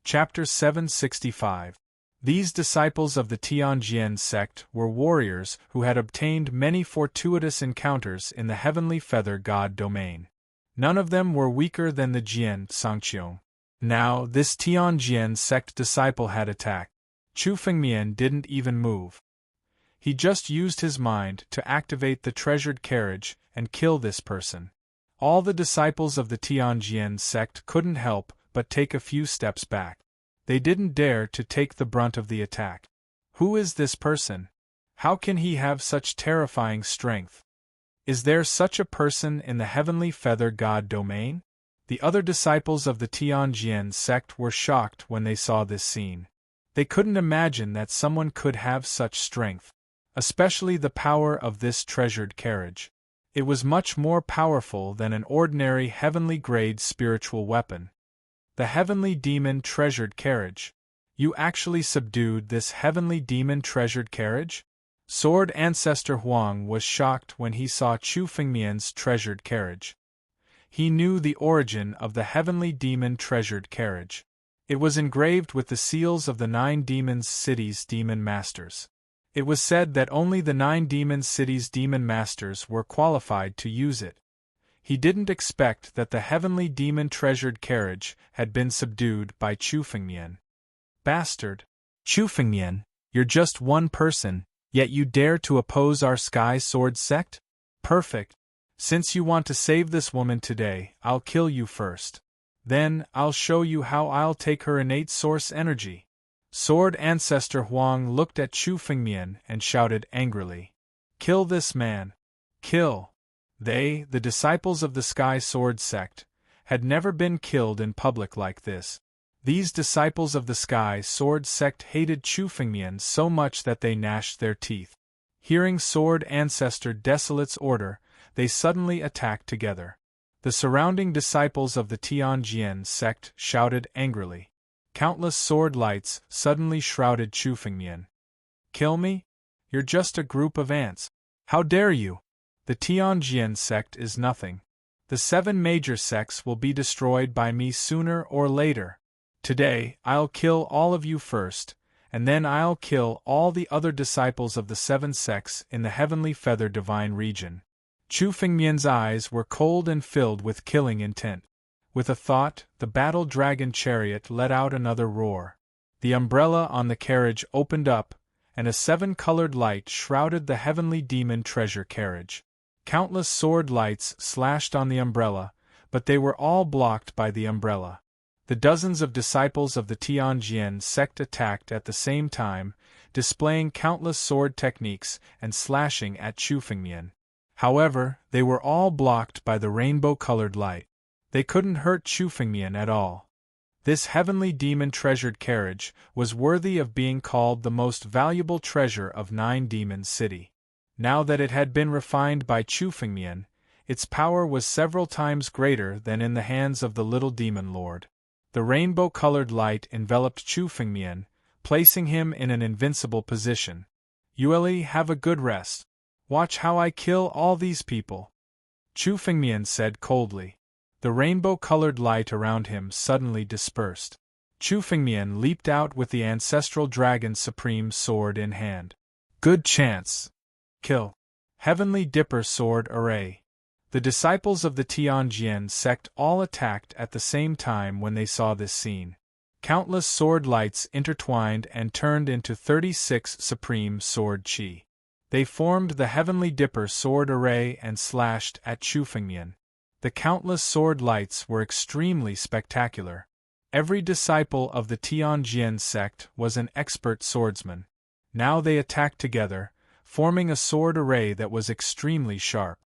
Chapter 765. These disciples of the Tianjian sect were warriors who had obtained many fortuitous encounters in the heavenly feather god domain. None of them were weaker than the Jian Sangqiong. Now, this Tianjian sect disciple had attacked. Chu Fengmian didn't even move. He just used his mind to activate the treasured carriage and kill this person. All the disciples of the Tianjian sect couldn't help but take a few steps back. They didn't dare to take the brunt of the attack. Who is this person? How can he have such terrifying strength? Is there such a person in the heavenly feather god domain? The other disciples of the Tianjian sect were shocked when they saw this scene. They couldn't imagine that someone could have such strength, especially the power of this treasured carriage. It was much more powerful than an ordinary heavenly-grade spiritual weapon. The heavenly demon treasured carriage. You actually subdued this heavenly demon treasured carriage? Sword Ancestor Huang was shocked when he saw Chu Fengmian's treasured carriage. He knew the origin of the heavenly demon treasured carriage. It was engraved with the seals of the 9 demons' cities' demon masters. It was said that only the 9 demon cities' demon masters were qualified to use it. He didn't expect that the heavenly demon treasured carriage had been subdued by Chu Fengmian. Bastard! Chu Fengmian, you're just one person, yet you dare to oppose our Sky Sword sect? Perfect! Since you want to save this woman today, I'll kill you first. Then, I'll show you how I'll take her innate source energy. Sword Ancestor Huang looked at Chu Fengmian and shouted angrily. Kill this man! Kill! They, the disciples of the Sky Sword sect, had never been killed in public like this. These disciples of the Sky Sword sect hated Chu Fengmian so much that they gnashed their teeth. Hearing Sword Ancestor Desolate's order, they suddenly attacked together. The surrounding disciples of the Tianjian sect shouted angrily. Countless sword lights suddenly shrouded Chu Fengmian. Kill me? You're just a group of ants. How dare you? The Tianjian sect is nothing. The 7 major sects will be destroyed by me sooner or later. Today, I'll kill all of you first, and then I'll kill all the other disciples of the 7 sects in the heavenly feather divine region. Chu Fengmian's eyes were cold and filled with killing intent. With a thought, the battle dragon chariot let out another roar. The umbrella on the carriage opened up, and a 7-colored light shrouded the heavenly demon treasure carriage. Countless sword lights slashed on the umbrella, but they were all blocked by the umbrella. The dozens of disciples of the Tianjian sect attacked at the same time, displaying countless sword techniques and slashing at Chu Fengmian. However, they were all blocked by the rainbow-colored light. They couldn't hurt Chu Fengmian at all. This heavenly demon treasured carriage was worthy of being called the most valuable treasure of 9 Demons City. Now that it had been refined by Chu Fengmian, its power was several times greater than in the hands of the little demon lord. The rainbow-colored light enveloped Chu Fengmian, placing him in an invincible position. Yueli, have a good rest. Watch how I kill all these people. Chu Fengmian said coldly. The rainbow-colored light around him suddenly dispersed. Chu Fengmian leaped out with the ancestral dragon's supreme sword in hand. Good chance. Kill. Heavenly Dipper Sword Array. The disciples of the Tianjian sect all attacked at the same time when they saw this scene. Countless sword lights intertwined and turned into 36 supreme sword chi. They formed the Heavenly Dipper Sword Array and slashed at Chu Fengmian. The countless sword lights were extremely spectacular. Every disciple of the Tianjian sect was an expert swordsman. Now they attacked together, forming a sword array that was extremely sharp.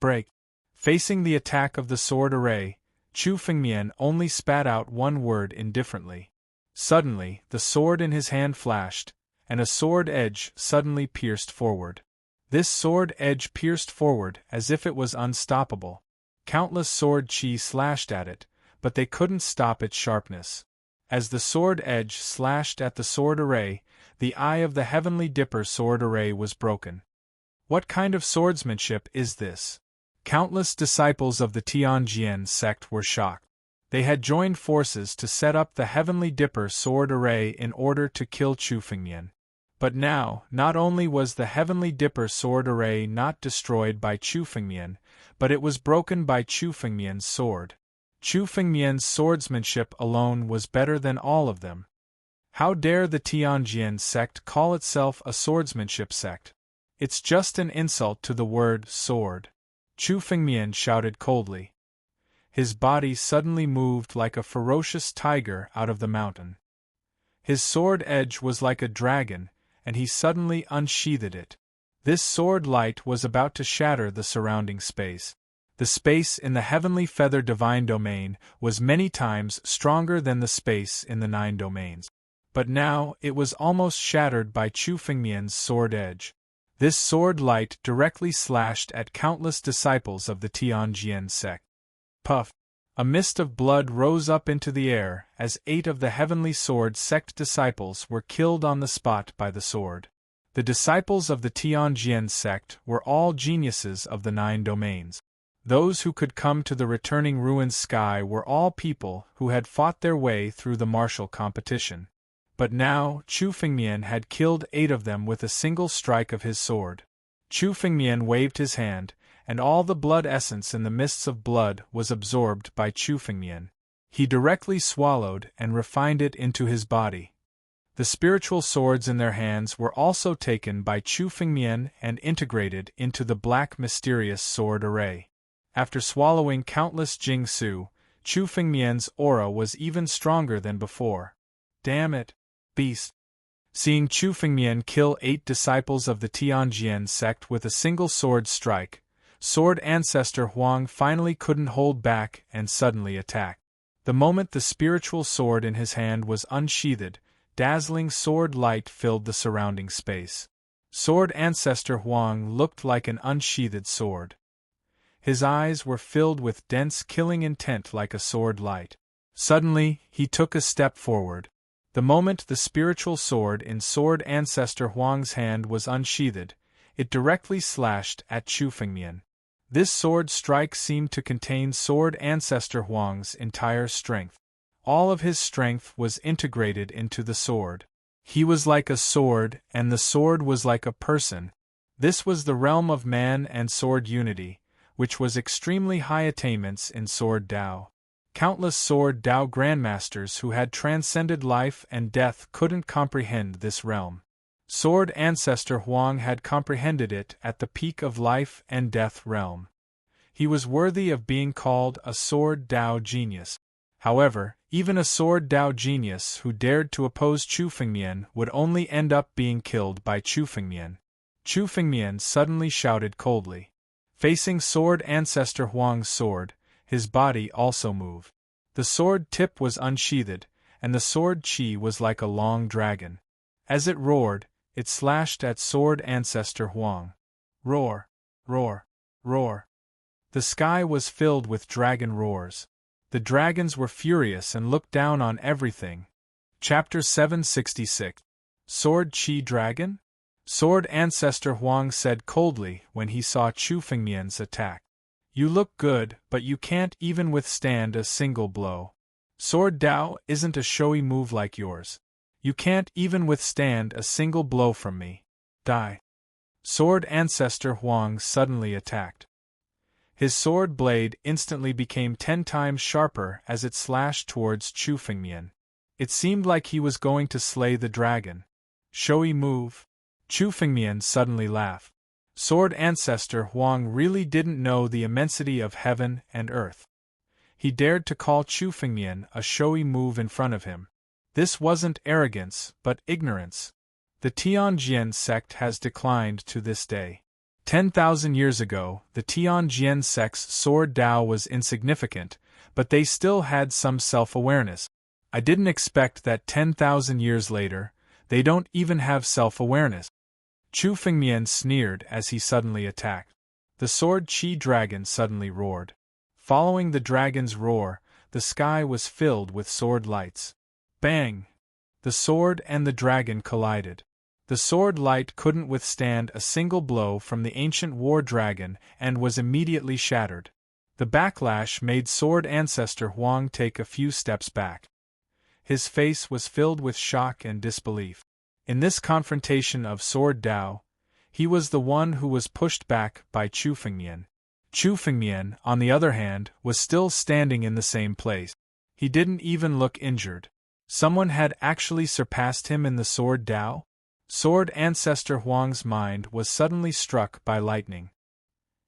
Break. Facing the attack of the sword array, Chu Fengmian only spat out one word indifferently. Suddenly, the sword in his hand flashed, and a sword edge suddenly pierced forward. This sword edge pierced forward as if it was unstoppable. Countless sword chi slashed at it, but they couldn't stop its sharpness. As the sword edge slashed at the sword array, the eye of the Heavenly Dipper sword array was broken. What kind of swordsmanship is this? Countless disciples of the Tianjian sect were shocked. They had joined forces to set up the Heavenly Dipper sword array in order to kill Chu Fengmian. But now, not only was the Heavenly Dipper sword array not destroyed by Chu Fengmian, but it was broken by Chu Fengmian's sword. Chu Fengmian's swordsmanship alone was better than all of them. How dare the Tianjian sect call itself a swordsmanship sect? It's just an insult to the word sword. Chu Fengmian shouted coldly. His body suddenly moved like a ferocious tiger out of the mountain. His sword edge was like a dragon, and he suddenly unsheathed it. This sword light was about to shatter the surrounding space. The space in the Heavenly Feather Divine Domain was many times stronger than the space in the 9 domains. But now it was almost shattered by Chu Fengmian's sword edge. This sword light directly slashed at countless disciples of the Tianjian sect. Puff! A mist of blood rose up into the air as 8 of the Heavenly Sword sect disciples were killed on the spot by the sword. The disciples of the Tianjian sect were all geniuses of the 9 domains. Those who could come to the returning ruined sky were all people who had fought their way through the martial competition. But now, Chu Fengmian had killed 8 of them with a single strike of his sword. Chu Fengmian waved his hand, and all the blood essence in the mists of blood was absorbed by Chu Fengmian. He directly swallowed and refined it into his body. The spiritual swords in their hands were also taken by Chu Fengmian and integrated into the black mysterious sword array. After swallowing countless Jingsu, Chu Fengmian's aura was even stronger than before. Damn it, beast! Seeing Chu Fengmian kill 8 disciples of the Tianjian sect with a single sword strike, Sword Ancestor Huang finally couldn't hold back and suddenly attacked. The moment the spiritual sword in his hand was unsheathed, dazzling sword light filled the surrounding space. Sword Ancestor Huang looked like an unsheathed sword. His eyes were filled with dense killing intent like a sword light. Suddenly, he took a step forward. The moment the spiritual sword in Sword Ancestor Huang's hand was unsheathed, it directly slashed at Chu Fengmian. This sword strike seemed to contain Sword Ancestor Huang's entire strength. All of his strength was integrated into the sword. He was like a sword, and the sword was like a person. This was the realm of man and sword unity, which was extremely high attainments in Sword Dao. Countless Sword Dao grandmasters who had transcended life and death couldn't comprehend this realm. Sword Ancestor Huang had comprehended it at the peak of life and death realm. He was worthy of being called a Sword Dao genius. However, even a Sword Dao genius who dared to oppose Chu Fengmian would only end up being killed by Chu Fengmian. Chu Fengmian suddenly shouted coldly. Facing Sword Ancestor Huang's sword, his body also moved. The sword tip was unsheathed, and the sword chi was like a long dragon. As it roared, it slashed at Sword Ancestor Huang. Roar! Roar! Roar! The sky was filled with dragon roars. The dragons were furious and looked down on everything. Chapter 766. Sword Chi Dragon? Sword Ancestor Huang said coldly when he saw Chu Fengmian's attack. You look good, but you can't even withstand a single blow. Sword Dao isn't a showy move like yours. You can't even withstand a single blow from me. Die. Sword Ancestor Huang suddenly attacked. His sword blade instantly became 10 times sharper as it slashed towards Chu Fengmian. It seemed like he was going to slay the dragon. Showy move? Chu Fengmian suddenly laughed. Sword Ancestor Huang really didn't know the immensity of heaven and earth. He dared to call Chu Fengmian a showy move in front of him. This wasn't arrogance, but ignorance. The Tianjian sect has declined to this day. 10,000 years ago, the Tianjian sect's Sword Dao was insignificant, but they still had some self-awareness. I didn't expect that 10,000 years later, they don't even have self-awareness. Chu Fengmian sneered as he suddenly attacked. The Sword Chi Dragon suddenly roared. Following the dragon's roar, the sky was filled with sword lights. Bang! The sword and the dragon collided. The sword light couldn't withstand a single blow from the ancient war dragon and was immediately shattered. The backlash made Sword Ancestor Huang take a few steps back. His face was filled with shock and disbelief. In this confrontation of Sword Dao, he was the one who was pushed back by Chu Fengmian. Chu Fengmian, on the other hand, was still standing in the same place. He didn't even look injured. Someone had actually surpassed him in the Sword Dao? Sword Ancestor Huang's mind was suddenly struck by lightning.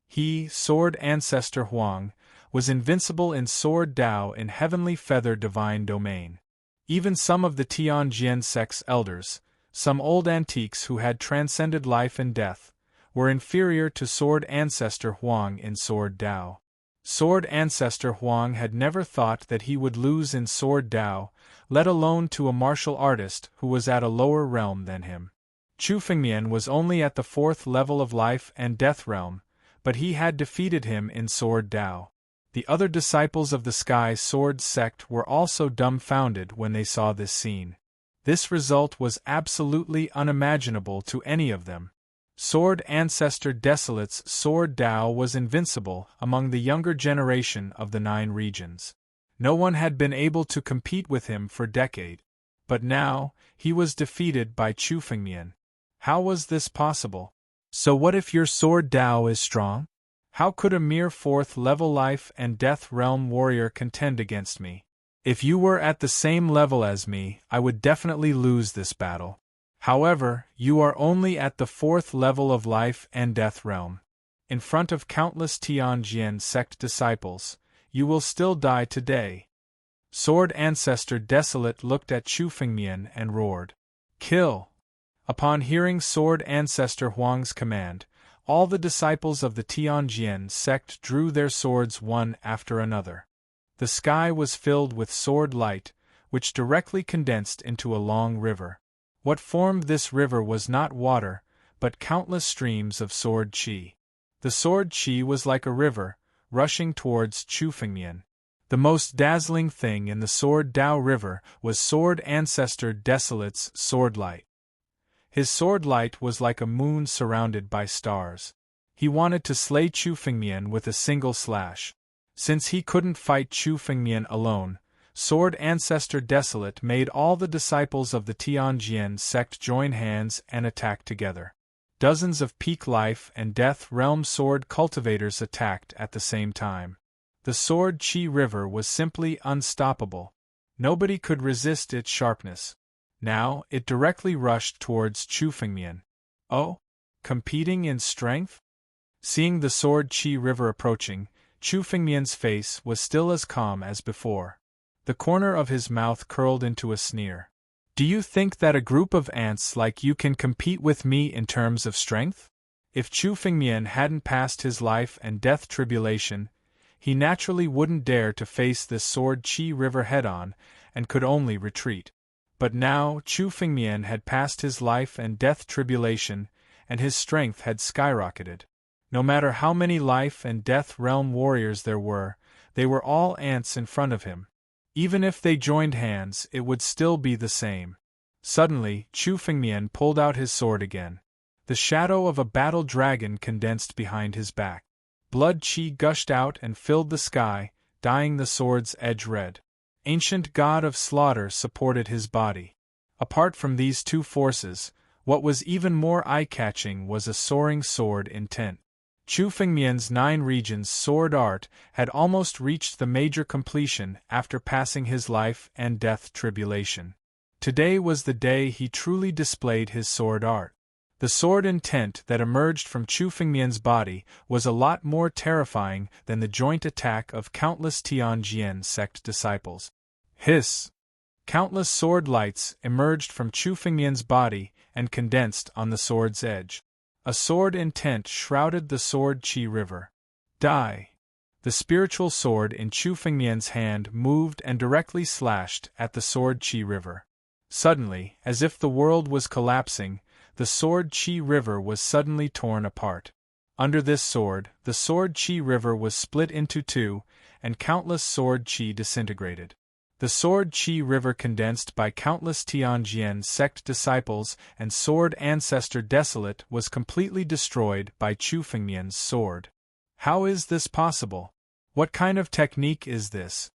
He, Sword Ancestor Huang, was invincible in Sword Dao in Heavenly Feather Divine Domain. Even some of the Tianjian sect's elders, some old antiques who had transcended life and death, were inferior to Sword Ancestor Huang in Sword Dao. Sword Ancestor Huang had never thought that he would lose in Sword Dao, let alone to a martial artist who was at a lower realm than him. Chu Fengmian was only at the 4th level of life and death realm, but he had defeated him in Sword Dao. The other disciples of the Sky Sword sect were also dumbfounded when they saw this scene. This result was absolutely unimaginable to any of them. Sword Ancestor Desolate's Sword Dao was invincible among the younger generation of the 9 regions. No one had been able to compete with him for decades. But now, he was defeated by Chu Fengmian. How was this possible? So what if your Sword Dao is strong? How could a mere 4th level life and death realm warrior contend against me? If you were at the same level as me, I would definitely lose this battle. However, you are only at the 4th level of life and death realm. In front of countless Tianjian sect disciples, you will still die today. Sword Ancestor Desolate looked at Chu Fengmian and roared, "Kill!" Upon hearing Sword Ancestor Huang's command, all the disciples of the Tianjian sect drew their swords one after another. The sky was filled with sword light, which directly condensed into a long river. What formed this river was not water, but countless streams of sword qi. The sword qi was like a river, rushing towards Chu Fengmian. The most dazzling thing in the Sword Dao River was Sword Ancestor Desolate's sword light. His sword light was like a moon surrounded by stars. He wanted to slay Chu Fengmian with a single slash. Since he couldn't fight Chu Fengmian alone, Sword Ancestor Desolate made all the disciples of the Tianjian sect join hands and attack together. Dozens of peak life and death realm sword cultivators attacked at the same time. The sword Qi River was simply unstoppable. Nobody could resist its sharpness. Now, it directly rushed towards Chu Fengmian. Oh? Competing in strength? Seeing the sword Qi River approaching, Chu Fengmian's face was still as calm as before. The corner of his mouth curled into a sneer. Do you think that a group of ants like you can compete with me in terms of strength? If Chu Fengmian hadn't passed his life and death tribulation, he naturally wouldn't dare to face this sword Qi River head-on, and could only retreat. But now Chu Fengmian had passed his life and death tribulation, and his strength had skyrocketed. No matter how many life and death realm warriors there were, they were all ants in front of him. Even if they joined hands, it would still be the same. Suddenly, Chu Fengmian pulled out his sword again. The shadow of a battle dragon condensed behind his back. Blood qi gushed out and filled the sky, dyeing the sword's edge red. Ancient god of slaughter supported his body. Apart from these two forces, what was even more eye-catching was a soaring sword intent. Chu Fengmian's 9 regions sword art had almost reached the major completion after passing his life and death tribulation. Today was the day he truly displayed his sword art. The sword intent that emerged from Chu Fengmian's body was a lot more terrifying than the joint attack of countless Tianjian sect disciples. Hiss! Countless sword lights emerged from Chu Fengmian's body and condensed on the sword's edge. A sword intent shrouded the sword Qi River. Die! The spiritual sword in Chu Fengmian's hand moved and directly slashed at the sword Qi River. Suddenly, as if the world was collapsing, the sword Qi River was suddenly torn apart. Under this sword, the sword Qi River was split into two, and countless sword Qi disintegrated. The sword Qi River condensed by countless Tianjian sect disciples and Sword Ancestor Desolate was completely destroyed by Chu Fengmian's sword. How is this possible? What kind of technique is this?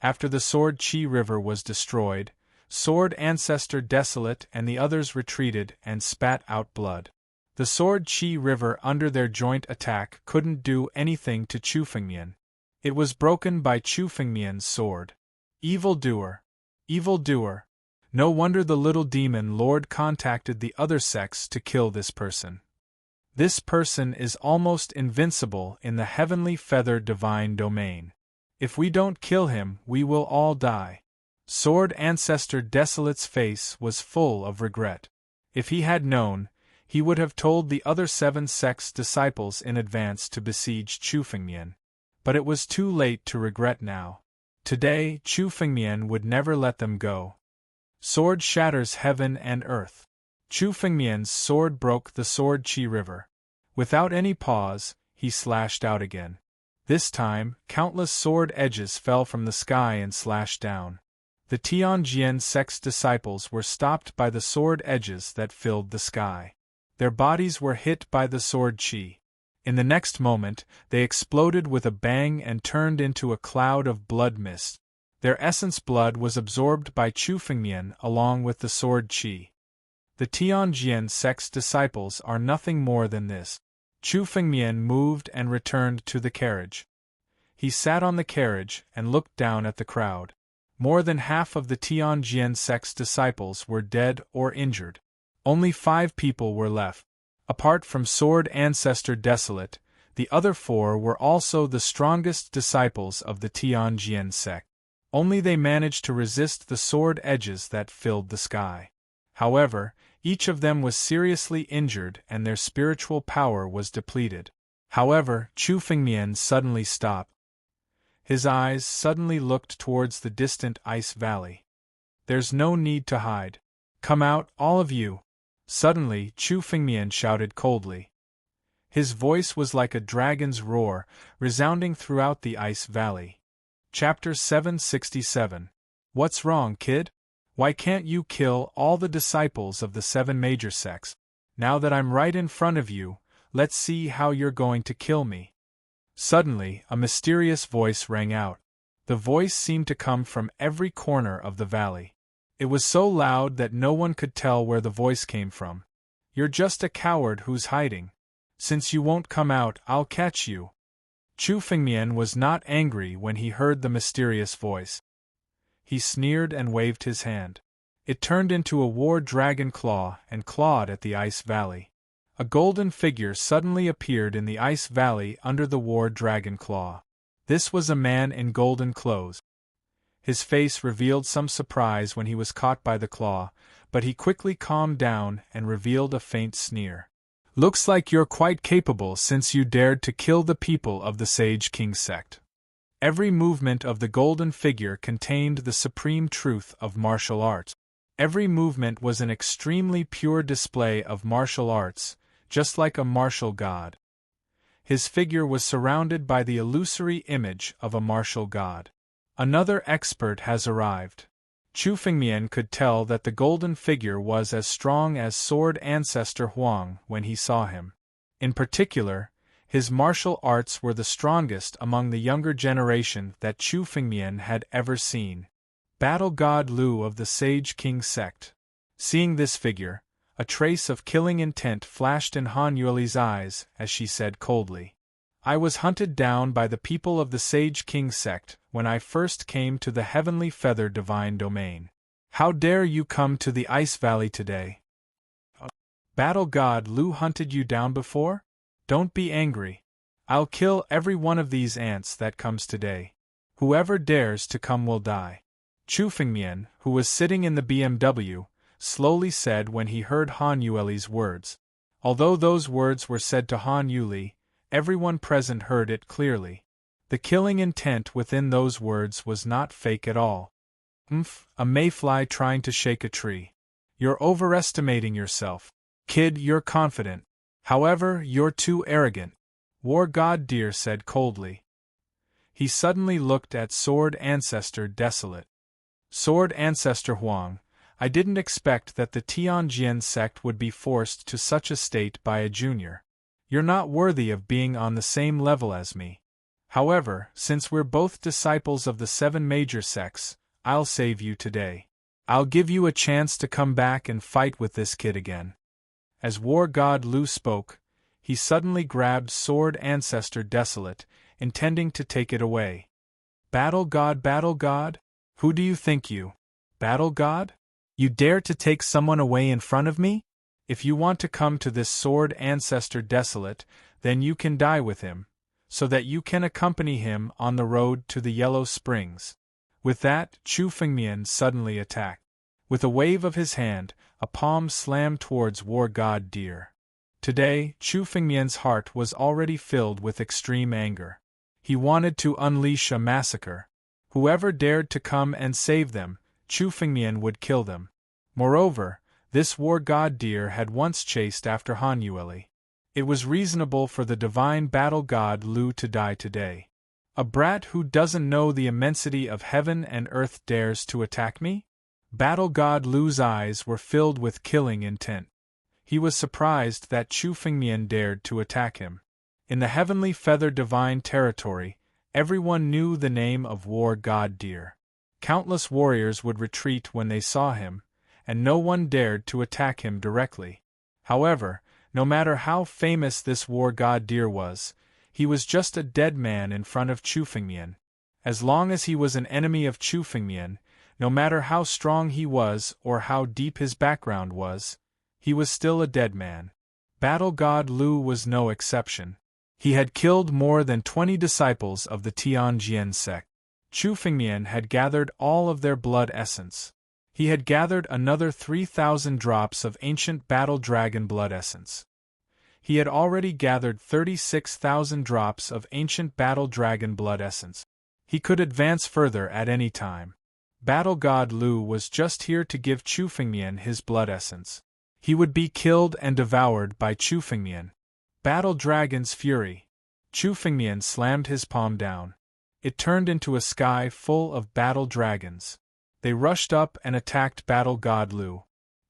After the Sword Chi River was destroyed, Sword Ancestor Desolate and the others retreated and spat out blood. The Sword Chi River under their joint attack couldn't do anything to Chu Fengmian. It was broken by Chu Fengmian's sword. Evildoer! Evildoer! No wonder the little demon lord contacted the other sects to kill this person. This person is almost invincible in the heavenly feather divine domain. If we don't kill him, we will all die. Sword Ancestor Desolate's face was full of regret. If he had known, he would have told the other 7 sects' disciples in advance to besiege Chu Fengmian. But it was too late to regret now. Today, Chu Fengmian would never let them go. Sword shatters heaven and earth. Chu Fengmian's sword broke the Sword Chi River. Without any pause, he slashed out again. This time, countless sword edges fell from the sky and slashed down. The Tianjian sect's disciples were stopped by the sword edges that filled the sky. Their bodies were hit by the sword chi. In the next moment, they exploded with a bang and turned into a cloud of blood mist. Their essence blood was absorbed by Chu Fengmian along with the sword chi. The Tianjian sect's disciples are nothing more than this. Chu Fengmian moved and returned to the carriage. He sat on the carriage and looked down at the crowd. More than half of the Tianjian sect's disciples were dead or injured. Only 5 people were left. Apart from Sword Ancestor Desolate, the other 4 were also the strongest disciples of the Tianjian sect. Only they managed to resist the sword edges that filled the sky. However, each of them was seriously injured and their spiritual power was depleted. However, Chu Fengmian suddenly stopped. His eyes suddenly looked towards the distant ice valley. There's no need to hide. Come out, all of you! Suddenly, Chu Fengmian shouted coldly. His voice was like a dragon's roar, resounding throughout the ice valley. Chapter 767. What's wrong, kid? Why can't you kill all the disciples of the 7 major sects? Now that I'm right in front of you, let's see how you're going to kill me. Suddenly, a mysterious voice rang out. The voice seemed to come from every corner of the valley. It was so loud that no one could tell where the voice came from. You're just a coward who's hiding. Since you won't come out, I'll catch you. Chu Fengmian was not angry when he heard the mysterious voice. He sneered and waved his hand. It turned into a war dragon claw and clawed at the ice valley. A golden figure suddenly appeared in the ice valley under the war dragon claw. This was a man in golden clothes. His face revealed some surprise when he was caught by the claw, but he quickly calmed down and revealed a faint sneer. Looks like you're quite capable since you dared to kill the people of the Sage King sect. Every movement of the golden figure contained the supreme truth of martial arts. Every movement was an extremely pure display of martial arts, just like a martial god. His figure was surrounded by the illusory image of a martial god. Another expert has arrived. Chu Fengmian could tell that the golden figure was as strong as Sword Ancestor Huang when he saw him. In particular, his martial arts were the strongest among the younger generation that Chu Fengmian had ever seen. Battle God Lu of the Sage King sect. Seeing this figure, a trace of killing intent flashed in Han Yueli's eyes as she said coldly, I was hunted down by the people of the Sage King sect when I first came to the Heavenly Feather Divine Domain. How dare you come to the Ice Valley today? Battle God Lu hunted you down before? Don't be angry. I'll kill every one of these ants that comes today. Whoever dares to come will die. Chu Fengmian, who was sitting in the BMW, slowly said when he heard Han Yueli's words. Although those words were said to Han Yuli, everyone present heard it clearly. The killing intent within those words was not fake at all. A mayfly trying to shake a tree. You're overestimating yourself. Kid, you're confident. However, you're too arrogant. War God Deer said coldly. He suddenly looked at Sword Ancestor Desolate. Sword Ancestor Huang, I didn't expect that the Tianjian sect would be forced to such a state by a junior. You're not worthy of being on the same level as me. However, since we're both disciples of the 7 major sects, I'll save you today. I'll give you a chance to come back and fight with this kid again." As War God Lu spoke, he suddenly grabbed Sword Ancestor Desolate, intending to take it away. Battle God, who do you think you? Battle God? You dare to take someone away in front of me? If you want to come to this Sword Ancestor Desolate, then you can die with him, so that you can accompany him on the road to the Yellow Springs. With that, Chu Fengmian suddenly attacked. With a wave of his hand, a palm slammed towards War God Deer. Today, Chu Fengmian's heart was already filled with extreme anger. He wanted to unleash a massacre. Whoever dared to come and save them, Chu Fengmian would kill them. Moreover, this War God Deer had once chased after Han Yueli. It was reasonable for the divine battle god Lu to die today. A brat who doesn't know the immensity of heaven and earth dares to attack me? Battle god Lu's eyes were filled with killing intent. He was surprised that Chu Fengmian dared to attack him. In the heavenly feather divine territory, everyone knew the name of War God Deer. Countless warriors would retreat when they saw him, and no one dared to attack him directly. However, no matter how famous this War God Deer was, he was just a dead man in front of Chu Fengmian. As long as he was an enemy of Chu Fengmian, no matter how strong he was or how deep his background was, he was still a dead man. Battle God Lu was no exception. He had killed more than 20 disciples of the Tianjian sect. Chu Fengmian had gathered all of their blood essence. He had gathered another 3,000 drops of ancient battle dragon blood essence. He had already gathered 36,000 drops of ancient battle dragon blood essence. He could advance further at any time. Battle God Lu was just here to give Chu Fengmian his blood essence. He would be killed and devoured by Chu Fengmian. Battle Dragon's Fury. Chu Fengmian slammed his palm down. It turned into a sky full of battle dragons. They rushed up and attacked Battle God Lu.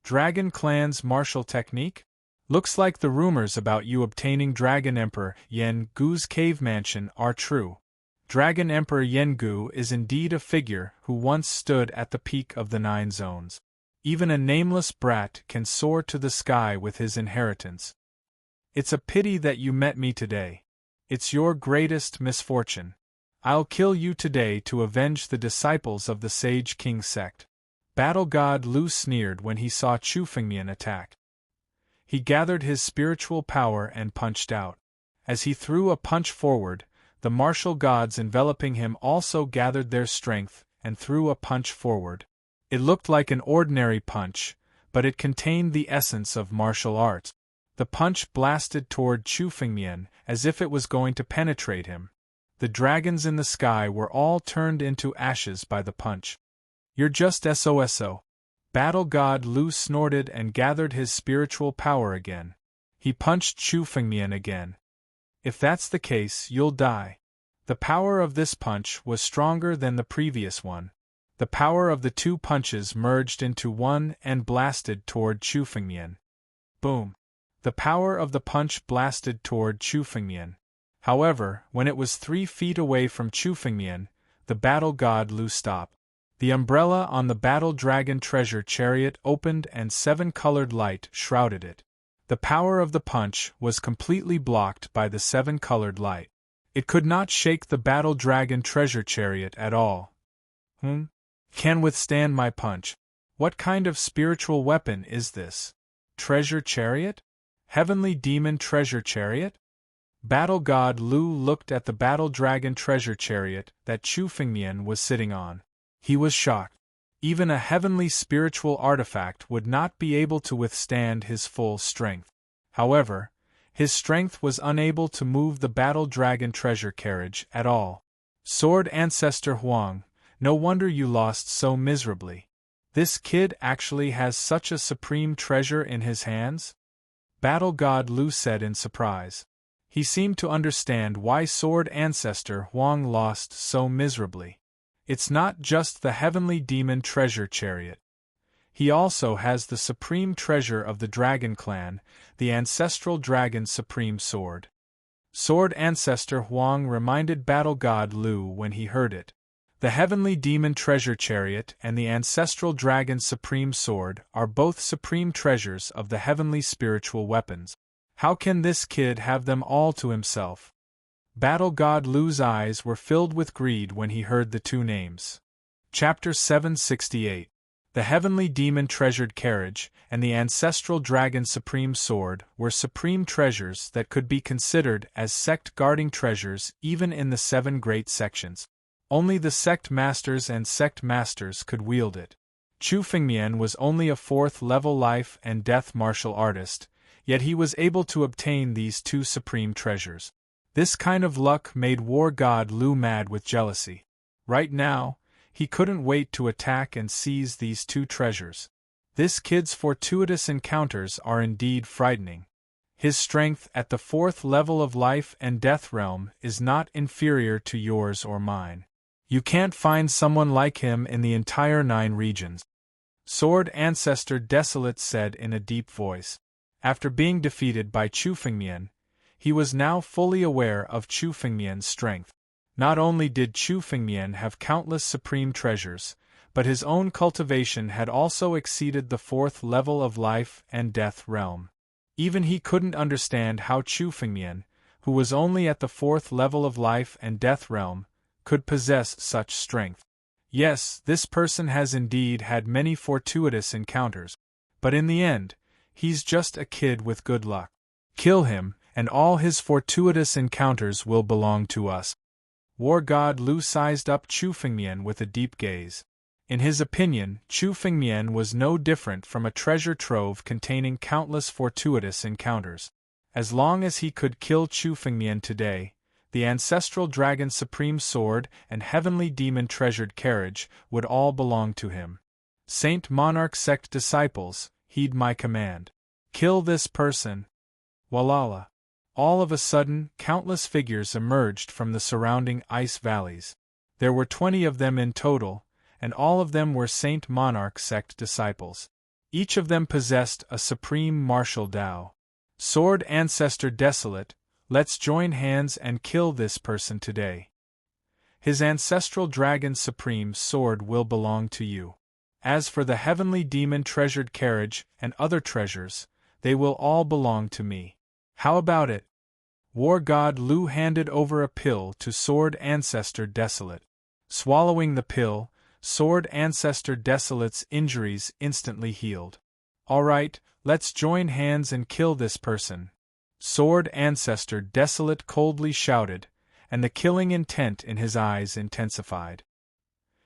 Dragon Clan's martial technique? Looks like the rumors about you obtaining Dragon Emperor Yen Gu's cave mansion are true. Dragon Emperor Yen Gu is indeed a figure who once stood at the peak of the 9 zones. Even a nameless brat can soar to the sky with his inheritance. It's a pity that you met me today. It's your greatest misfortune. I'll kill you today to avenge the disciples of the Sage King sect. Battle God Lu sneered when he saw Chu Fengmian attack. He gathered his spiritual power and punched out. As he threw a punch forward, the martial gods enveloping him also gathered their strength and threw a punch forward. It looked like an ordinary punch, but it contained the essence of martial arts. The punch blasted toward Chu Fengmian as if it was going to penetrate him. The dragons in the sky were all turned into ashes by the punch. You're just SOSO. Battle God Lu snorted and gathered his spiritual power again. He punched Chu Fengmian again. If that's the case, you'll die. The power of this punch was stronger than the previous one. The power of the 2 punches merged into one and blasted toward Chu Fengmian. Boom! The power of the punch blasted toward Chu Fengmian. However, when it was 3 feet away from Chu Fengmian, the battle god Lu stopped. The umbrella on the battle dragon treasure chariot opened and 7-colored light shrouded it. The power of the punch was completely blocked by the 7-colored light. It could not shake the battle dragon treasure chariot at all. Can withstand my punch. What kind of spiritual weapon is this? Treasure chariot? Heavenly demon treasure chariot? Battle god Lu looked at the battle dragon treasure chariot that Chu Fengmian was sitting on. He was shocked. Even a heavenly spiritual artifact would not be able to withstand his full strength. However, his strength was unable to move the battle dragon treasure carriage at all. Sword Ancestor Huang, no wonder you lost so miserably. This kid actually has such a supreme treasure in his hands? Battle God Lu said in surprise. He seemed to understand why Sword Ancestor Huang lost so miserably. It's not just the heavenly demon treasure chariot. He also has the supreme treasure of the Dragon Clan, the ancestral dragon's supreme sword. Sword Ancestor Huang reminded Battle God Lu when he heard it. The Heavenly Demon Treasure Chariot and the Ancestral Dragon Supreme Sword are both supreme treasures of the heavenly spiritual weapons. How can this kid have them all to himself? Battle God Lu's eyes were filled with greed when he heard the two names. Chapter 768. The Heavenly Demon Treasured Carriage and the Ancestral Dragon Supreme Sword were supreme treasures that could be considered as sect-guarding treasures even in the 7 great sections. Only the sect masters and sect masters could wield it. Chu Fengmian was only a 4th-level life and death martial artist, yet he was able to obtain these 2 supreme treasures. This kind of luck made War God Lu mad with jealousy. Right now, he couldn't wait to attack and seize these 2 treasures. This kid's fortuitous encounters are indeed frightening. His strength at the 4th level of life and death realm is not inferior to yours or mine. You can't find someone like him in the entire 9 regions. Sword Ancestor Desolate said in a deep voice. After being defeated by Chu Fengmian, he was now fully aware of Chu Fengmian's strength. Not only did Chu Fengmian have countless supreme treasures, but his own cultivation had also exceeded the 4th level of life and death realm. Even he couldn't understand how Chu Fengmian, who was only at the 4th level of life and death realm, could possess such strength. Yes, this person has indeed had many fortuitous encounters, but in the end, he's just a kid with good luck. Kill him, and all his fortuitous encounters will belong to us. War God Lu sized up Chu Fengmian with a deep gaze. In his opinion, Chu Fengmian was no different from a treasure trove containing countless fortuitous encounters. As long as he could kill Chu Fengmian today, the Ancestral Dragon Supreme Sword and Heavenly Demon Treasured Carriage would all belong to him. Saint Monarch Sect disciples, heed my command. Kill this person. Walala. All of a sudden, countless figures emerged from the surrounding ice valleys. There were 20 of them in total, and all of them were Saint Monarch Sect disciples. Each of them possessed a supreme martial Tao. Sword Ancestor Desolate, let's join hands and kill this person today. His Ancestral Dragon Supreme Sword will belong to you. As for the Heavenly Demon Treasured Carriage and other treasures, they will all belong to me. How about it? War God Lu handed over a pill to Sword Ancestor Desolate. Swallowing the pill, Sword Ancestor Desolate's injuries instantly healed. All right, let's join hands and kill this person. Sword Ancestor Desolate coldly shouted, and the killing intent in his eyes intensified.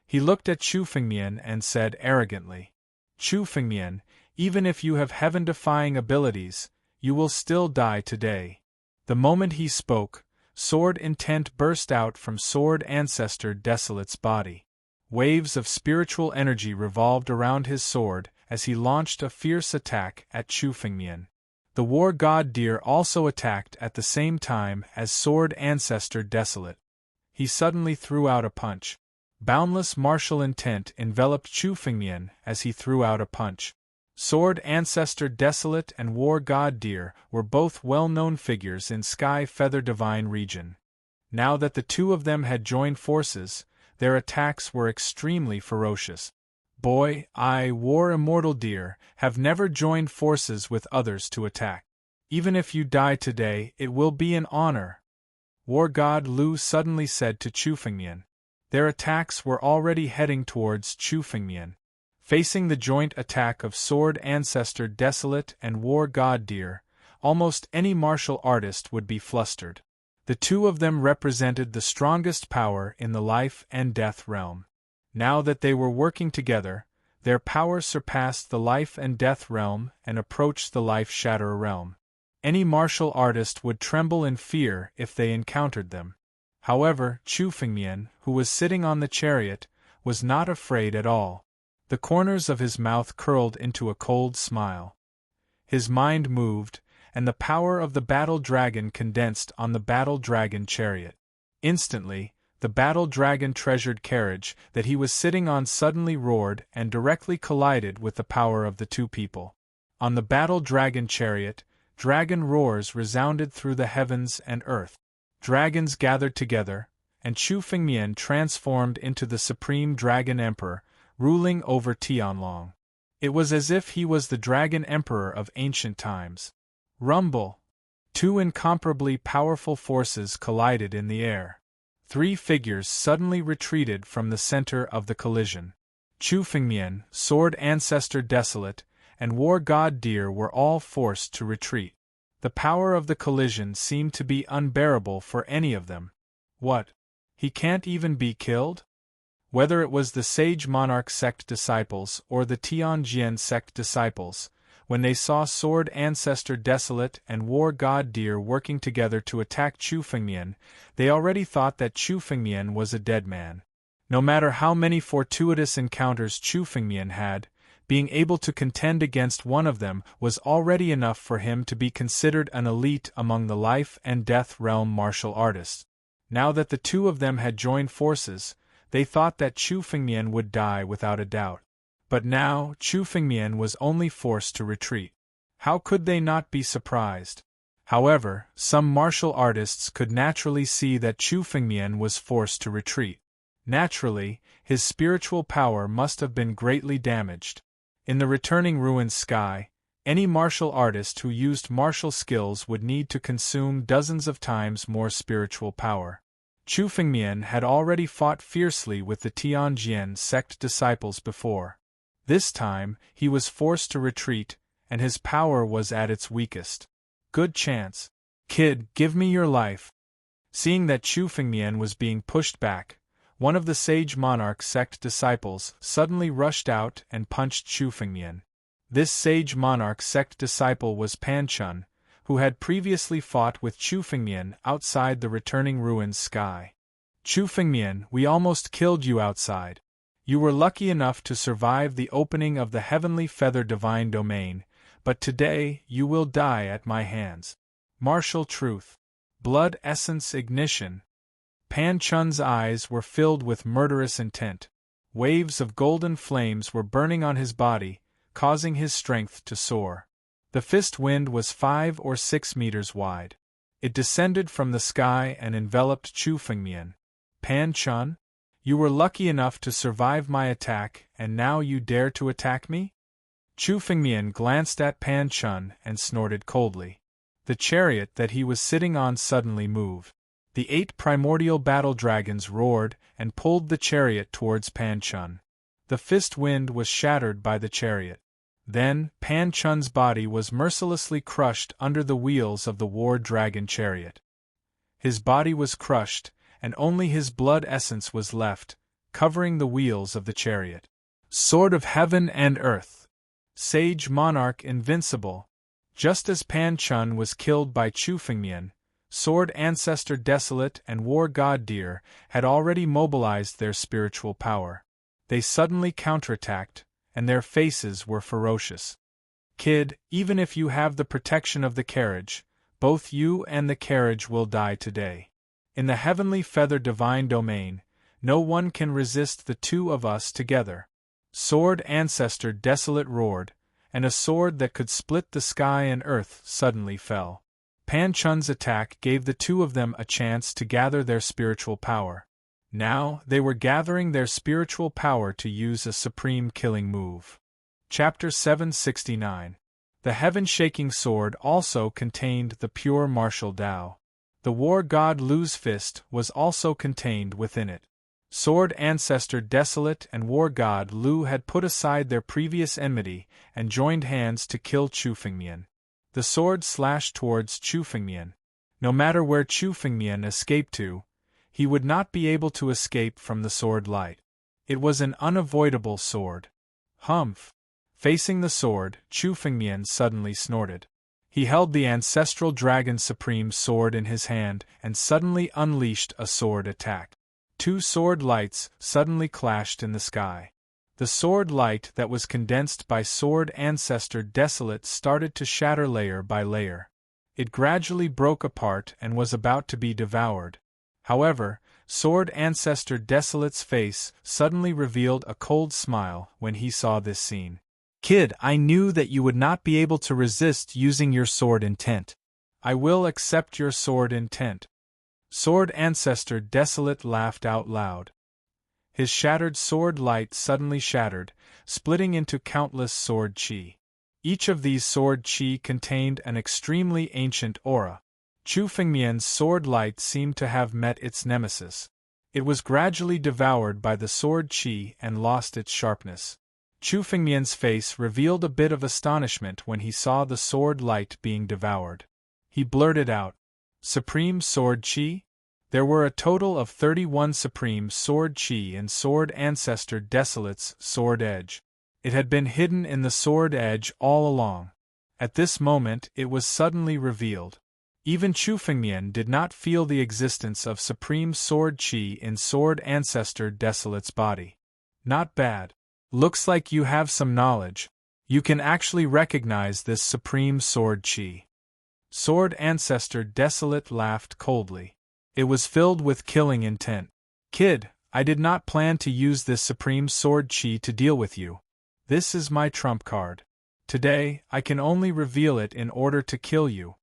He looked at Chu Fengmian and said arrogantly, Chu Fengmian, even if you have heaven-defying abilities, you will still die today. The moment he spoke, sword intent burst out from Sword Ancestor Desolate's body. Waves of spiritual energy revolved around his sword as he launched a fierce attack at Chu Fengmian. The War God Deer also attacked at the same time as Sword Ancestor Desolate. He suddenly threw out a punch. Boundless martial intent enveloped Chu Fengmian as he threw out a punch. Sword Ancestor Desolate and War God Deer were both well-known figures in Sky Feather Divine region. Now that the 2 of them had joined forces, their attacks were extremely ferocious. Boy, I, War Immortal Deer, have never joined forces with others to attack. Even if you die today, it will be an honor. War God Lu suddenly said to Chu Fengmian. Their attacks were already heading towards Chu Fengmian. Facing the joint attack of Sword Ancestor Desolate and War God Deer, almost any martial artist would be flustered. The 2 of them represented the strongest power in the life and death realm. Now that they were working together, their power surpassed the life and death realm and approached the life shatter realm. Any martial artist would tremble in fear if they encountered them. However, Chu Fengmian, who was sitting on the chariot, was not afraid at all. The corners of his mouth curled into a cold smile. His mind moved, and the power of the battle dragon condensed on the battle dragon chariot. Instantly, the battle dragon treasured carriage that he was sitting on suddenly roared and directly collided with the power of the 2 people. On the battle dragon chariot, dragon roars resounded through the heavens and earth. Dragons gathered together, and Chu Fengmian transformed into the supreme dragon emperor, ruling over Tianlong. It was as if he was the dragon emperor of ancient times. Rumble! Two incomparably powerful forces collided in the air. Three figures suddenly retreated from the center of the collision. Chu Fengmian, Sword Ancestor Desolate, and War God Deer were all forced to retreat. The power of the collision seemed to be unbearable for any of them. What? He can't even be killed? Whether it was the Sage Monarch sect disciples or the Tianjian sect disciples, when they saw Sword Ancestor Desolate and War God Deer working together to attack Chu Fengmian, they already thought that Chu Fengmian was a dead man. No matter how many fortuitous encounters Chu Fengmian had, being able to contend against one of them was already enough for him to be considered an elite among the life and death realm martial artists. Now that the two of them had joined forces, they thought that Chu Fengmian would die without a doubt. But now Chu Fengmian was only forced to retreat. How could they not be surprised? However, some martial artists could naturally see that Chu Fengmian was forced to retreat. Naturally, his spiritual power must have been greatly damaged. In the returning ruined sky, any martial artist who used martial skills would need to consume dozens of times more spiritual power. Chu Fengmian had already fought fiercely with the Tianjian sect disciples before. This time, he was forced to retreat, and his power was at its weakest. Good chance. Kid, give me your life. Seeing that Chu Fengmian was being pushed back, one of the Sage Monarch sect disciples suddenly rushed out and punched Chu Fengmian. This Sage Monarch sect disciple was Pan Chun, who had previously fought with Chu Fengmian outside the returning ruins sky. Chu Fengmian, we almost killed you outside. You were lucky enough to survive the opening of the Heavenly Feather Divine Domain, but today you will die at my hands. Martial truth. Blood essence ignition. Pan Chun's eyes were filled with murderous intent. Waves of golden flames were burning on his body, causing his strength to soar. The fist wind was 5 or 6 meters wide. It descended from the sky and enveloped Chu Fengmian. Pan Chun? You were lucky enough to survive my attack, and now you dare to attack me? Chu Fengmian glanced at Pan Chun and snorted coldly. The chariot that he was sitting on suddenly moved. The 8 primordial battle dragons roared and pulled the chariot towards Pan Chun. The fist wind was shattered by the chariot. Then, Pan Chun's body was mercilessly crushed under the wheels of the war dragon chariot. His body was crushed, and only his blood essence was left, covering the wheels of the chariot. Sword of Heaven and Earth. Sage Monarch Invincible. Just as Pan Chun was killed by Chu Fengmian, Sword Ancestor Desolate and War God Deer had already mobilized their spiritual power. They suddenly counterattacked, and their faces were ferocious. Kid, even if you have the protection of the carriage, both you and the carriage will die today. In the Heavenly Feather Divine Domain, no one can resist the two of us together. Sword Ancestor Desolate roared, and a sword that could split the sky and earth suddenly fell. Pan Chun's attack gave the two of them a chance to gather their spiritual power. Now, they were gathering their spiritual power to use a supreme killing move. Chapter 769. The heaven-shaking sword also contained the pure martial Tao. The war god Lu's fist was also contained within it. Sword Ancestor Desolate and War God Lu had put aside their previous enmity and joined hands to kill Chu Fengmian. The sword slashed towards Chu Fengmian. No matter where Chu Fengmian escaped to, he would not be able to escape from the sword light. It was an unavoidable sword. Humph! Facing the sword, Chu Fengmian suddenly snorted. He held the ancestral Dragon Supreme sword in his hand and suddenly unleashed a sword attack. 2 sword lights suddenly clashed in the sky. The sword light that was condensed by Sword Ancestor Desolate started to shatter layer by layer. It gradually broke apart and was about to be devoured. However, Sword Ancestor Desolate's face suddenly revealed a cold smile when he saw this scene. Kid, I knew that you would not be able to resist using your sword intent. I will accept your sword intent. Sword Ancestor Desolate laughed out loud. His shattered sword light suddenly shattered, splitting into countless sword chi. Each of these sword chi contained an extremely ancient aura. Chu Fengmian's sword light seemed to have met its nemesis. It was gradually devoured by the sword chi and lost its sharpness. Chu Fengmian's face revealed a bit of astonishment when he saw the sword light being devoured. He blurted out, "Supreme Sword Chi?" There were a total of 31 Supreme Sword Chi in Sword Ancestor Desolate's sword edge. It had been hidden in the sword edge all along. At this moment it was suddenly revealed. Even Chu Fengmian did not feel the existence of Supreme Sword Chi in Sword Ancestor Desolate's body. Not bad. Looks like you have some knowledge. You can actually recognize this Supreme Sword Chi. Sword Ancestor Desolate laughed coldly. It was filled with killing intent. Kid, I did not plan to use this Supreme Sword Chi to deal with you. This is my trump card. Today, I can only reveal it in order to kill you.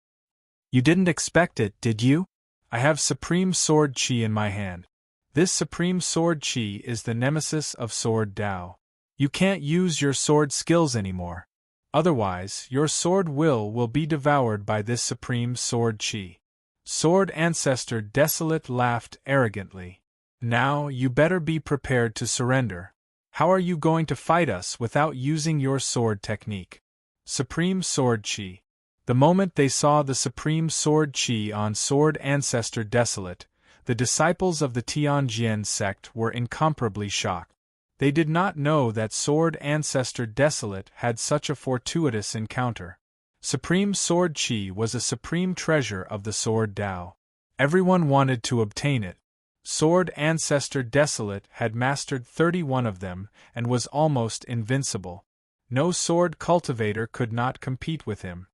You didn't expect it, did you? I have Supreme Sword Chi in my hand. This Supreme Sword Chi is the nemesis of Sword Dao. You can't use your sword skills anymore. Otherwise, your sword will be devoured by this Supreme Sword Chi. Sword Ancestor Desolate laughed arrogantly. Now, you better be prepared to surrender. How are you going to fight us without using your sword technique? Supreme Sword Chi. The moment they saw the Supreme Sword Chi on Sword Ancestor Desolate, the disciples of the Tianjian sect were incomparably shocked. They did not know that Sword Ancestor Desolate had such a fortuitous encounter. Supreme Sword Chi was a supreme treasure of the Sword Dao. Everyone wanted to obtain it. Sword Ancestor Desolate had mastered 31 of them and was almost invincible. No sword cultivator could not compete with him.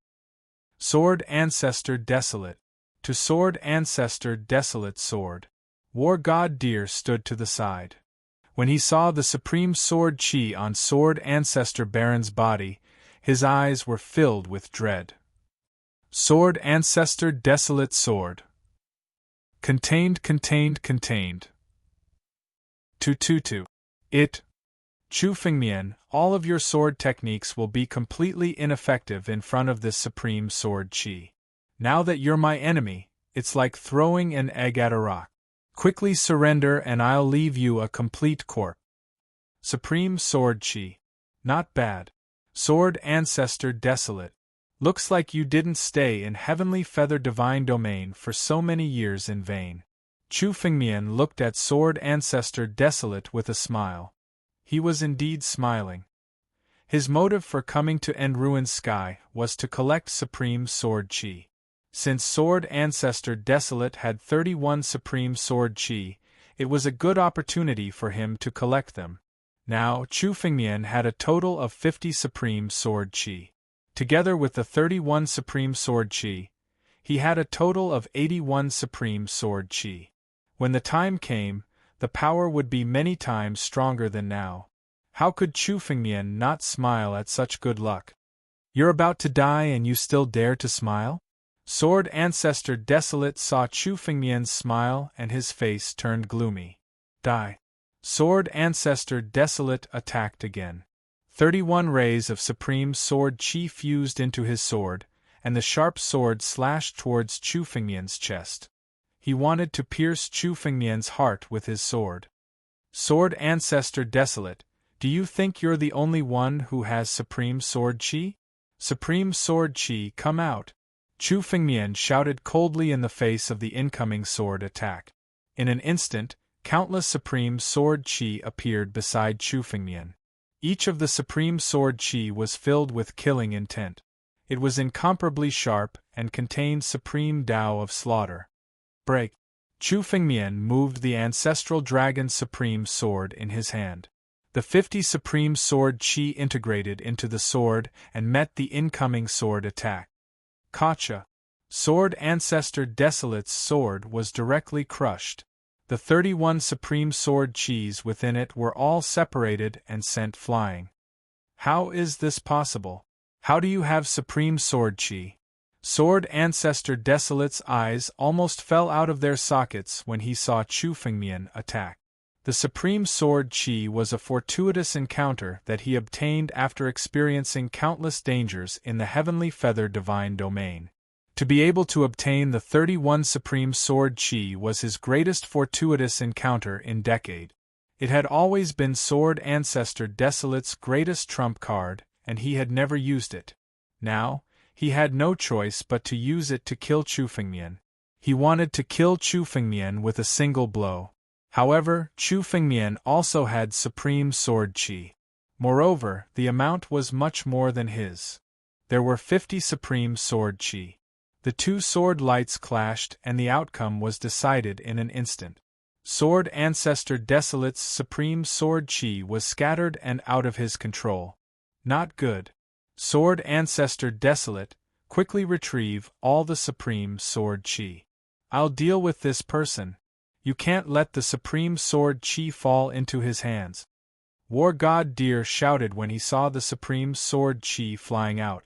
Sword Ancestor Desolate. To Sword Ancestor Desolate Sword. War God Deer stood to the side. When he saw the Supreme Sword Chi on Sword Ancestor Baron's body, his eyes were filled with dread. Sword Ancestor Desolate Sword. Contained. 222. It. Chu Fengmian, all of your sword techniques will be completely ineffective in front of this Supreme Sword Chi. Now that you're my enemy, it's like throwing an egg at a rock. Quickly surrender and I'll leave you a complete corpse. Supreme Sword Chi. Not bad. Sword Ancestor Desolate. Looks like you didn't stay in Heavenly Feather Divine Domain for so many years in vain. Chu Fengmian looked at Sword Ancestor Desolate with a smile. He was indeed smiling. His motive for coming to End Ruined Sky was to collect Supreme Sword Chi. Since Sword Ancestor Desolate had 31 Supreme Sword Chi, it was a good opportunity for him to collect them. Now, Chu Fengmian had a total of 50 Supreme Sword Chi. Together with the 31 Supreme Sword Chi, he had a total of 81 Supreme Sword Chi. When the time came, the power would be many times stronger than now. How could Chu Fengmian not smile at such good luck? You're about to die and you still dare to smile? Sword Ancestor Desolate saw Chu Fengmian's smile and his face turned gloomy. Die. Sword Ancestor Desolate attacked again. 31 rays of Supreme Sword Chi fused into his sword, and the sharp sword slashed towards Chu Fengmian's chest. He wanted to pierce Chu Fengmian's heart with his sword. Sword Ancestor Desolate, do you think you're the only one who has Supreme Sword Chi? Supreme Sword Chi, come out! Chu Fengmian shouted coldly in the face of the incoming sword attack. In an instant, countless Supreme Sword Chi appeared beside Chu Fengmian. Each of the Supreme Sword Chi was filled with killing intent. It was incomparably sharp and contained Supreme Dao of Slaughter. Break! Chu Fengmian moved the Ancestral Dragon's Supreme Sword in his hand. The 50 Supreme Sword Chi integrated into the sword and met the incoming sword attack. Gotcha! Sword Ancestor Desolate's sword was directly crushed. The 31 Supreme Sword Chis within it were all separated and sent flying. How is this possible? How do you have supreme sword chi? Sword Ancestor Desolate's eyes almost fell out of their sockets when he saw Chu Fengmian attack. The supreme sword chi was a fortuitous encounter that he obtained after experiencing countless dangers in the heavenly feather divine domain. To be able to obtain the 31 supreme sword chi was his greatest fortuitous encounter in decade. It had always been Sword Ancestor Desolate's greatest trump card, and he had never used it. Now, he had no choice but to use it to kill Chu Fengmian. He wanted to kill Chu Fengmian with a single blow. However, Chu Fengmian also had supreme sword chi. Moreover, the amount was much more than his. There were 50 supreme sword chi. The two sword lights clashed and the outcome was decided in an instant. Sword Ancestor Desolate's supreme sword chi was scattered and out of his control. Not good. Sword Ancestor Desolate, quickly retrieve all the supreme sword chi. I'll deal with this person. You can't let the supreme sword chi fall into his hands. War God Deer shouted when he saw the supreme sword chi flying out.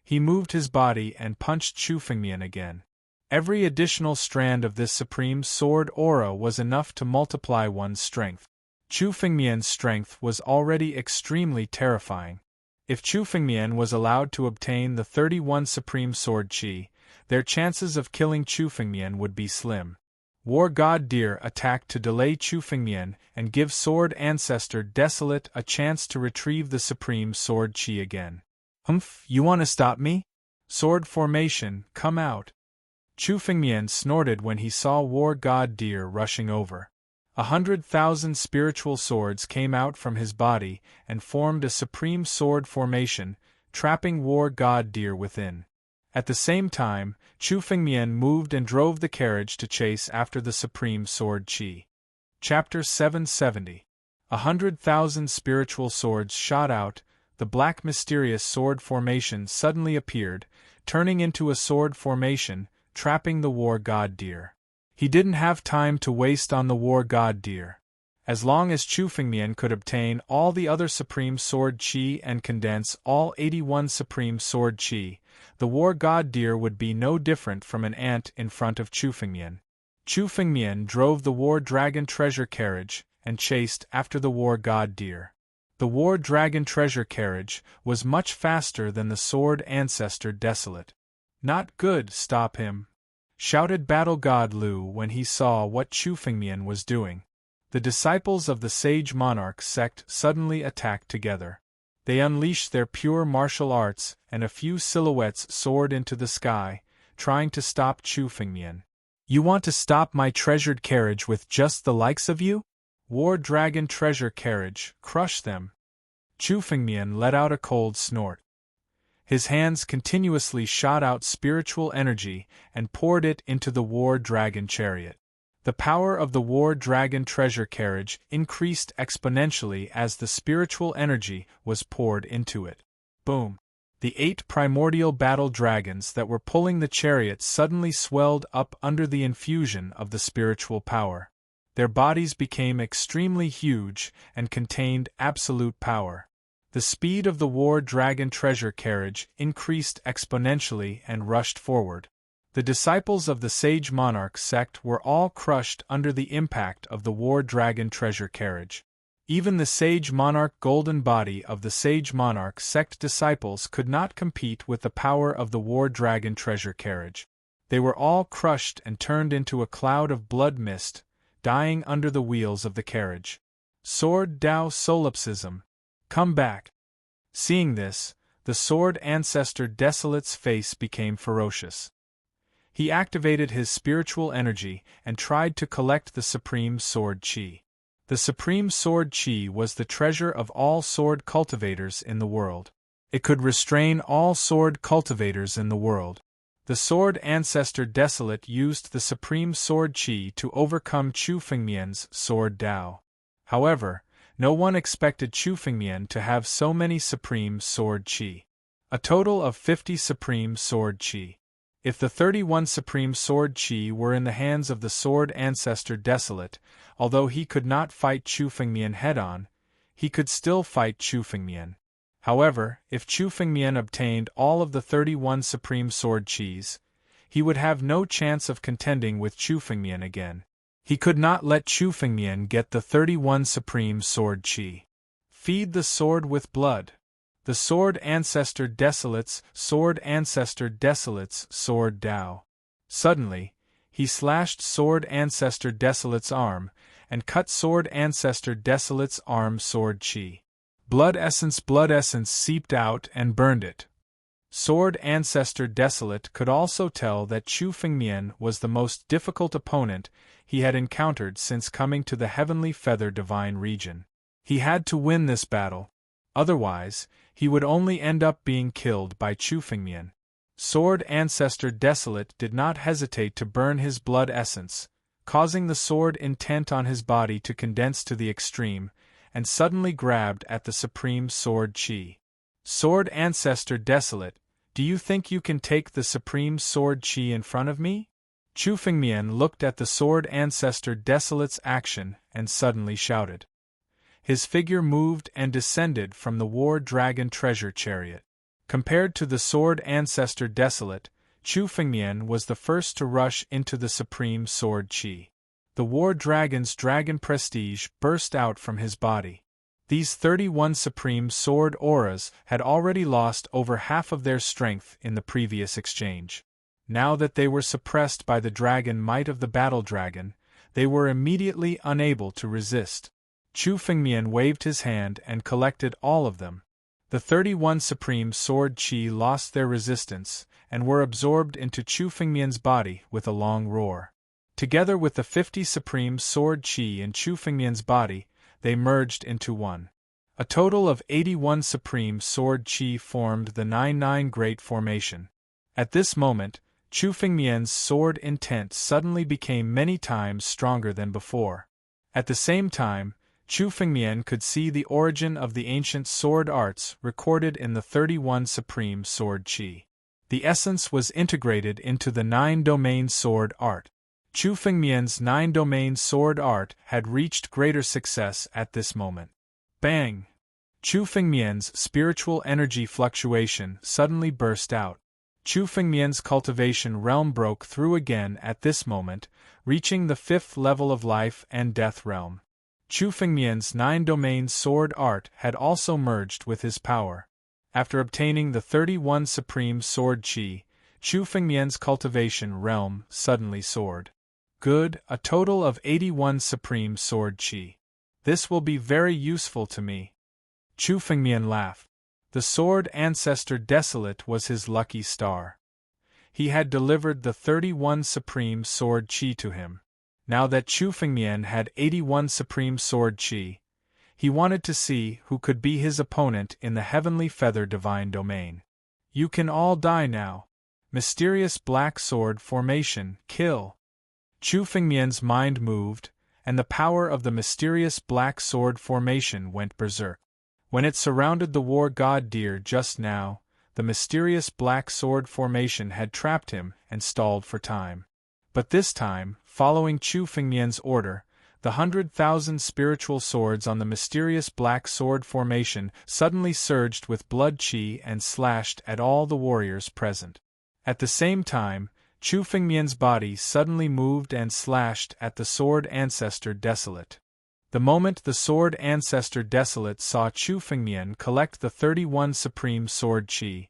He moved his body and punched Chu Fengmian again. Every additional strand of this supreme sword aura was enough to multiply one's strength. Chu Fengmian's strength was already extremely terrifying. If Chu Fengmian was allowed to obtain the 31 supreme sword chi, their chances of killing Chu Fengmian would be slim. War God Deer attacked to delay Chu Fengmian and give Sword Ancestor Desolate a chance to retrieve the supreme sword chi again. Humph, you want to stop me? Sword formation, come out. Chu Fengmian snorted when he saw War God Deer rushing over. 100,000 spiritual swords came out from his body and formed a supreme sword formation, trapping War God Deer within. At the same time, Chu Fengmian moved and drove the carriage to chase after the supreme sword chi. Chapter 770. 100,000 spiritual swords shot out. The black mysterious sword formation suddenly appeared, turning into a sword formation, trapping the War God Deer. He didn't have time to waste on the War God Deer. As long as Chu Fengmian could obtain all the other supreme sword chi and condense all 81 supreme sword chi, the War God Deer would be no different from an ant in front of Chu Fengmian. Chu Fengmian drove the War Dragon treasure carriage and chased after the War God Deer. The War Dragon treasure carriage was much faster than the Sword Ancestor Desolate. Not good, stop him! Shouted Battle God Lu when he saw what Chu Fengmian was doing. The disciples of the Sage Monarch sect suddenly attacked together. They unleashed their pure martial arts, and a few silhouettes soared into the sky, trying to stop Chu Fengmian. You want to stop my treasured carriage with just the likes of you? War Dragon treasure carriage, crush them! Chu Fengmian let out a cold snort. His hands continuously shot out spiritual energy and poured it into the War Dragon chariot. The power of the War Dragon treasure carriage increased exponentially as the spiritual energy was poured into it. Boom! The 8 primordial battle dragons that were pulling the chariot suddenly swelled up under the infusion of the spiritual power. Their bodies became extremely huge and contained absolute power. The speed of the War Dragon treasure carriage increased exponentially and rushed forward. The disciples of the Sage Monarch sect were all crushed under the impact of the War Dragon treasure carriage. Even the Sage Monarch golden body of the Sage Monarch sect disciples could not compete with the power of the War Dragon treasure carriage. They were all crushed and turned into a cloud of blood mist, dying under the wheels of the carriage. Sword Dao Solipsism. Come back! Seeing this, the Sword Ancestor Desolate's face became ferocious. He activated his spiritual energy and tried to collect the Supreme Sword Chi. The Supreme Sword Chi was the treasure of all sword cultivators in the world. It could restrain all sword cultivators in the world. The Sword Ancestor Desolate used the Supreme Sword Chi to overcome Chu Fengmian's Sword Dao. However, no one expected Chu Fengmian to have so many Supreme Sword Chi. A total of 50 Supreme Sword Chi. If the 31 Supreme Sword Chi were in the hands of the Sword Ancestor Desolate, although he could not fight Chu Fengmian head-on, he could still fight Chu Fengmian. However, if Chu Fengmian obtained all of the 31 supreme sword qis, he would have no chance of contending with Chu Fengmian again. He could not let Chu Fengmian get the 31 supreme sword qi. Feed the sword with blood. The sword ancestor desolates, sword ancestor desolates, sword Dao. Suddenly, he slashed sword ancestor desolate's arm, and cut sword ancestor desolate's arm sword qi. Blood essence seeped out and burned it. Sword ancestor desolate could also tell that Chu Fengmian was the most difficult opponent he had encountered since coming to the Heavenly Feather Divine region. He had to win this battle. Otherwise, he would only end up being killed by Chu Fengmian. Sword ancestor desolate did not hesitate to burn his blood essence, causing the sword intent on his body to condense to the extreme, and suddenly grabbed at the supreme sword qi. Sword ancestor desolate, do you think you can take the supreme sword qi in front of me? Chu Fengmian looked at the sword ancestor desolate's action and suddenly shouted. His figure moved and descended from the war dragon treasure chariot. Compared to the sword ancestor desolate, Chu Fengmian was the first to rush into the supreme sword qi. The war dragon's dragon prestige burst out from his body. These 31 supreme sword auras had already lost over half of their strength in the previous exchange. Now that they were suppressed by the dragon might of the battle dragon, they were immediately unable to resist. Chu Fengmian waved his hand and collected all of them. The 31 supreme sword qi lost their resistance and were absorbed into Chu Fengmian's body with a long roar. Together with the 50 supreme sword qi in Chu Fengmian's body, they merged into one. A total of 81 supreme sword qi formed the 99 Great Formation. At this moment, Chu Fengmian's sword intent suddenly became many times stronger than before. At the same time, Chu Fengmian could see the origin of the ancient sword arts recorded in the 31 supreme sword qi. The essence was integrated into the 9-domain sword art. Chu Fengmian's 9-domain sword art had reached greater success at this moment. Bang! Chu Fengmian's spiritual energy fluctuation suddenly burst out. Chu Fengmian's cultivation realm broke through again at this moment, reaching the 5th level of life and death realm. Chu Fengmian's 9-domain sword art had also merged with his power. After obtaining the 31 supreme sword qi, Chu Fengmian's cultivation realm suddenly soared. Good, a total of 81 supreme sword qi. This will be very useful to me. Chu Fengmian laughed. The sword ancestor desolate was his lucky star. He had delivered the 31 supreme sword qi to him. Now that Chu Fengmian had 81 supreme sword qi, he wanted to see who could be his opponent in the Heavenly Feather Divine Domain. You can all die now. Mysterious Black Sword Formation, kill. Chu Fengmian's mind moved, and the power of the mysterious Black Sword Formation went berserk. When it surrounded the war god deer just now, the mysterious Black Sword Formation had trapped him and stalled for time. But this time, following Chu Fengmian's order, the 100,000 spiritual swords on the mysterious Black Sword Formation suddenly surged with blood qi and slashed at all the warriors present. At the same time, Chu Fengmian's body suddenly moved and slashed at the sword ancestor desolate. The moment the sword ancestor desolate saw Chu Fengmian collect the 31 supreme sword qi,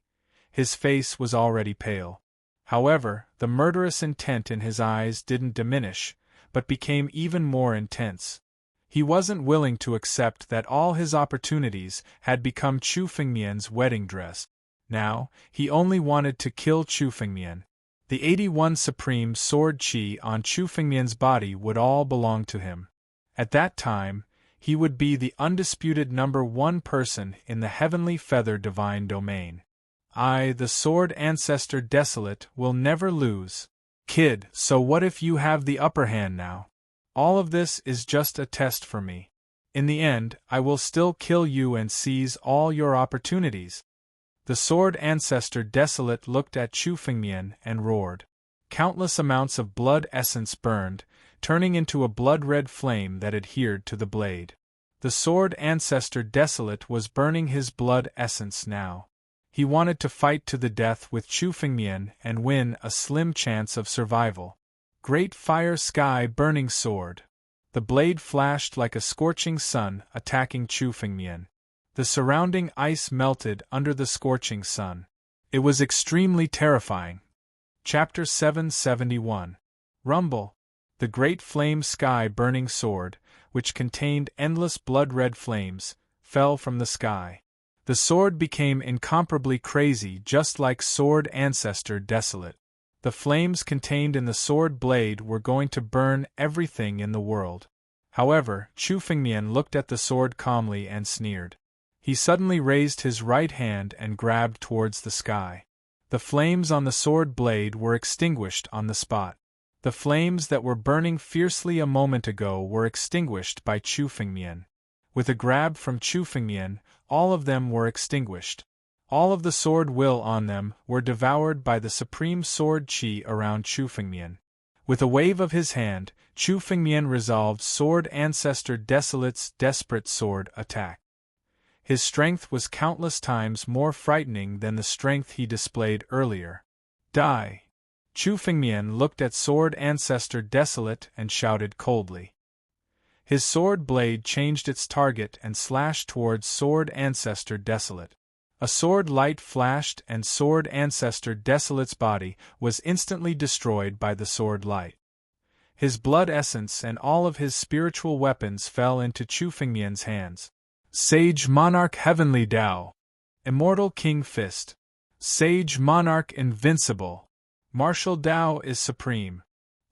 his face was already pale. However, the murderous intent in his eyes didn't diminish, but became even more intense. He wasn't willing to accept that all his opportunities had become Chu Fengmian's wedding dress. Now, he only wanted to kill Chu Fengmian. The 81 supreme sword qi on Chu Fengmian's body would all belong to him. At that time, he would be the undisputed #1 person in the Heavenly Feather Divine Domain. I, the sword ancestor desolate, will never lose. Kid, so what if you have the upper hand now? All of this is just a test for me. In the end, I will still kill you and seize all your opportunities. The sword ancestor desolate looked at Chu Fengmian and roared. Countless amounts of blood essence burned, turning into a blood-red flame that adhered to the blade. The sword ancestor Desolate was burning his blood essence now. He wanted to fight to the death with Chu Fengmian and win a slim chance of survival. Great Fire Sky Burning Sword. The blade flashed like a scorching sun, attacking Chu Fengmian. The surrounding ice melted under the scorching sun. It was extremely terrifying. Chapter 771. Rumble. The Great Flame Sky Burning Sword, which contained endless blood-red flames, fell from the sky. The sword became incomparably crazy, just like sword ancestor Desolate. The flames contained in the sword blade were going to burn everything in the world. However, Chu Fengmian looked at the sword calmly and sneered. He suddenly raised his right hand and grabbed towards the sky. The flames on the sword blade were extinguished on the spot. The flames that were burning fiercely a moment ago were extinguished by Chu Fengmian. With a grab from Chu Fengmian, all of them were extinguished. All of the sword will on them were devoured by the supreme sword qi around Chu Fengmian. With a wave of his hand, Chu Fengmian resolved sword ancestor Desolate's desperate sword attack. His strength was countless times more frightening than the strength he displayed earlier. Die! Chu Fengmian looked at sword ancestor Desolate and shouted coldly. His sword blade changed its target and slashed towards sword ancestor Desolate. A sword light flashed and sword ancestor Desolate's body was instantly destroyed by the sword light. His blood essence and all of his spiritual weapons fell into Chu Fengmian's hands. Sage Monarch Heavenly Tao. Immortal King Fist. Sage Monarch Invincible. Martial Tao is supreme.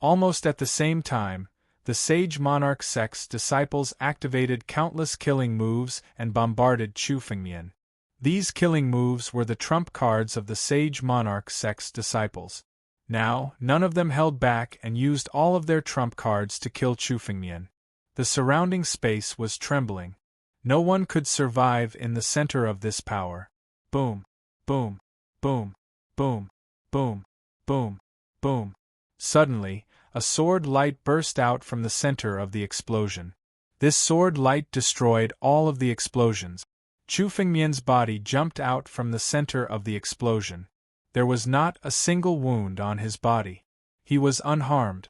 Almost at the same time, the Sage Monarch sect's disciples activated countless killing moves and bombarded Chu Fengmian. These killing moves were the trump cards of the Sage Monarch sect's disciples. Now, none of them held back and used all of their trump cards to kill Chu Fengmian. The surrounding space was trembling. No one could survive in the center of this power. Boom, boom, boom, boom, boom, boom, boom. Suddenly, a sword light burst out from the center of the explosion. This sword light destroyed all of the explosions. Chu Fengmian's body jumped out from the center of the explosion. There was not a single wound on his body. He was unharmed.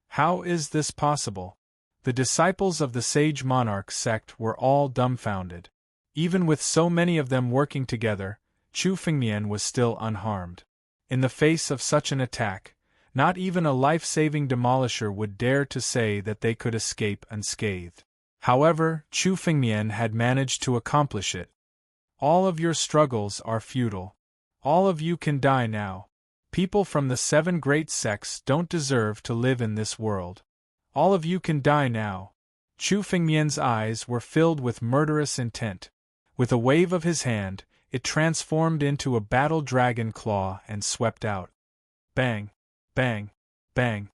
How is this possible? The disciples of the Sage Monarch sect were all dumbfounded. Even with so many of them working together, Chu Fengmian was still unharmed. In the face of such an attack, not even a life-saving demolisher would dare to say that they could escape unscathed. However, Chu Fengmian had managed to accomplish it. All of your struggles are futile. All of you can die now. People from the 7 great sects don't deserve to live in this world. All of you can die now. Chu Fengmian's eyes were filled with murderous intent. With a wave of his hand, it transformed into a battle dragon claw and swept out. Bang, bang, bang.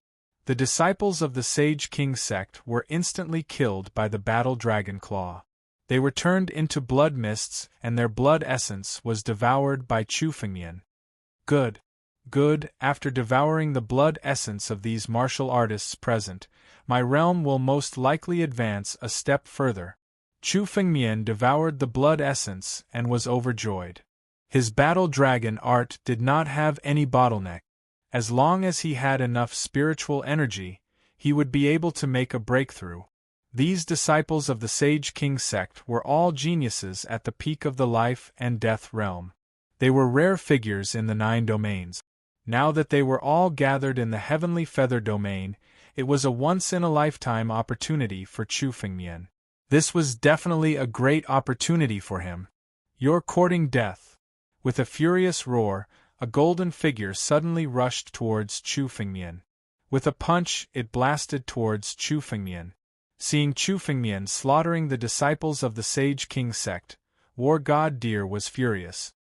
The disciples of the Sage King sect were instantly killed by the battle dragon claw. They were turned into blood mists and their blood essence was devoured by Chu Fengmian. Good. Good. After devouring the blood essence of these martial artists present, my realm will most likely advance a step further. Chu Fengmian devoured the blood essence and was overjoyed. His battle dragon art did not have any bottleneck. As long as he had enough spiritual energy, he would be able to make a breakthrough. These disciples of the Sage King sect were all geniuses at the peak of the life and death realm. They were rare figures in the 9 domains. Now that they were all gathered in the Heavenly Feather domain, it was a once-in-a-lifetime opportunity for Chu Fengmian. This was definitely a great opportunity for him. You're courting death. With a furious roar, a golden figure suddenly rushed towards Chu Fengmian. With a punch, it blasted towards Chu Fengmian. Seeing Chu Fengmian slaughtering the disciples of the Sage King sect, War God Deer was furious.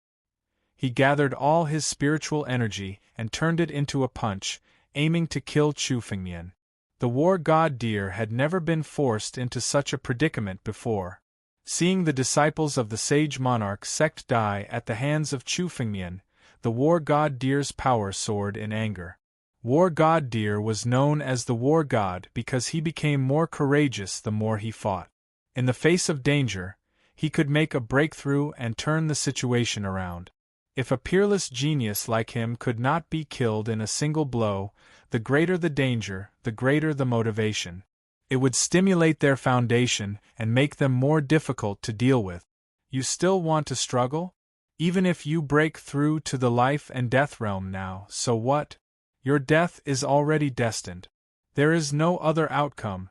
He gathered all his spiritual energy and turned it into a punch, aiming to kill Chu Fengmian. The War God Deer had never been forced into such a predicament before. Seeing the disciples of the Sage Monarch sect die at the hands of Chu Fengmian, the War God Deer's power soared in anger. War God Deer was known as the War God because he became more courageous the more he fought. In the face of danger, he could make a breakthrough and turn the situation around. If a peerless genius like him could not be killed in a single blow, the greater the danger, the greater the motivation. It would stimulate their foundation and make them more difficult to deal with. You still want to struggle? Even if you break through to the life and death realm now, so what? Your death is already destined. There is no other outcome.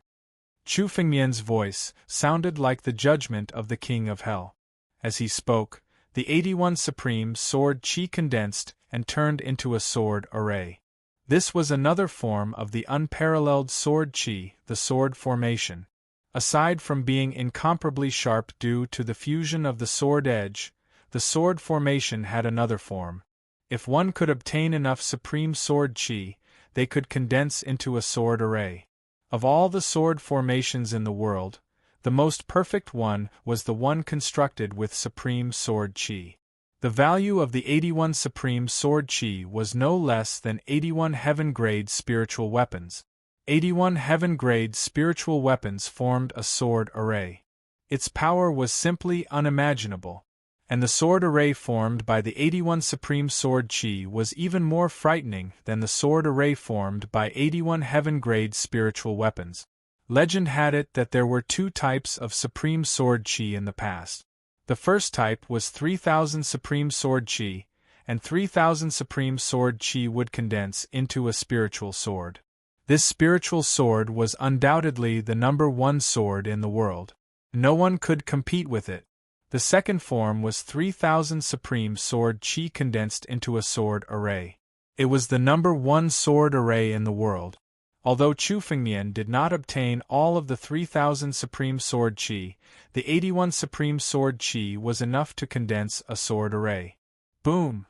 Chu Fengmian's voice sounded like the judgment of the king of hell. As he spoke, the 81 Supreme Sword Qi condensed and turned into a sword array. This was another form of the unparalleled sword Qi, the sword formation. Aside from being incomparably sharp due to the fusion of the sword edge, the sword formation had another form. If one could obtain enough Supreme Sword Qi, they could condense into a sword array. Of all the sword formations in the world, the most perfect one was the one constructed with Supreme Sword Qi. The value of the 81 Supreme Sword Qi was no less than 81 heaven-grade spiritual weapons. 81 heaven-grade spiritual weapons formed a sword array. Its power was simply unimaginable. And the sword array formed by the 81 Supreme Sword Qi was even more frightening than the sword array formed by 81 heaven-grade spiritual weapons. Legend had it that there were two types of Supreme Sword Qi in the past. The first type was 3,000 Supreme Sword Qi, and 3,000 Supreme Sword Qi would condense into a spiritual sword. This spiritual sword was undoubtedly the number one sword in the world. No one could compete with it. The second form was 3,000 Supreme Sword Qi condensed into a sword array. It was the number one sword array in the world. Although Chu Fengmian did not obtain all of the 3,000 Supreme Sword Qi, the 81 Supreme Sword Qi was enough to condense a sword array. Boom!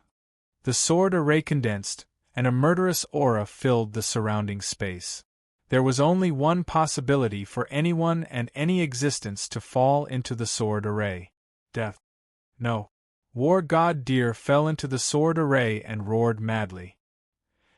The sword array condensed, and a murderous aura filled the surrounding space. There was only one possibility for anyone and any existence to fall into the sword array. Death. No. War God Deer fell into the sword array and roared madly.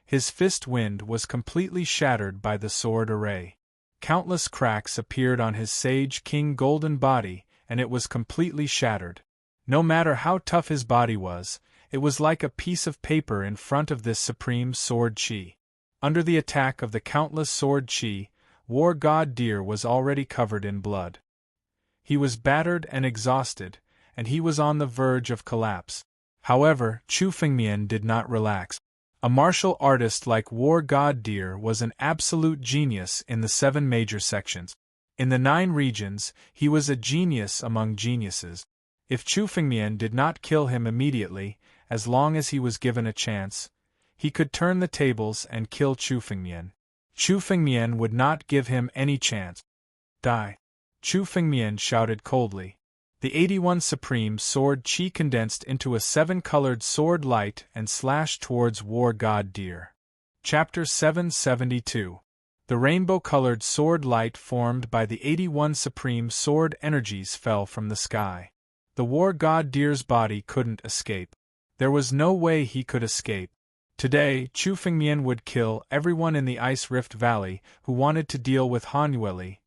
His fist wind was completely shattered by the sword array. Countless cracks appeared on his Sage King golden body, and it was completely shattered. No matter how tough his body was, it was like a piece of paper in front of this Supreme Sword Qi. Under the attack of the countless sword Qi, War God Deer was already covered in blood. He was battered and exhausted, and he was on the verge of collapse. However, Chu Fengmian did not relax. A martial artist like War God Deer was an absolute genius in the 7 major sections. In the 9 regions, he was a genius among geniuses. If Chu Fengmian did not kill him immediately, as long as he was given a chance, he could turn the tables and kill Chu Fengmian. Chu Fengmian would not give him any chance. Die! Chu Fengmian shouted coldly. The 81 Supreme Sword Qi condensed into a 7-colored sword light and slashed towards War God Deer. Chapter 772. The rainbow-colored sword light formed by the 81 Supreme Sword energies fell from the sky. The War God Deer's body couldn't escape. There was no way he could escape. Today, Chu Fengmian would kill everyone in the Ice Rift Valley who wanted to deal with Han Yueli.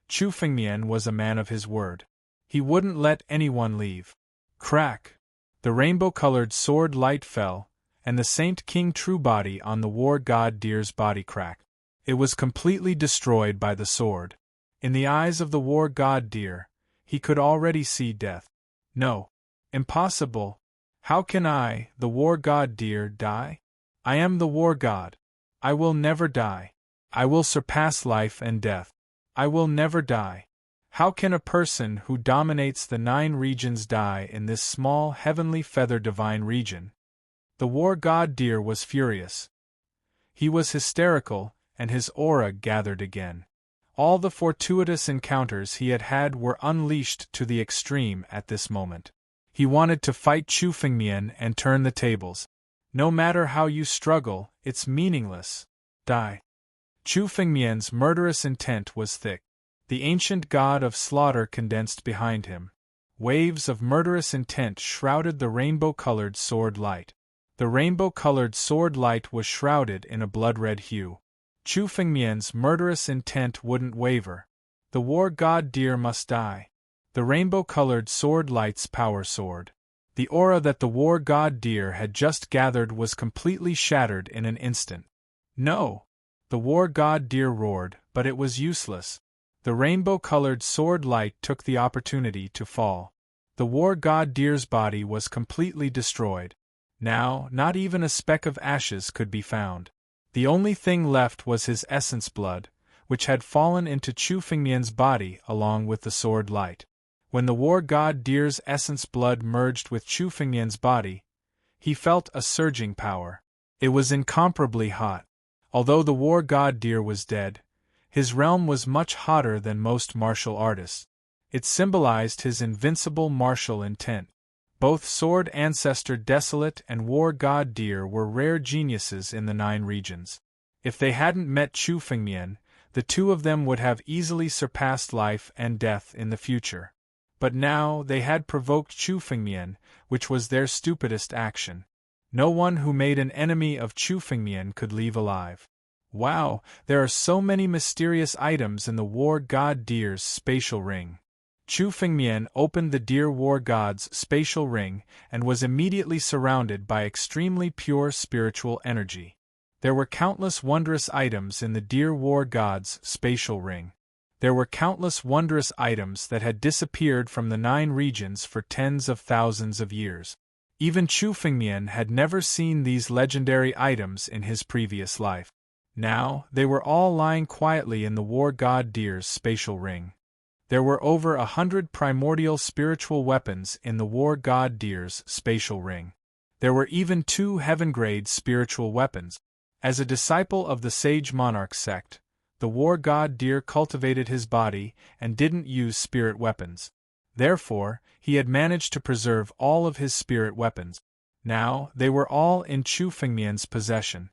Chu Fengmian was a man of his word. He wouldn't let anyone leave. Crack! The rainbow-colored sword light fell, and the Saint King True body on the War God Deer's body cracked. It was completely destroyed by the sword. In the eyes of the War God Deer, he could already see death. No. Impossible. How can I, the War God Deer, die? I am the War God. I will never die. I will surpass life and death. I will never die. How can a person who dominates the 9 regions die in this small heavenly feather divine region? The War God Deer was furious. He was hysterical, and his aura gathered again. All the fortuitous encounters he had had were unleashed to the extreme at this moment. He wanted to fight Chu Fengmian and turn the tables. No matter how you struggle, it's meaningless. Die. Chu Fengmian's murderous intent was thick. The ancient god of slaughter condensed behind him. Waves of murderous intent shrouded the rainbow-colored sword light. The rainbow-colored sword light was shrouded in a blood-red hue. Chu Fengmian's murderous intent wouldn't waver. The war god deer must die. The rainbow-colored sword light's power soared. The aura that the war god deer had just gathered was completely shattered in an instant. No! The war god deer roared, but it was useless. The rainbow-colored sword light took the opportunity to fall. The war god deer's body was completely destroyed. Now, not even a speck of ashes could be found. The only thing left was his essence blood, which had fallen into Chu Fengmian's body along with the sword light. When the war god deer's essence blood merged with Chu Fengmian's body, he felt a surging power. It was incomparably hot. Although the war god deer was dead, his realm was much hotter than most martial artists. It symbolized his invincible martial intent. Both Sword Ancestor Desolate and War God Deer were rare geniuses in the 9 regions. If they hadn't met Chu Fengmian, the two of them would have easily surpassed life and death in the future. But now they had provoked Chu Fengmian, which was their stupidest action. No one who made an enemy of Chu Fengmian could leave alive. Wow, there are so many mysterious items in the War God Deer's spatial ring. Chu Fengmian opened the Deer War God's spatial ring and was immediately surrounded by extremely pure spiritual energy. There were countless wondrous items in the Deer War God's spatial ring. There were countless wondrous items that had disappeared from the 9 regions for tens of thousands of years. Even Chu Fengmian had never seen these legendary items in his previous life. Now, they were all lying quietly in the War God Deer's spatial ring. There were over 100 primordial spiritual weapons in the War God Deer's spatial ring. There were even 2 heaven-grade spiritual weapons. As a disciple of the Sage Monarch sect, the War God Deer cultivated his body and didn't use spirit weapons. Therefore, he had managed to preserve all of his spirit weapons. Now, they were all in Chu Fengmian's possession.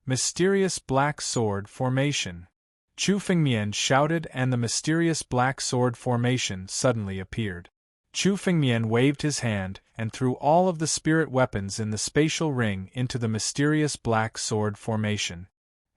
Mysterious Black Sword Formation. Chu Fengmian shouted and the mysterious black sword formation suddenly appeared. Chu Fengmian waved his hand and threw all of the spirit weapons in the spatial ring into the mysterious black sword formation.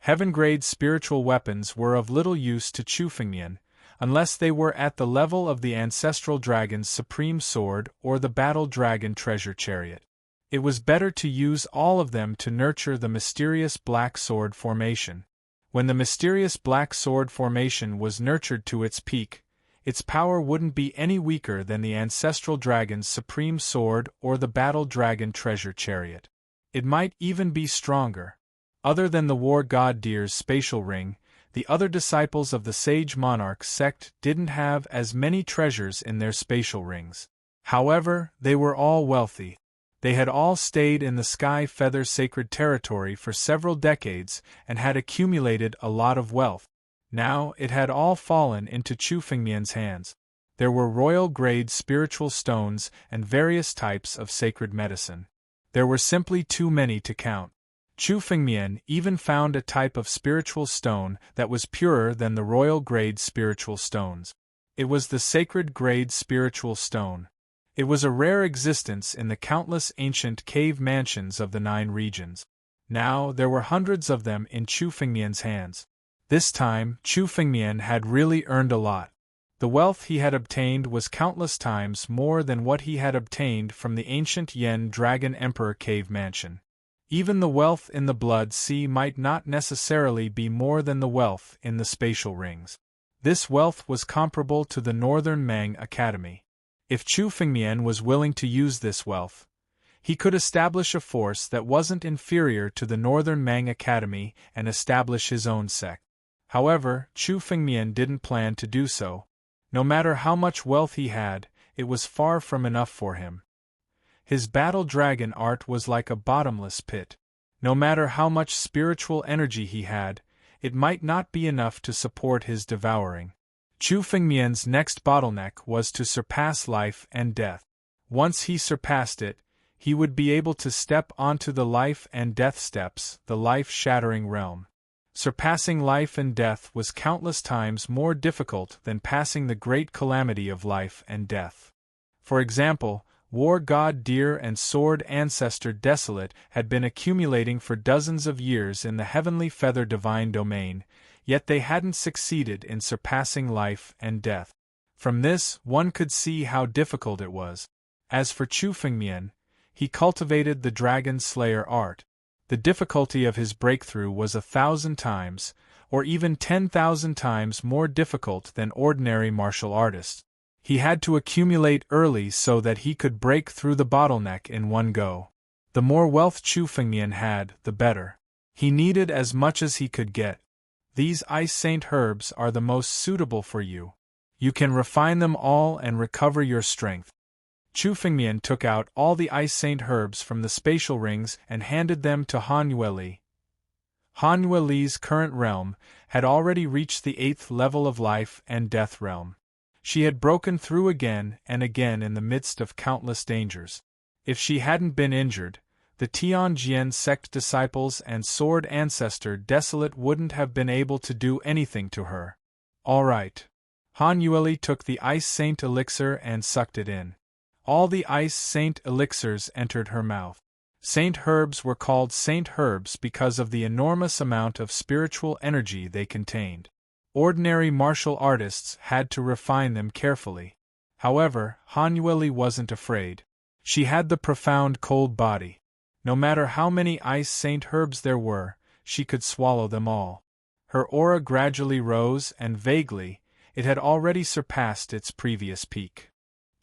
Heaven-grade spiritual weapons were of little use to Chu Fengmian, unless they were at the level of the Ancestral Dragon's Supreme Sword or the Battle Dragon Treasure Chariot. It was better to use all of them to nurture the mysterious black sword formation. When the mysterious black sword formation was nurtured to its peak, its power wouldn't be any weaker than the Ancestral Dragon's Supreme Sword or the Battle Dragon Treasure Chariot. It might even be stronger. Other than the War God Deer's spatial ring, the other disciples of the Sage Monarch sect didn't have as many treasures in their spatial rings. However, they were all wealthy. They had all stayed in the Sky Feather Sacred Territory for several decades and had accumulated a lot of wealth. Now it had all fallen into Chu Fengmian's hands. There were royal-grade spiritual stones and various types of sacred medicine. There were simply too many to count. Chu Fengmian even found a type of spiritual stone that was purer than the royal-grade spiritual stones. It was the sacred-grade spiritual stone. It was a rare existence in the countless ancient cave mansions of the 9 regions. Now there were hundreds of them in Chu Fengmian's hands. This time, Chu Fengmian had really earned a lot. The wealth he had obtained was countless times more than what he had obtained from the ancient Yen Dragon Emperor cave mansion. Even the wealth in the Blood Sea might not necessarily be more than the wealth in the spatial rings. This wealth was comparable to the Northern Mang Academy. If Chu Fengmian was willing to use this wealth, he could establish a force that wasn't inferior to the Northern Mang Academy and establish his own sect. However, Chu Fengmian didn't plan to do so. No matter how much wealth he had, it was far from enough for him. His battle dragon art was like a bottomless pit. No matter how much spiritual energy he had, it might not be enough to support his devouring. Chu Fengmian's next bottleneck was to surpass life and death. Once he surpassed it, he would be able to step onto the life and death steps, the life-shattering realm. Surpassing life and death was countless times more difficult than passing the great calamity of life and death. For example, War God Deer and Sword Ancestor Desolate had been accumulating for dozens of years in the Heavenly Feather Divine Domain, yet they hadn't succeeded in surpassing life and death. From this, one could see how difficult it was. As for Chu Fengmian, he cultivated the Dragon Slayer art. The difficulty of his breakthrough was 1,000 times, or even 10,000 times more difficult than ordinary martial artists. He had to accumulate early so that he could break through the bottleneck in one go. The more wealth Chu Fengmian had, the better. He needed as much as he could get. These Ice Saint herbs are the most suitable for you. You can refine them all and recover your strength. Chu Fengmian took out all the Ice Saint herbs from the spatial rings and handed them to Han Yueli. Han Yueli's current realm had already reached the 8th level of life and death realm. She had broken through again and again in the midst of countless dangers. If she hadn't been injured, the Tianjian sect disciples and sword ancestor Desolate wouldn't have been able to do anything to her. All right. Han Yueli took the Ice Saint elixir and sucked it in. All the Ice Saint elixirs entered her mouth. Saint herbs were called saint herbs because of the enormous amount of spiritual energy they contained. Ordinary martial artists had to refine them carefully. However, Han Yueli wasn't afraid. She had the profound cold body. No matter how many Ice Saint herbs there were, she could swallow them all. Her aura gradually rose and vaguely, it had already surpassed its previous peak.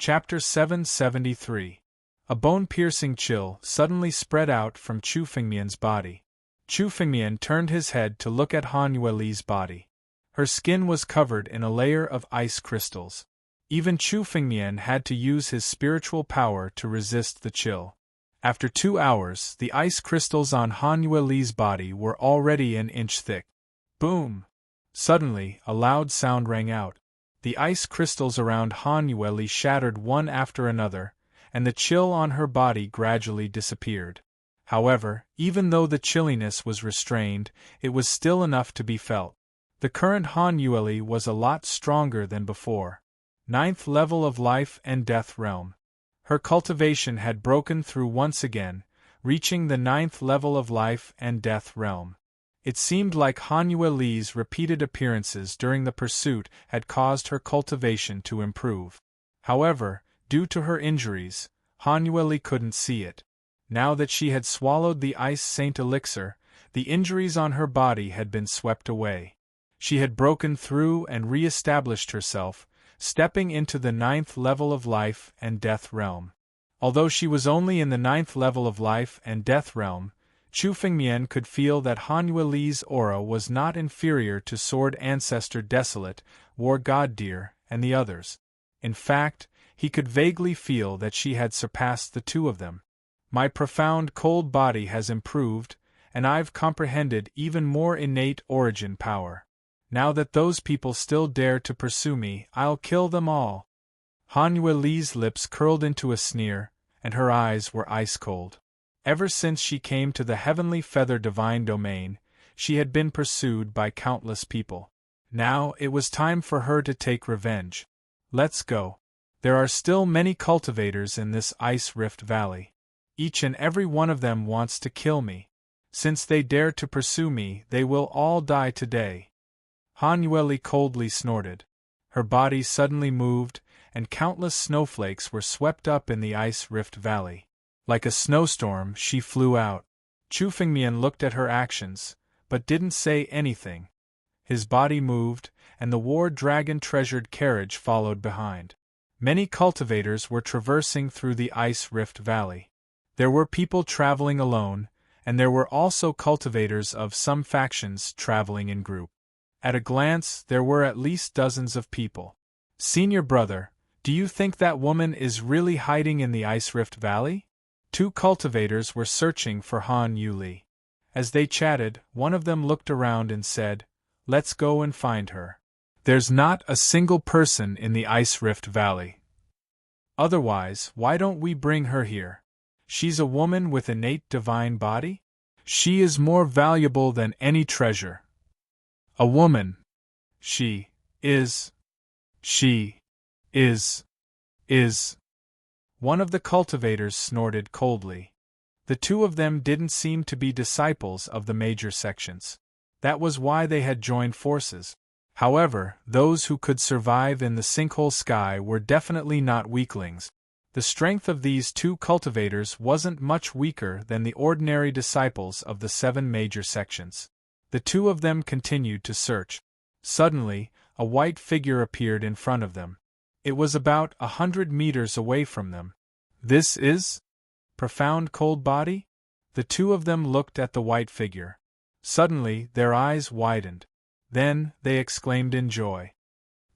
Chapter 773. A bone-piercing chill suddenly spread out from Chu Fengmian's body. Chu Fengmian turned his head to look at Han Yueli's body. Her skin was covered in a layer of ice crystals. Even Chu Fengmian had to use his spiritual power to resist the chill. After 2 hours, the ice crystals on Han Yueli's body were already an inch thick. Boom! Suddenly, a loud sound rang out. The ice crystals around Han Yueli shattered one after another, and the chill on her body gradually disappeared. However, even though the chilliness was restrained, it was still enough to be felt. The current Han Yueli was a lot stronger than before. 9th level of life and death realm. Her cultivation had broken through once again, reaching the 9th level of life and death realm. It seemed like Han Yueli's repeated appearances during the pursuit had caused her cultivation to improve. However, due to her injuries, Han Yueli couldn't see it. Now that she had swallowed the Ice Saint elixir, the injuries on her body had been swept away. She had broken through and re-established herself, stepping into the 9th level of life and death realm. Although she was only in the 9th level of life and death realm, Chu Fengmian could feel that Han Yueli's aura was not inferior to Sword Ancestor Desolate, War God Deer, and the others. In fact, he could vaguely feel that she had surpassed the two of them. My profound cold body has improved, and I've comprehended even more innate origin power. Now that those people still dare to pursue me, I'll kill them all. Han Yueli's lips curled into a sneer, and her eyes were ice-cold. Ever since she came to the Heavenly Feather Divine Domain, she had been pursued by countless people. Now it was time for her to take revenge. Let's go. There are still many cultivators in this Ice Rift Valley. Each and every one of them wants to kill me. Since they dare to pursue me, they will all die today. Han Yueli coldly snorted. Her body suddenly moved, and countless snowflakes were swept up in the Ice Rift Valley. Like a snowstorm, she flew out. Chu Fengmian looked at her actions, but didn't say anything. His body moved, and the War Dragon treasured carriage followed behind. Many cultivators were traversing through the Ice Rift Valley. There were people traveling alone, and there were also cultivators of some factions traveling in group. At a glance, there were at least dozens of people. Senior brother, do you think that woman is really hiding in the Ice Rift Valley? 2 cultivators were searching for Han Yueli. As they chatted, one of them looked around and said, "Let's go and find her. There's not a single person in the Ice Rift Valley. Otherwise, why don't we bring her here? She's a woman with innate divine body? She is more valuable than any treasure. A woman. She is. One of the cultivators snorted coldly. The two of them didn't seem to be disciples of the major sections. That was why they had joined forces. However, those who could survive in the sinkhole sky were definitely not weaklings. The strength of these two cultivators wasn't much weaker than the ordinary disciples of the 7 major sections. The two of them continued to search. Suddenly, a white figure appeared in front of them. It was about 100 meters away from them. This is? Profound cold body? The two of them looked at the white figure. Suddenly, their eyes widened. Then, they exclaimed in joy.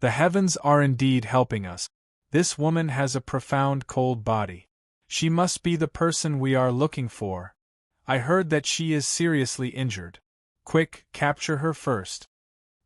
The heavens are indeed helping us. This woman has a profound cold body. She must be the person we are looking for. I heard that she is seriously injured. Quick, capture her first.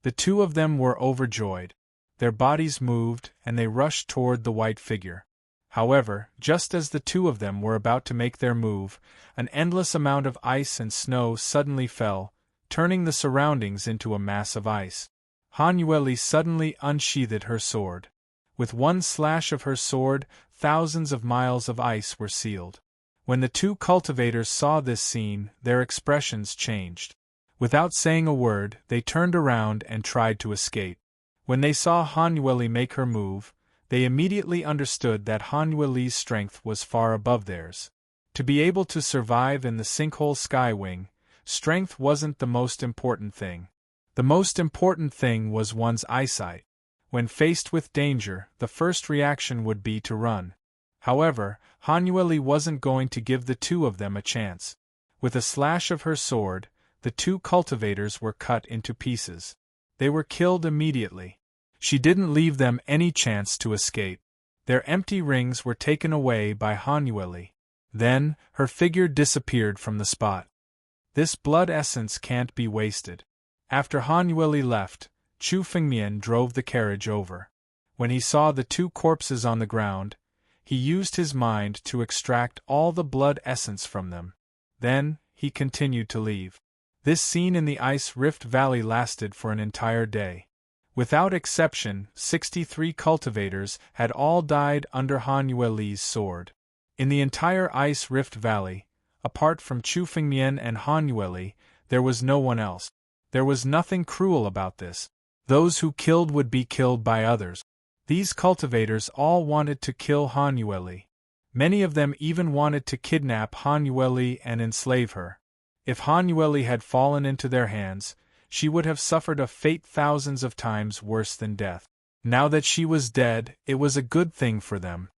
The two of them were overjoyed. Their bodies moved, and they rushed toward the white figure. However, just as the two of them were about to make their move, an endless amount of ice and snow suddenly fell, turning the surroundings into a mass of ice. Han Yueli suddenly unsheathed her sword. With one slash of her sword, thousands of miles of ice were sealed. When the two cultivators saw this scene, their expressions changed. Without saying a word, they turned around and tried to escape. When they saw Han Yueli make her move, they immediately understood that Han Yueli's strength was far above theirs. To be able to survive in the sinkhole skywing, strength wasn't the most important thing. The most important thing was one's eyesight. When faced with danger, the first reaction would be to run. However, Han Yueli wasn't going to give the two of them a chance. With a slash of her sword, the two cultivators were cut into pieces. They were killed immediately. She didn't leave them any chance to escape. Their empty rings were taken away by Han Yueli. Then, her figure disappeared from the spot. This blood essence can't be wasted. After Han Yueli left, Chu Fengmian drove the carriage over. When he saw the two corpses on the ground, he used his mind to extract all the blood essence from them. Then, he continued to leave. This scene in the Ice Rift Valley lasted for an entire day. Without exception, 63 cultivators had all died under Han Yueli's sword. In the entire Ice Rift Valley, apart from Chu Fengmian and Han Yueli, there was no one else. There was nothing cruel about this. Those who killed would be killed by others. These cultivators all wanted to kill Han Yueli. Many of them even wanted to kidnap Han Yueli and enslave her. If Han Yueli had fallen into their hands, she would have suffered a fate thousands of times worse than death. Now that she was dead, it was a good thing for them.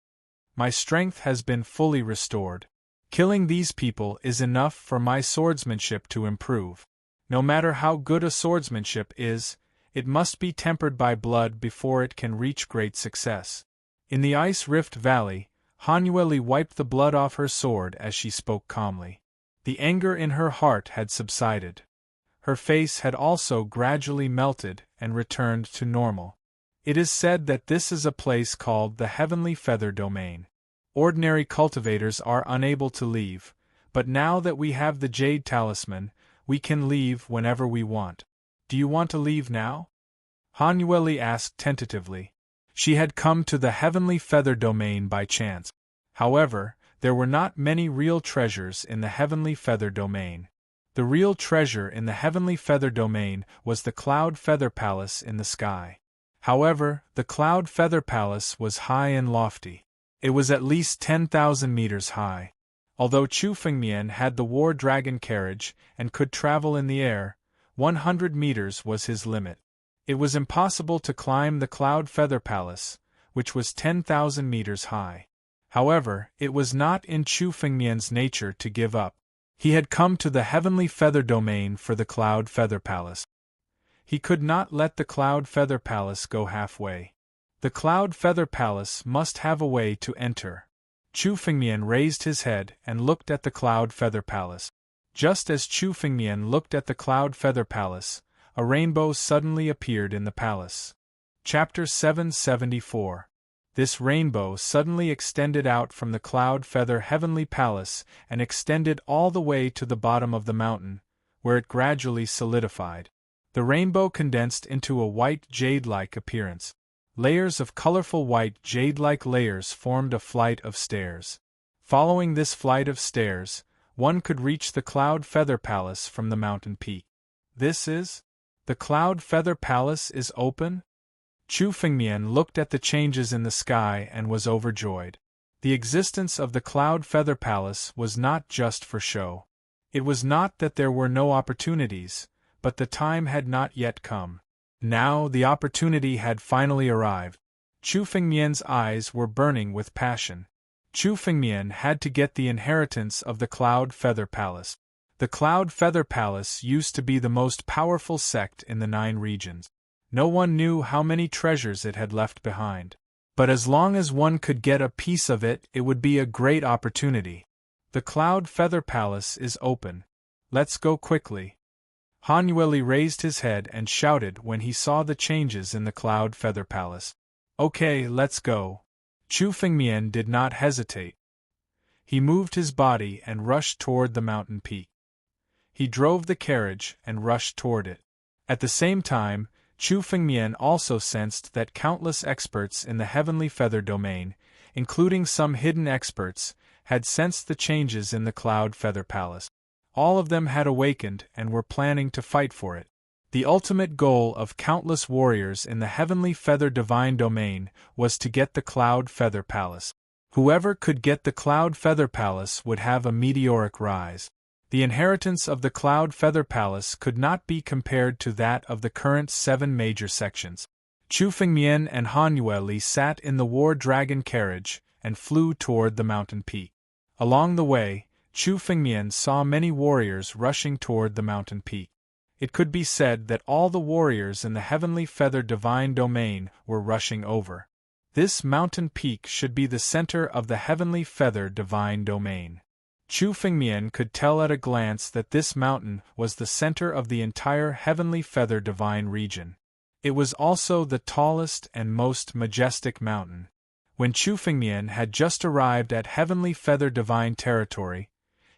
My strength has been fully restored. Killing these people is enough for my swordsmanship to improve. No matter how good a swordsmanship is, it must be tempered by blood before it can reach great success. In the Ice Rift Valley, Han Yueli wiped the blood off her sword as she spoke calmly. The anger in her heart had subsided. Her face had also gradually melted and returned to normal. It is said that this is a place called the Heavenly Feather Domain. Ordinary cultivators are unable to leave, but now that we have the Jade Talisman, we can leave whenever we want. Do you want to leave now? Han Yueli asked tentatively. She had come to the Heavenly Feather Domain by chance. However, there were not many real treasures in the Heavenly Feather Domain. The real treasure in the Heavenly Feather Domain was the Cloud Feather Palace in the sky. However, the Cloud Feather Palace was high and lofty. It was at least 10,000 meters high. Although Chu Fengmian had the War Dragon carriage and could travel in the air, 100 meters was his limit. It was impossible to climb the Cloud Feather Palace, which was 10,000 meters high. However, it was not in Chu Fengmian's nature to give up. He had come to the Heavenly Feather Domain for the Cloud Feather Palace. He could not let the Cloud Feather Palace go halfway. The Cloud Feather Palace must have a way to enter. Chu Fengmian raised his head and looked at the Cloud Feather Palace. Just as Chu Fengmian looked at the Cloud Feather Palace, a rainbow suddenly appeared in the palace. Chapter 774. This rainbow suddenly extended out from the Cloud Feather Heavenly Palace and extended all the way to the bottom of the mountain, where it gradually solidified. The rainbow condensed into a white jade-like appearance. Layers of colorful white jade-like layers formed a flight of stairs. Following this flight of stairs, one could reach the Cloud Feather Palace from the mountain peak. This is? The Cloud Feather Palace is open? Chu Fengmian looked at the changes in the sky and was overjoyed. The existence of the Cloud Feather Palace was not just for show. It was not that there were no opportunities, but the time had not yet come. Now the opportunity had finally arrived. Chu Fengmian's eyes were burning with passion. Chu Fengmian had to get the inheritance of the Cloud Feather Palace. The Cloud Feather Palace used to be the most powerful sect in the 9 regions. No one knew how many treasures it had left behind. But as long as one could get a piece of it, it would be a great opportunity. The Cloud Feather Palace is open. Let's go quickly. Han Yueli raised his head and shouted when he saw the changes in the Cloud Feather Palace. Okay, let's go. Chu Fengmian did not hesitate. He moved his body and rushed toward the mountain peak. He drove the carriage and rushed toward it. At the same time, Chu Fengmian also sensed that countless experts in the Heavenly Feather domain, including some hidden experts, had sensed the changes in the Cloud Feather Palace. All of them had awakened and were planning to fight for it. The ultimate goal of countless warriors in the Heavenly Feather Divine Domain was to get the Cloud Feather Palace. Whoever could get the Cloud Feather Palace would have a meteoric rise. The inheritance of the Cloud Feather Palace could not be compared to that of the current 7 major sections. Chu Fengmian and Han Yueli sat in the War Dragon carriage and flew toward the mountain peak. Along the way, Chu Fengmian saw many warriors rushing toward the mountain peak. It could be said that all the warriors in the Heavenly Feather Divine Domain were rushing over. This mountain peak should be the center of the Heavenly Feather Divine Domain. Chu Fengmian could tell at a glance that this mountain was the center of the entire Heavenly Feather Divine region. It was also the tallest and most majestic mountain. When Chu Fengmian had just arrived at Heavenly Feather Divine territory,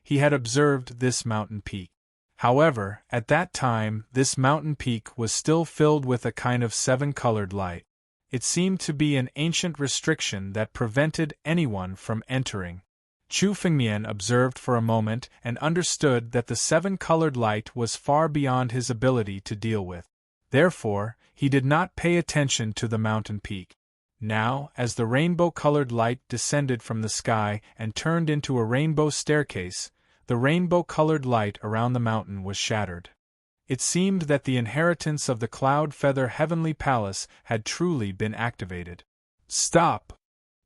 he had observed this mountain peak. However, at that time, this mountain peak was still filled with a kind of 7-colored light. It seemed to be an ancient restriction that prevented anyone from entering. Chu Fengmian observed for a moment and understood that the 7-colored light was far beyond his ability to deal with. Therefore, he did not pay attention to the mountain peak. Now, as the rainbow-colored light descended from the sky and turned into a rainbow staircase, the rainbow-colored light around the mountain was shattered. It seemed that the inheritance of the Cloud Feather Heavenly Palace had truly been activated. Stop!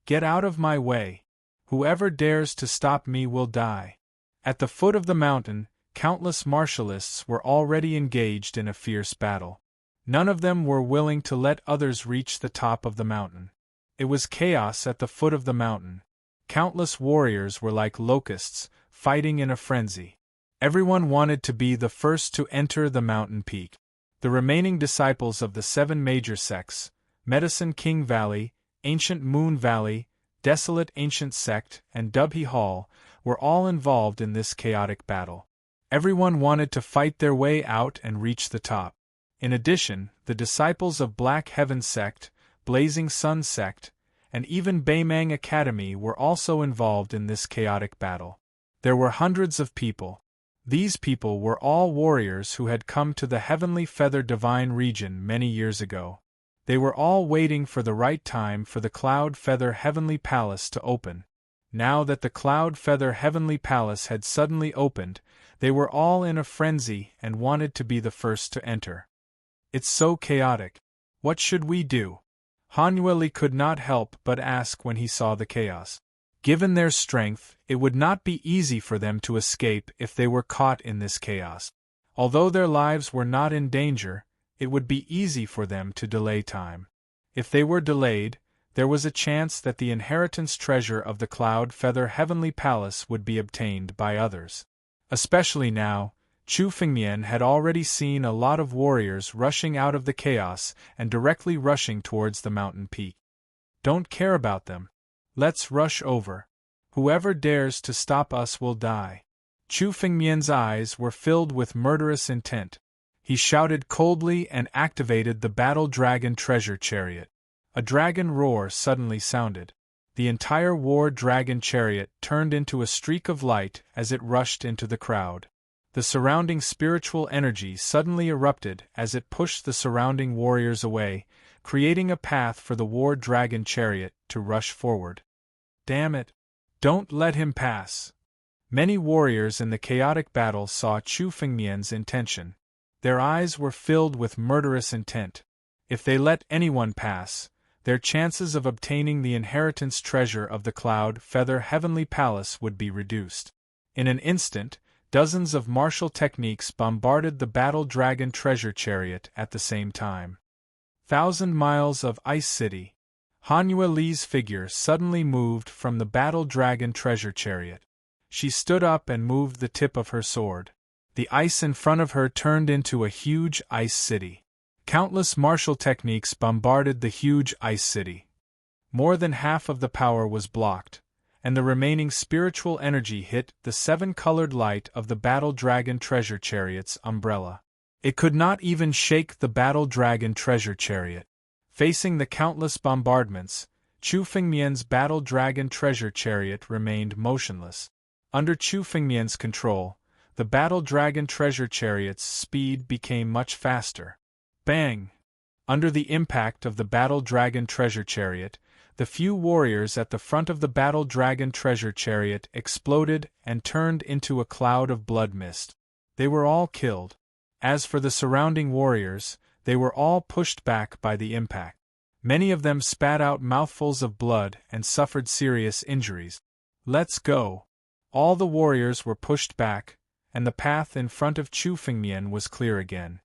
Get out of my way! Whoever dares to stop me will die. At the foot of the mountain, countless martialists were already engaged in a fierce battle. None of them were willing to let others reach the top of the mountain. It was chaos at the foot of the mountain. Countless warriors were like locusts, fighting in a frenzy. Everyone wanted to be the first to enter the mountain peak. The remaining disciples of the 7 major sects, Medicine King Valley, Ancient Moon Valley, Desolate Ancient Sect, and Dubhe Hall, were all involved in this chaotic battle. Everyone wanted to fight their way out and reach the top. In addition, the disciples of Black Heaven Sect, Blazing Sun Sect, and even Baimang Academy were also involved in this chaotic battle. There were hundreds of people. These people were all warriors who had come to the Heavenly Feather Divine region many years ago. They were all waiting for the right time for the Cloud Feather Heavenly Palace to open. Now that the Cloud Feather Heavenly Palace had suddenly opened, they were all in a frenzy and wanted to be the first to enter. It's so chaotic. What should we do? Han Yueli could not help but ask when he saw the chaos. Given their strength, it would not be easy for them to escape if they were caught in this chaos. Although their lives were not in danger, it would be easy for them to delay time. If they were delayed, there was a chance that the inheritance treasure of the Cloud Feather Heavenly Palace would be obtained by others. Especially now, Chu Fengmian had already seen a lot of warriors rushing out of the chaos and directly rushing towards the mountain peak. Don't care about them. Let's rush over. Whoever dares to stop us will die. Chu Fengmian's eyes were filled with murderous intent. He shouted coldly and activated the Battle Dragon Treasure Chariot. A dragon roar suddenly sounded. The entire War Dragon Chariot turned into a streak of light as it rushed into the crowd. The surrounding spiritual energy suddenly erupted as it pushed the surrounding warriors away, creating a path for the war dragon chariot to rush forward. Damn it! Don't let him pass! Many warriors in the chaotic battle saw Chu Fengmian's intention. Their eyes were filled with murderous intent. If they let anyone pass, their chances of obtaining the inheritance treasure of the Cloud Feather Heavenly Palace would be reduced. In an instant, dozens of martial techniques bombarded the Battle Dragon treasure chariot at the same time. 1,000 miles of Ice City. Han Yueli's figure suddenly moved from the Battle Dragon treasure chariot. She stood up and moved the tip of her sword. The ice in front of her turned into a huge ice city. Countless martial techniques bombarded the huge ice city. More than half of the power was blocked, and the remaining spiritual energy hit the seven-colored light of the Battle Dragon treasure chariot's umbrella. It could not even shake the Battle Dragon treasure chariot. Facing the countless bombardments, Chu Fengmian's Battle Dragon treasure chariot remained motionless. Under Chu Fengmian's control, the Battle Dragon treasure chariot's speed became much faster. Bang! Under the impact of the Battle Dragon treasure chariot, the few warriors at the front of the Battle Dragon treasure chariot exploded and turned into a cloud of blood mist. They were all killed. As for the surrounding warriors, they were all pushed back by the impact. Many of them spat out mouthfuls of blood and suffered serious injuries. Let's go! All the warriors were pushed back, and the path in front of Chu Fengmian was clear again.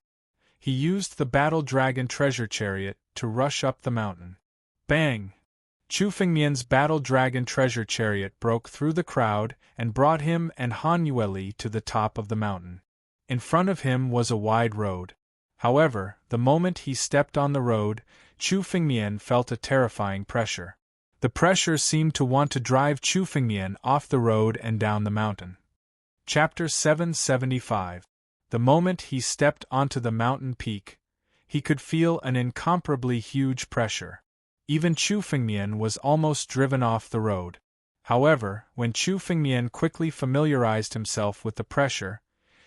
He used the Battle Dragon treasure chariot to rush up the mountain. Bang! Chu Fengmian's Battle Dragon treasure chariot broke through the crowd and brought him and Han Yueli to the top of the mountain. In front of him was a wide road. However, the moment he stepped on the road, Chu Fengmian felt a terrifying pressure. The pressure seemed to want to drive Chu Fengmian off the road and down the mountain. Chapter 775. The moment he stepped onto the mountain peak, he could feel an incomparably huge pressure. Even Chu Fengmian was almost driven off the road. However, when Chu Fengmian quickly familiarized himself with the pressure,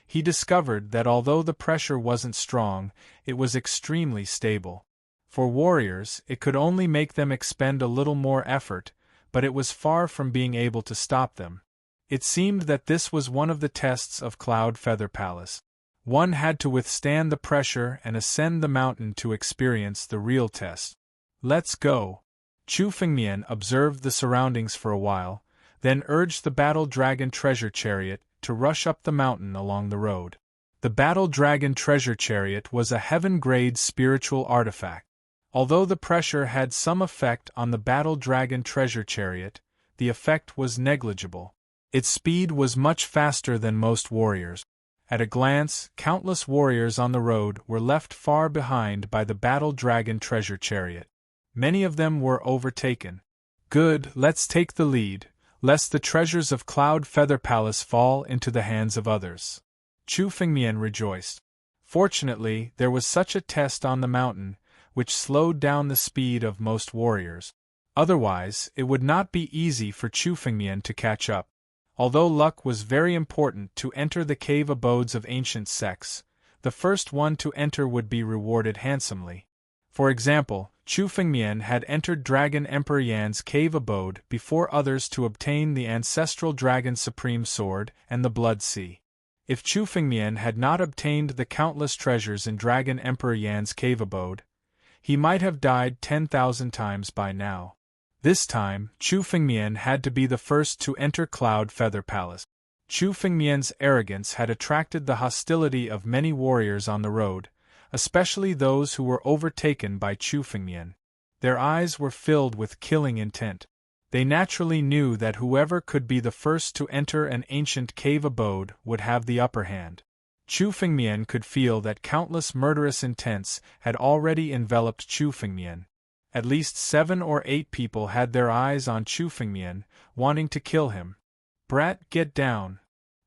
he discovered that although the pressure wasn't strong, it was extremely stable. For warriors, it could only make them expend a little more effort, but it was far from being able to stop them. It seemed that this was one of the tests of Cloud Feather Palace. One had to withstand the pressure and ascend the mountain to experience the real test. Let's go! Chu Fengmian observed the surroundings for a while, then urged the Battle Dragon treasure chariot to rush up the mountain along the road. The Battle Dragon treasure chariot was a heaven-grade spiritual artifact. Although the pressure had some effect on the Battle Dragon treasure chariot, the effect was negligible. Its speed was much faster than most warriors. At a glance, countless warriors on the road were left far behind by the Battle Dragon treasure chariot. Many of them were overtaken. Good, let's take the lead, lest the treasures of Cloud Feather Palace fall into the hands of others. Chu Fengmian rejoiced. Fortunately, there was such a test on the mountain, which slowed down the speed of most warriors. Otherwise, it would not be easy for Chu Fengmian to catch up. Although luck was very important to enter the cave abodes of ancient sects, the first one to enter would be rewarded handsomely. For example, Chu Fengmian had entered Dragon Emperor Yan's cave abode before others to obtain the ancestral Dragon Supreme Sword and the Blood Sea. If Chu Fengmian had not obtained the countless treasures in Dragon Emperor Yan's cave abode, he might have died 10,000 times by now. This time, Chu Fengmian had to be the first to enter Cloud Feather Palace. Chu Fengmian's arrogance had attracted the hostility of many warriors on the road, especially those who were overtaken by Chu Fengmian. Their eyes were filled with killing intent. They naturally knew that whoever could be the first to enter an ancient cave abode would have the upper hand. Chu Fengmian could feel that countless murderous intents had already enveloped Chu Fengmian. At least 7 or 8 people had their eyes on Chu Fengmian, wanting to kill him. Brat, get down!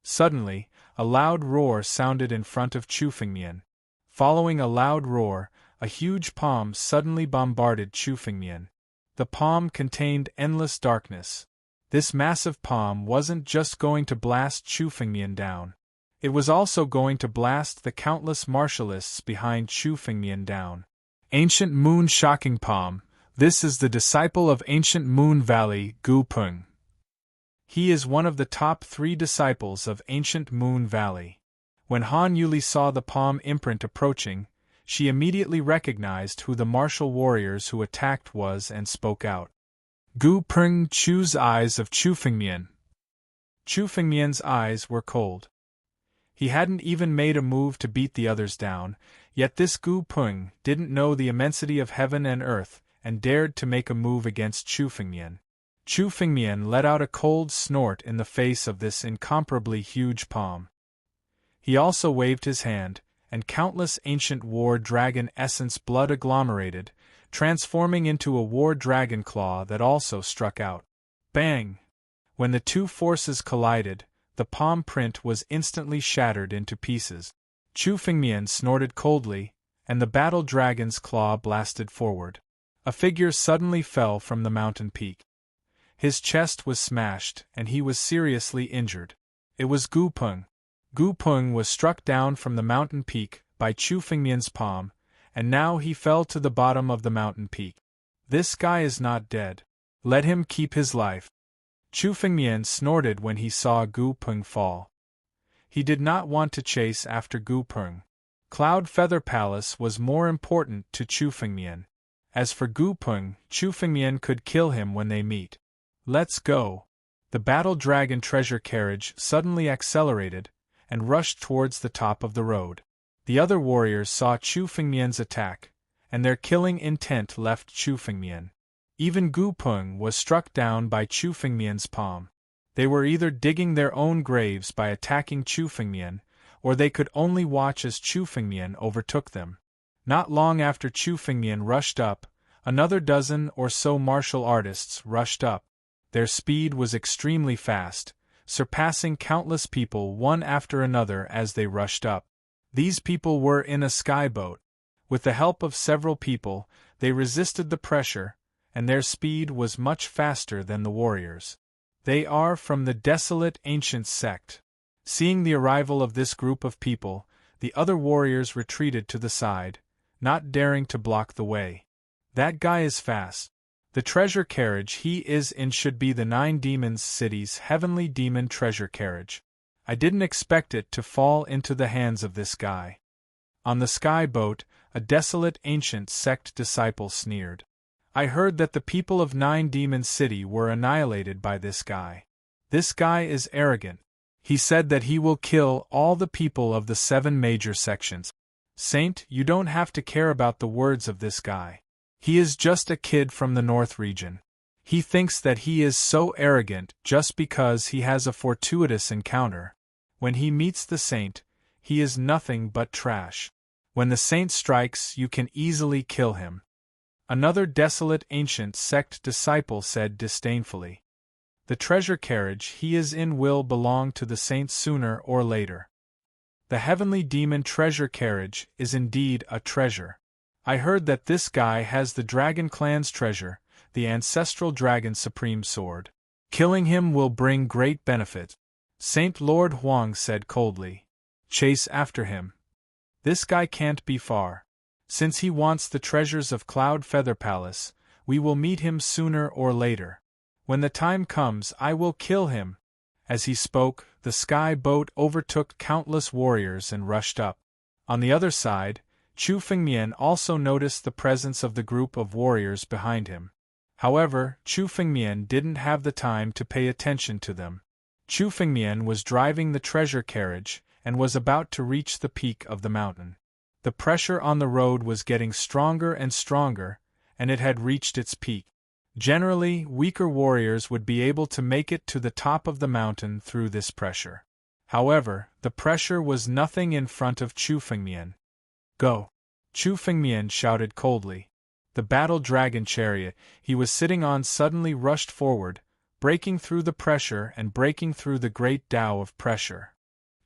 Suddenly, a loud roar sounded in front of Chu Fengmian. Following a loud roar, a huge palm suddenly bombarded Chu Fengmian. The palm contained endless darkness. This massive palm wasn't just going to blast Chu Fengmian down. It was also going to blast the countless martialists behind Chu Fengmian down. Ancient Moon Shocking Palm. This is the disciple of Ancient Moon Valley, Gu Peng. He is one of the top 3 disciples of Ancient Moon Valley. When Han Yuli saw the palm imprint approaching, she immediately recognized who the martial warriors who attacked was and spoke out. Gu Peng Chu's eyes of Chu Fengmian. Chu Fengmian's eyes were cold. He hadn't even made a move to beat the others down, yet this Gu Peng didn't know the immensity of heaven and earth and dared to make a move against Chu Fengmian. Chu Fengmian let out a cold snort in the face of this incomparably huge palm. He also waved his hand, and countless ancient war dragon essence blood agglomerated, transforming into a war dragon claw that also struck out. Bang! When the two forces collided, the palm print was instantly shattered into pieces. Chu Fengmian snorted coldly, and the battle dragon's claw blasted forward. A figure suddenly fell from the mountain peak. His chest was smashed, and he was seriously injured. It was Gu Peng. Gu Peng was struck down from the mountain peak by Chu Fengmian's palm, and now he fell to the bottom of the mountain peak. This guy is not dead. Let him keep his life. Chu Fengmian snorted when he saw Gu Peng fall. He did not want to chase after Gu Peng. Cloud Feather Palace was more important to Chu Fengmian. As for Gu Peng, Chu Fengmian could kill him when they meet. Let's go! The battle dragon treasure carriage suddenly accelerated and rushed towards the top of the road. The other warriors saw Chu Fengmian's attack, and their killing intent left Chu Fengmian. Even Gu Peng was struck down by Chu Fengmian's palm. They were either digging their own graves by attacking Chu Fengmian, or they could only watch as Chu Fengmian overtook them. Not long after Chu Fengmian rushed up, another dozen or so martial artists rushed up. Their speed was extremely fast, surpassing countless people one after another as they rushed up. These people were in a skyboat. With the help of several people, they resisted the pressure, and their speed was much faster than the warriors. They are from the desolate ancient sect. Seeing the arrival of this group of people, the other warriors retreated to the side, not daring to block the way. That guy is fast. The treasure carriage he is in should be the 9 Demons City's heavenly demon treasure carriage. I didn't expect it to fall into the hands of this guy. On the sky boat, a desolate ancient sect disciple sneered. I heard that the people of 9 Demon City were annihilated by this guy. This guy is arrogant. He said that he will kill all the people of the 7 major sections. Saint, you don't have to care about the words of this guy. He is just a kid from the North region. He thinks that he is so arrogant just because he has a fortuitous encounter. When he meets the Saint, he is nothing but trash. When the Saint strikes, you can easily kill him. Another desolate ancient sect disciple said disdainfully. The treasure carriage he is in will belong to the Saint sooner or later. The heavenly demon treasure carriage is indeed a treasure. I heard that this guy has the Dragon Clan's treasure, the ancestral dragon supreme sword. Killing him will bring great benefit. Saint Lord Huang said coldly. Chase after him. This guy can't be far. Since he wants the treasures of Cloud Feather Palace, we will meet him sooner or later. When the time comes, I will kill him. As he spoke, the sky boat overtook countless warriors and rushed up. On the other side, Chu Fengmian also noticed the presence of the group of warriors behind him. However, Chu Fengmian didn't have the time to pay attention to them. Chu Fengmian was driving the treasure carriage and was about to reach the peak of the mountain. The pressure on the road was getting stronger and stronger, and it had reached its peak. Generally, weaker warriors would be able to make it to the top of the mountain through this pressure. However, the pressure was nothing in front of Chu Fengmian. Go! Chu Fengmian shouted coldly. The battle dragon chariot he was sitting on suddenly rushed forward, breaking through the pressure and breaking through the great Tao of pressure.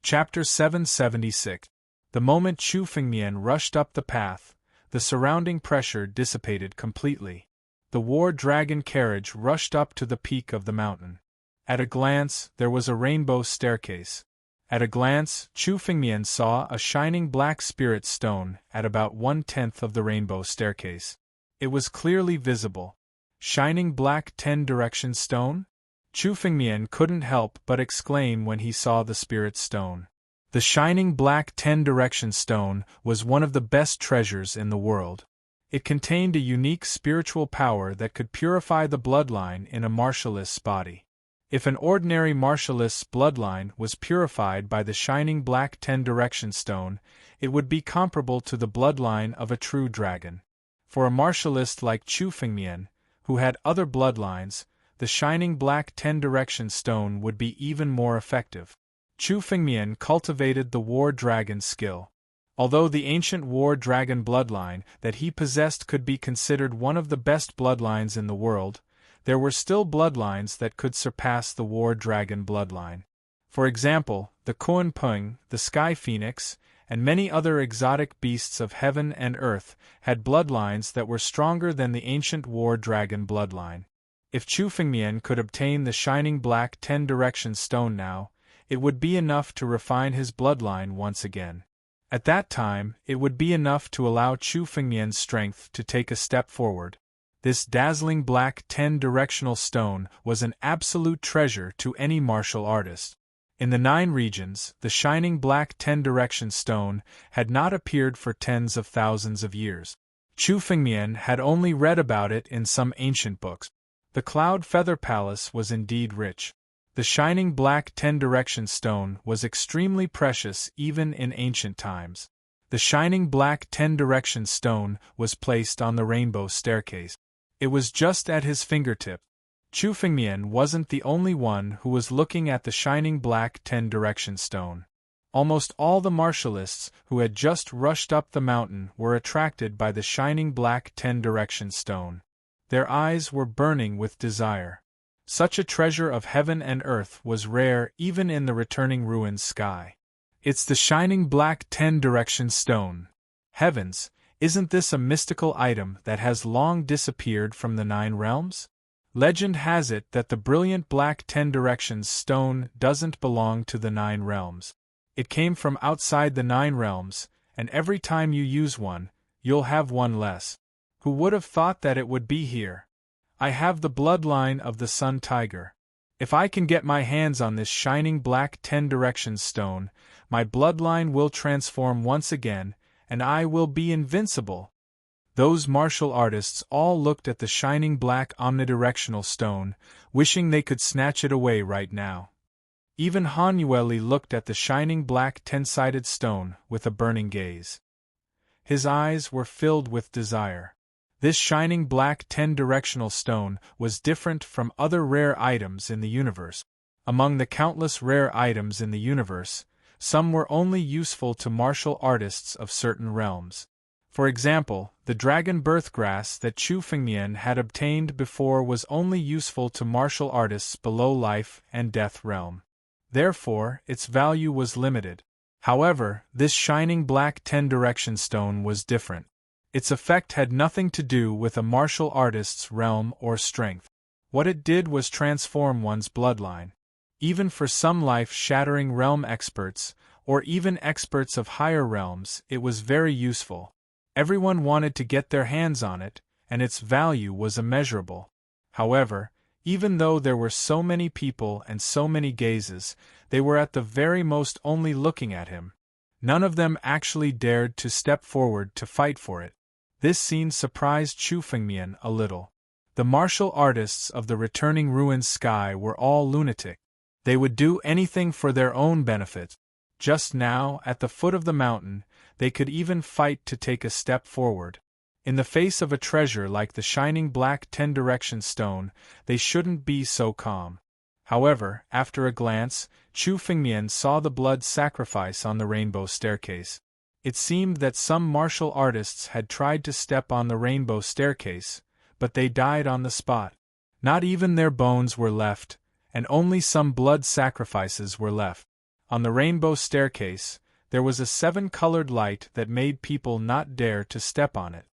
Chapter 776. The moment Chu Fengmian rushed up the path, the surrounding pressure dissipated completely. The war dragon carriage rushed up to the peak of the mountain. At a glance, there was a rainbow staircase. At a glance, Chu Fengmian saw a shining black spirit stone at about 1/10 of the rainbow staircase. It was clearly visible. Shining black 10-direction stone? Chu Fengmian couldn't help but exclaim when he saw the spirit stone. The shining black 10-direction stone was one of the best treasures in the world. It contained a unique spiritual power that could purify the bloodline in a martialist's body. If an ordinary martialist's bloodline was purified by the shining black 10-direction stone, it would be comparable to the bloodline of a true dragon. For a martialist like Chu Fengmian, who had other bloodlines, the shining black 10-direction stone would be even more effective. Chu Fengmian cultivated the war dragon skill. Although the ancient war dragon bloodline that he possessed could be considered one of the best bloodlines in the world, there were still bloodlines that could surpass the war dragon bloodline. For example, the Kuan Peng, the Sky Phoenix, and many other exotic beasts of heaven and earth had bloodlines that were stronger than the ancient war dragon bloodline. If Chu Fengmian could obtain the shining black 10-direction stone now, it would be enough to refine his bloodline once again. At that time, it would be enough to allow Chu Fengmian's strength to take a step forward. This dazzling black 10-directional stone was an absolute treasure to any martial artist. In the 9 regions, the shining black 10-direction stone had not appeared for tens of thousands of years. Chu Fengmian had only read about it in some ancient books. The Cloud Feather Palace was indeed rich. The shining black 10-direction stone was extremely precious even in ancient times. The shining black 10-direction stone was placed on the rainbow staircase. It was just at his fingertip. Chu Fengmian wasn't the only one who was looking at the shining black 10-direction stone. Almost all the martialists who had just rushed up the mountain were attracted by the shining black 10-direction stone. Their eyes were burning with desire. Such a treasure of heaven and earth was rare even in the returning ruined sky. It's the shining black 10-direction stone. Heavens, isn't this a mystical item that has long disappeared from the 9 realms? Legend has it that the brilliant black 10-direction stone doesn't belong to the 9 realms. It came from outside the 9 realms, and every time you use one, you'll have one less. Who would have thought that it would be here? I have the bloodline of the Sun Tiger. If I can get my hands on this shining black 10-direction stone, my bloodline will transform once again, and I will be invincible. Those martial artists all looked at the shining black omnidirectional stone, wishing they could snatch it away right now. Even Han Yueli looked at the shining black 10-sided stone with a burning gaze. His eyes were filled with desire. This shining black 10-directional stone was different from other rare items in the universe. Among the countless rare items in the universe, some were only useful to martial artists of certain realms. For example, the dragon birth grass that Chu Fengmian had obtained before was only useful to martial artists below life and death realm. Therefore, its value was limited. However, this shining black 10-direction stone was different. Its effect had nothing to do with a martial artist's realm or strength. What it did was transform one's bloodline. Even for some life-shattering realm experts, or even experts of higher realms, it was very useful. Everyone wanted to get their hands on it, and its value was immeasurable. However, even though there were so many people and so many gazes, they were at the very most only looking at him. None of them actually dared to step forward to fight for it. This scene surprised Chu Fengmian a little. The martial artists of the returning ruined sky were all lunatic. They would do anything for their own benefit. Just now, at the foot of the mountain, they could even fight to take a step forward. In the face of a treasure like the shining black 10-direction stone, they shouldn't be so calm. However, after a glance, Chu Fengmian saw the blood sacrifice on the rainbow staircase. It seemed that some martial artists had tried to step on the rainbow staircase, but they died on the spot. Not even their bones were left, and only some blood sacrifices were left. On the rainbow staircase, there was a 7-colored light that made people not dare to step on it.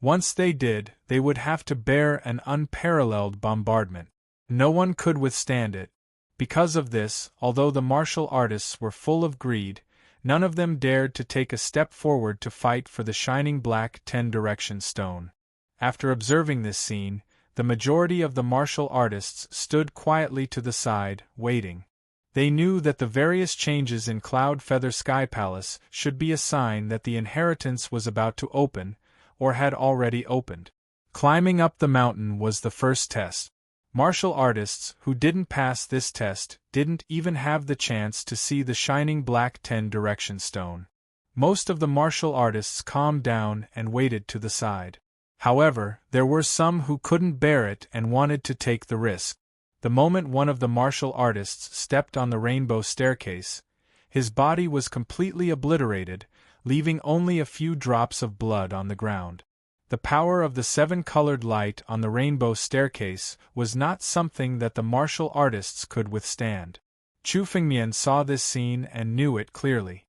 Once they did, they would have to bear an unparalleled bombardment. No one could withstand it. Because of this, although the martial artists were full of greed, none of them dared to take a step forward to fight for the shining black 10-direction stone. After observing this scene, the majority of the martial artists stood quietly to the side, waiting. They knew that the various changes in Cloud Feather Sky Palace should be a sign that the inheritance was about to open, or had already opened. Climbing up the mountain was the first test. Martial artists who didn't pass this test didn't even have the chance to see the shining black 10-direction stone. Most of the martial artists calmed down and waited to the side. However, there were some who couldn't bear it and wanted to take the risk. The moment one of the martial artists stepped on the rainbow staircase, his body was completely obliterated, leaving only a few drops of blood on the ground. The power of the 7-colored light on the rainbow staircase was not something that the martial artists could withstand. Chu Fengmian saw this scene and knew it clearly.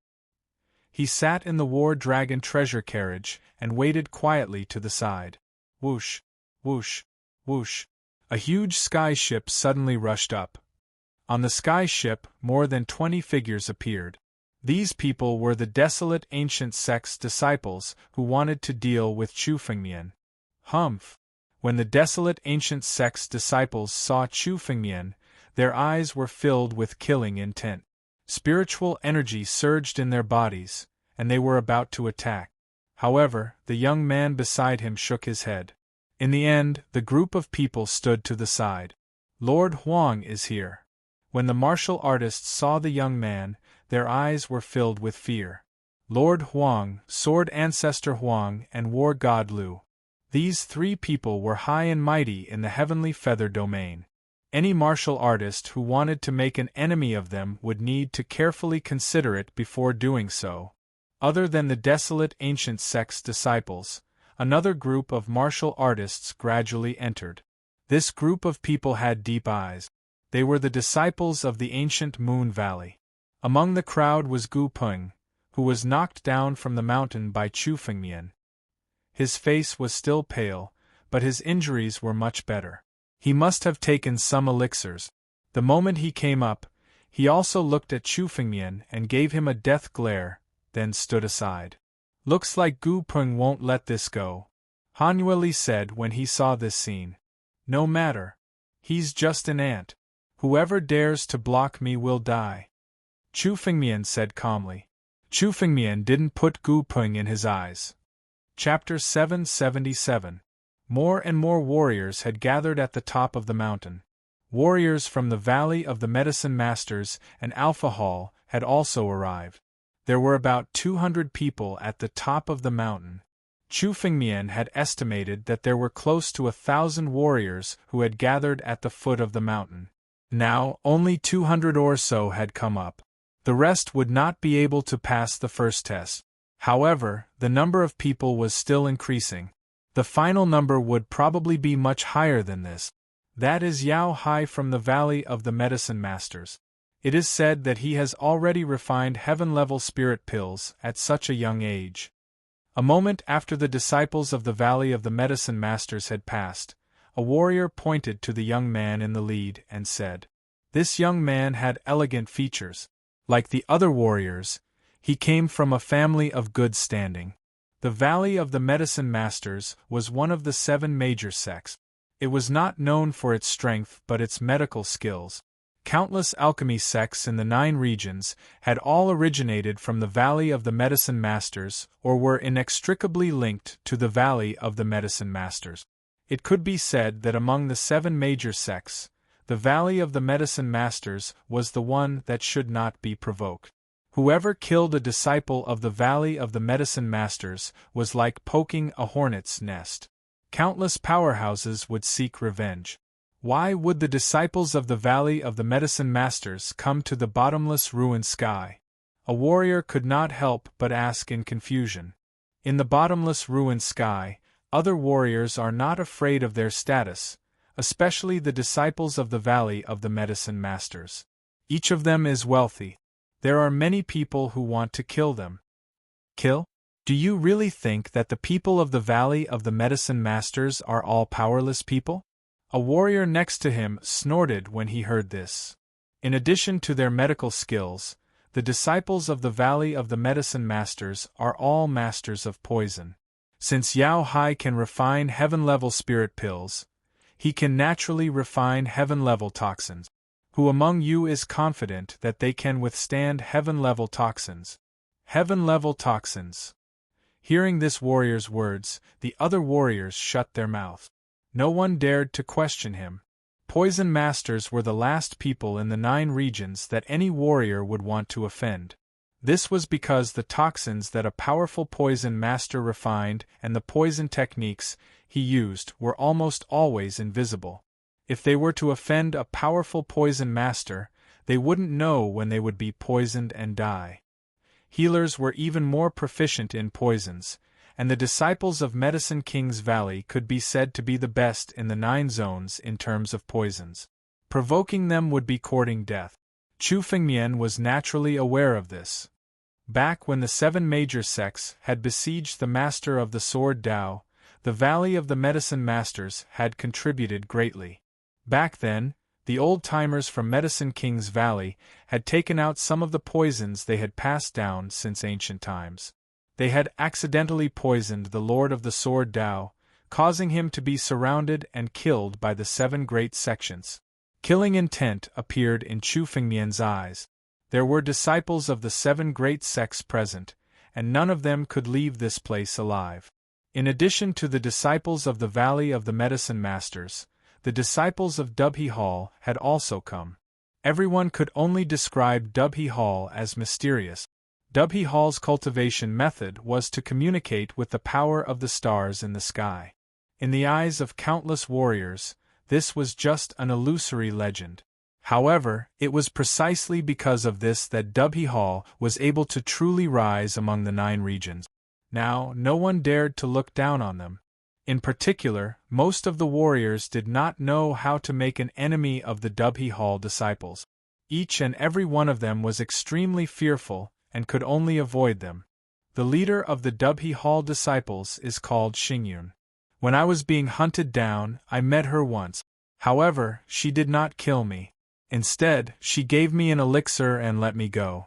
He sat in the War Dragon treasure carriage and waited quietly to the side. Whoosh, whoosh, whoosh. A huge sky ship suddenly rushed up. On the sky ship, more than 20 figures appeared. These people were the desolate ancient sect's disciples who wanted to deal with Chu Fengmian. Humph! When the desolate ancient sect's disciples saw Chu Fengmian, their eyes were filled with killing intent. Spiritual energy surged in their bodies, and they were about to attack. However, the young man beside him shook his head. In the end, the group of people stood to the side. Lord Huang is here. When the martial artists saw the young man, their eyes were filled with fear. Lord Huang, Sword Ancestor Huang, and War God Lu. These 3 people were high and mighty in the heavenly feather domain. Any martial artist who wanted to make an enemy of them would need to carefully consider it before doing so. Other than the desolate ancient sect's disciples, another group of martial artists gradually entered. This group of people had deep eyes. They were the disciples of the ancient Moon Valley. Among the crowd was Gu Peng, who was knocked down from the mountain by Chu Fengmian. His face was still pale, but his injuries were much better. He must have taken some elixirs. The moment he came up, he also looked at Chu Fengmian and gave him a death glare, then stood aside. Looks like Gu Peng won't let this go, Han Yueli said when he saw this scene. No matter. He's just an ant. Whoever dares to block me will die. Chu Fengmian said calmly. Chu Fengmian didn't put Gu Peng in his eyes. Chapter 777. More and more warriors had gathered at the top of the mountain. Warriors from the Valley of the Medicine Masters and Alpha Hall had also arrived. There were about 200 people at the top of the mountain. Chu Fengmian had estimated that there were close to 1,000 warriors who had gathered at the foot of the mountain. Now, only 200 or so had come up. The rest would not be able to pass the first test. However, the number of people was still increasing. The final number would probably be much higher than this. That is Yao Hai from the Valley of the Medicine Masters. It is said that he has already refined heaven-level spirit pills at such a young age. A moment after the disciples of the Valley of the Medicine Masters had passed, a warrior pointed to the young man in the lead and said, "This young man had elegant features. Like the other warriors, he came from a family of good standing." The Valley of the Medicine Masters was one of the 7 major sects. It was not known for its strength but its medical skills. Countless alchemy sects in the 9 regions had all originated from the Valley of the Medicine Masters or were inextricably linked to the Valley of the Medicine Masters. It could be said that among the 7 major sects, the Valley of the Medicine Masters was the one that should not be provoked. Whoever killed a disciple of the Valley of the Medicine Masters was like poking a hornet's nest. Countless powerhouses would seek revenge. Why would the disciples of the Valley of the Medicine Masters come to the bottomless ruined sky? A warrior could not help but ask in confusion. In the bottomless ruined sky, other warriors are not afraid of their status, especially the disciples of the Valley of the Medicine Masters. Each of them is wealthy. There are many people who want to kill them. Kill? Do you really think that the people of the Valley of the Medicine Masters are all powerless people? A warrior next to him snorted when he heard this. In addition to their medical skills, the disciples of the Valley of the Medicine Masters are all masters of poison. Since Yao Hai can refine heaven-level spirit pills, he can naturally refine heaven-level toxins. Who among you is confident that they can withstand heaven-level toxins? Heaven-level toxins. Hearing this warrior's words, the other warriors shut their mouths. No one dared to question him. Poison masters were the last people in the 9 regions that any warrior would want to offend. This was because the toxins that a powerful poison master refined and the poison techniques he used were almost always invisible. If they were to offend a powerful poison master, they wouldn't know when they would be poisoned and die. Healers were even more proficient in poisons, and the disciples of Medicine King's Valley could be said to be the best in the 9 zones in terms of poisons. Provoking them would be courting death. Chu Fengmian was naturally aware of this. Back when the 7 major sects had besieged the Master of the Sword Dao, the Valley of the Medicine Masters had contributed greatly. Back then, the old-timers from Medicine King's Valley had taken out some of the poisons they had passed down since ancient times. They had accidentally poisoned the Lord of the Sword Dao, causing him to be surrounded and killed by the 7 great sections. Killing intent appeared in Chu Fengmian's eyes. There were disciples of the 7 great sects present, and none of them could leave this place alive. In addition to the disciples of the Valley of the Medicine Masters, the disciples of Dubhe Hall had also come. Everyone could only describe Dubhe Hall as mysterious. Dubhe Hall's cultivation method was to communicate with the power of the stars in the sky. In the eyes of countless warriors, this was just an illusory legend. However, it was precisely because of this that Dubhe Hall was able to truly rise among the 9 regions. Now, no one dared to look down on them. In particular, most of the warriors did not know how to make an enemy of the Dubhe Hall disciples. Each and every one of them was extremely fearful and could only avoid them. The leader of the Dubhe Hall disciples is called Xingyun. When I was being hunted down, I met her once. However, she did not kill me. Instead, she gave me an elixir and let me go.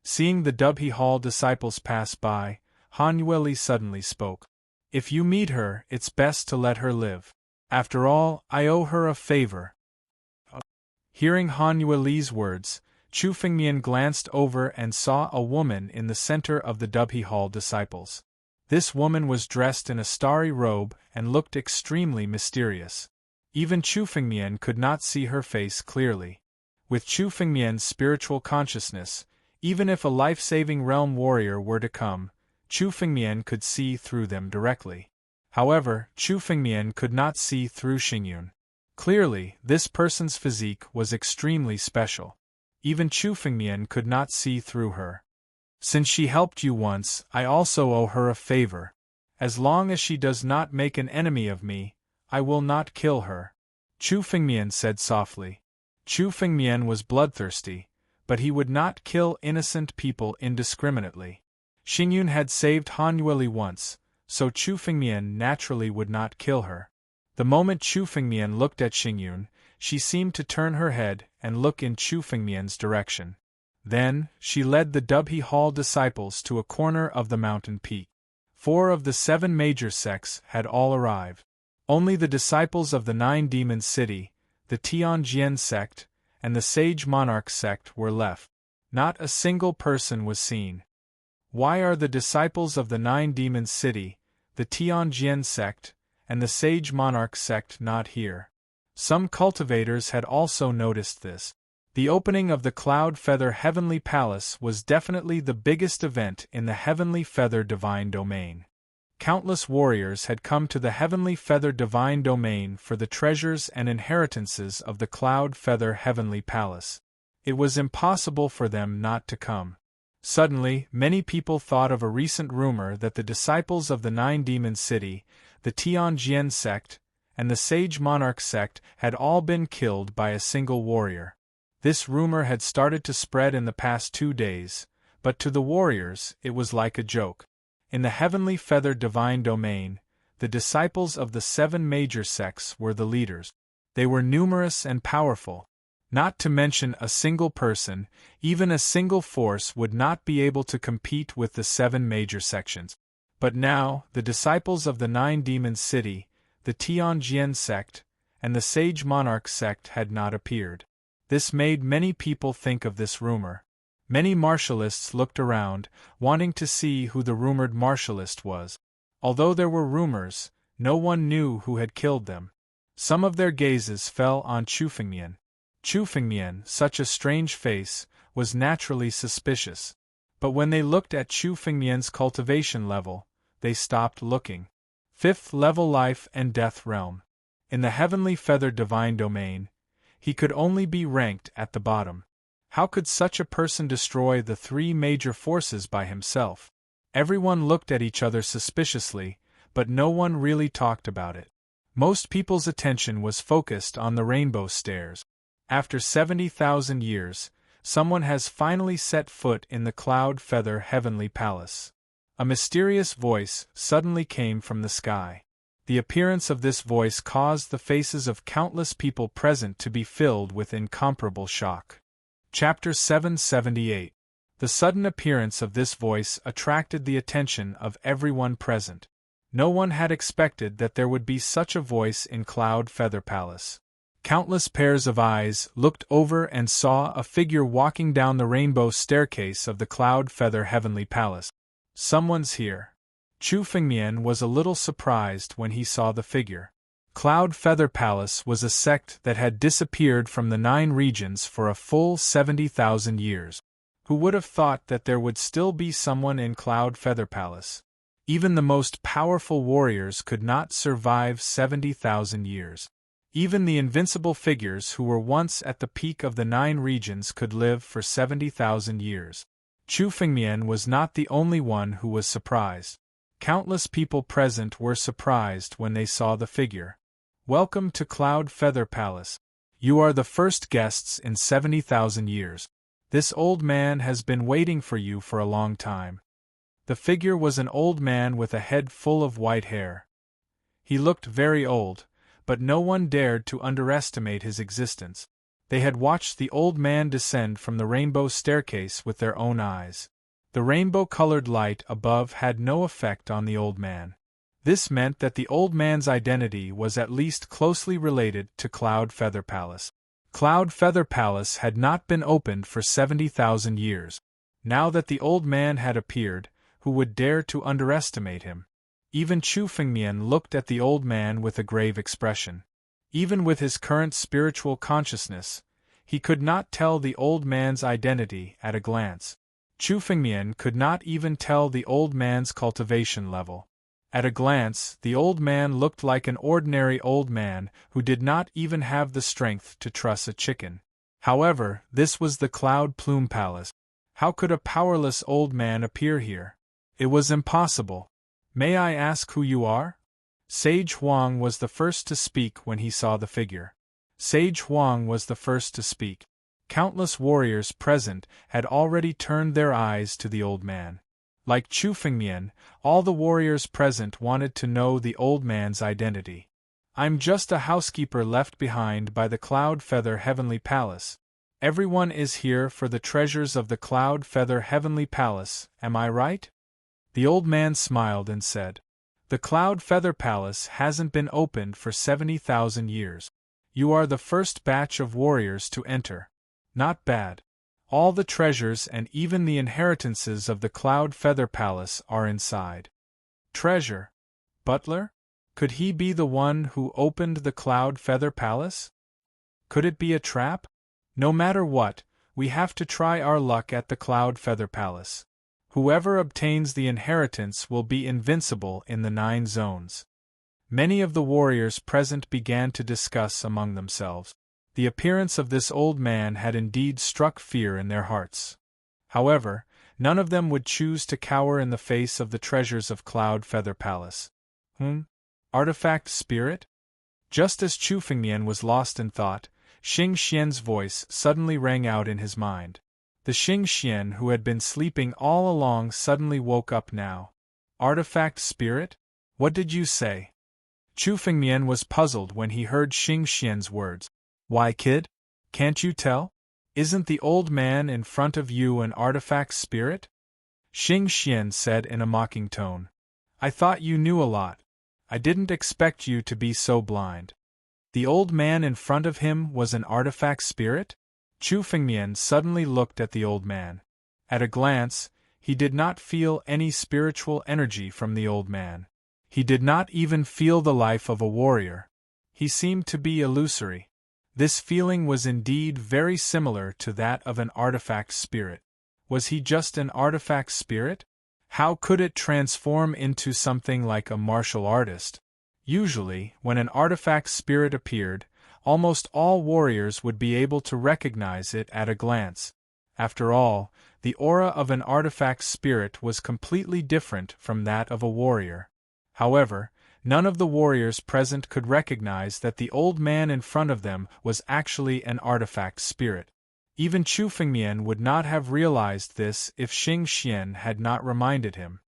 Seeing the Dubhe Hall disciples pass by, Han Yueli suddenly spoke. If you meet her, it's best to let her live. After all, I owe her a favor. Hearing Han Yueli's words, Chu Fengmian glanced over and saw a woman in the center of the Dubhe Hall disciples. This woman was dressed in a starry robe and looked extremely mysterious. Even Chu Fengmian could not see her face clearly. With Chu Fengmian's spiritual consciousness, even if a life-saving realm warrior were to come, Chu Fengmian could see through them directly. However, Chu Fengmian could not see through Xingyun. Clearly, this person's physique was extremely special. Even Chu Fengmian could not see through her. Since she helped you once, I also owe her a favor. As long as she does not make an enemy of me, I will not kill her. Chu Fengmian said softly. Chu Fengmian was bloodthirsty, but he would not kill innocent people indiscriminately. Xingyun had saved Han Yueli once, so Chu Fengmian naturally would not kill her. The moment Chu Fengmian looked at Xingyun, she seemed to turn her head and look in Chu Fengmian's direction. Then, she led the Dubhe Hall disciples to a corner of the mountain peak. 4 of the 7 major sects had all arrived. Only the disciples of the 9 Demon City, the Tianjian sect, and the Sage Monarch sect were left. Not a single person was seen. Why are the disciples of the 9 Demon City, the Tianjian sect, and the Sage Monarch sect not here? Some cultivators had also noticed this. The opening of the Cloud Feather Heavenly Palace was definitely the biggest event in the Heavenly Feather Divine Domain. Countless warriors had come to the Heavenly Feather Divine Domain for the treasures and inheritances of the Cloud Feather Heavenly Palace. It was impossible for them not to come. Suddenly, many people thought of a recent rumor that the disciples of the 9 Demon City, the Tianjian sect, and the Sage Monarch sect had all been killed by a single warrior. This rumor had started to spread in the past 2 days, but to the warriors it was like a joke. In the Heavenly Feather Divine Domain, the disciples of the 7 major sects were the leaders. They were numerous and powerful. Not to mention a single person, even a single force would not be able to compete with the 7 major sections. But now, the disciples of the 9 demon city, the Tianjian sect, and the sage monarch sect had not appeared. This made many people think of this rumor. Many martialists looked around, wanting to see who the rumored martialist was. Although there were rumors, no one knew who had killed them. Some of their gazes fell on Chu Fengmian. Chu Fengmian, such a strange face, was naturally suspicious. But when they looked at Chu Fengmian's cultivation level, they stopped looking. 5th level life and death realm. In the heavenly feather divine domain, he could only be ranked at the bottom. How could such a person destroy the 3 major forces by himself? Everyone looked at each other suspiciously, but no one really talked about it. Most people's attention was focused on the rainbow stairs. After 70,000 years, someone has finally set foot in the cloud feather heavenly palace. A mysterious voice suddenly came from the sky. The appearance of this voice caused the faces of countless people present to be filled with incomparable shock. Chapter 778. The sudden appearance of this voice attracted the attention of everyone present. No one had expected that there would be such a voice in Cloud Feather Palace. Countless pairs of eyes looked over and saw a figure walking down the rainbow staircase of the Cloud Feather Heavenly Palace. Someone's here. Chu Fengmian was a little surprised when he saw the figure. Cloud Feather Palace was a sect that had disappeared from the 9 regions for a full 70,000 years. Who would have thought that there would still be someone in Cloud Feather Palace? Even the most powerful warriors could not survive 70,000 years. Even the invincible figures who were once at the peak of the 9 regions could live for 70,000 years. Chu Fengmian was not the only one who was surprised. Countless people present were surprised when they saw the figure. Welcome to Cloud Feather Palace. You are the first guests in 70,000 years. This old man has been waiting for you for a long time. The figure was an old man with a head full of white hair. He looked very old, but no one dared to underestimate his existence. They had watched the old man descend from the rainbow staircase with their own eyes. The rainbow-colored light above had no effect on the old man. This meant that the old man's identity was at least closely related to Cloud Feather Palace. Cloud Feather Palace had not been opened for 70,000 years. Now that the old man had appeared, who would dare to underestimate him? Even Chu Fengmian looked at the old man with a grave expression. Even with his current spiritual consciousness, he could not tell the old man's identity at a glance. Chu Fengmian could not even tell the old man's cultivation level. At a glance, the old man looked like an ordinary old man who did not even have the strength to truss a chicken. However, this was the Cloud Plume Palace. How could a powerless old man appear here? It was impossible. May I ask who you are? Sage Huang was the first to speak when he saw the figure. Sage Huang was the first to speak. Countless warriors present had already turned their eyes to the old man. Like Chu Fengmian, all the warriors present wanted to know the old man's identity. I'm just a housekeeper left behind by the Cloud Feather Heavenly Palace. Everyone is here for the treasures of the Cloud Feather Heavenly Palace, am I right? The old man smiled and said, The Cloud Feather Palace hasn't been opened for 70,000 years. You are the first batch of warriors to enter. Not bad. All the treasures and even the inheritances of the Cloud Feather Palace are inside. Treasure? Butler? Could he be the one who opened the Cloud Feather Palace? Could it be a trap? No matter what, we have to try our luck at the Cloud Feather Palace. Whoever obtains the inheritance will be invincible in the 9 zones. Many of the warriors present began to discuss among themselves. The appearance of this old man had indeed struck fear in their hearts. However, none of them would choose to cower in the face of the treasures of Cloud Feather Palace. Artifact spirit? Just as Chu Fengmian was lost in thought, Xing Xian's voice suddenly rang out in his mind. The Xing Xian who had been sleeping all along suddenly woke up now. Artifact spirit? What did you say? Chu Fengmian was puzzled when he heard Xing Xian's words. Why, kid? Can't you tell? Isn't the old man in front of you an artifact spirit? Xing Xian said in a mocking tone. I thought you knew a lot. I didn't expect you to be so blind. The old man in front of him was an artifact spirit? Chu Fengmian suddenly looked at the old man. At a glance, he did not feel any spiritual energy from the old man. He did not even feel the life of a warrior. He seemed to be illusory. This feeling was indeed very similar to that of an artifact spirit. Was he just an artifact spirit? How could it transform into something like a martial artist? Usually, when an artifact spirit appeared, almost all warriors would be able to recognize it at a glance. After all, the aura of an artifact spirit was completely different from that of a warrior. However, none of the warriors present could recognize that the old man in front of them was actually an artifact spirit. Even Chu Fengmian would not have realized this if Xing Xian had not reminded him.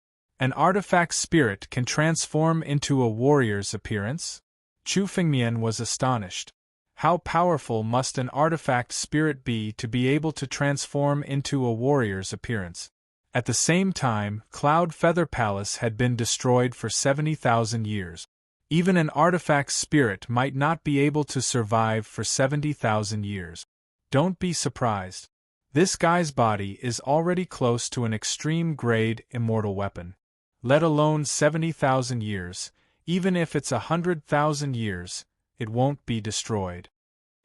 An artifact spirit can transform into a warrior's appearance? Chu Fengmian was astonished. How powerful must an artifact spirit be to be able to transform into a warrior's appearance? At the same time, Cloud Feather Palace had been destroyed for 70,000 years. Even an artifact spirit might not be able to survive for 70,000 years. Don't be surprised. This guy's body is already close to an extreme-grade immortal weapon. Let alone 70,000 years, even if it's 100,000 years, it won't be destroyed.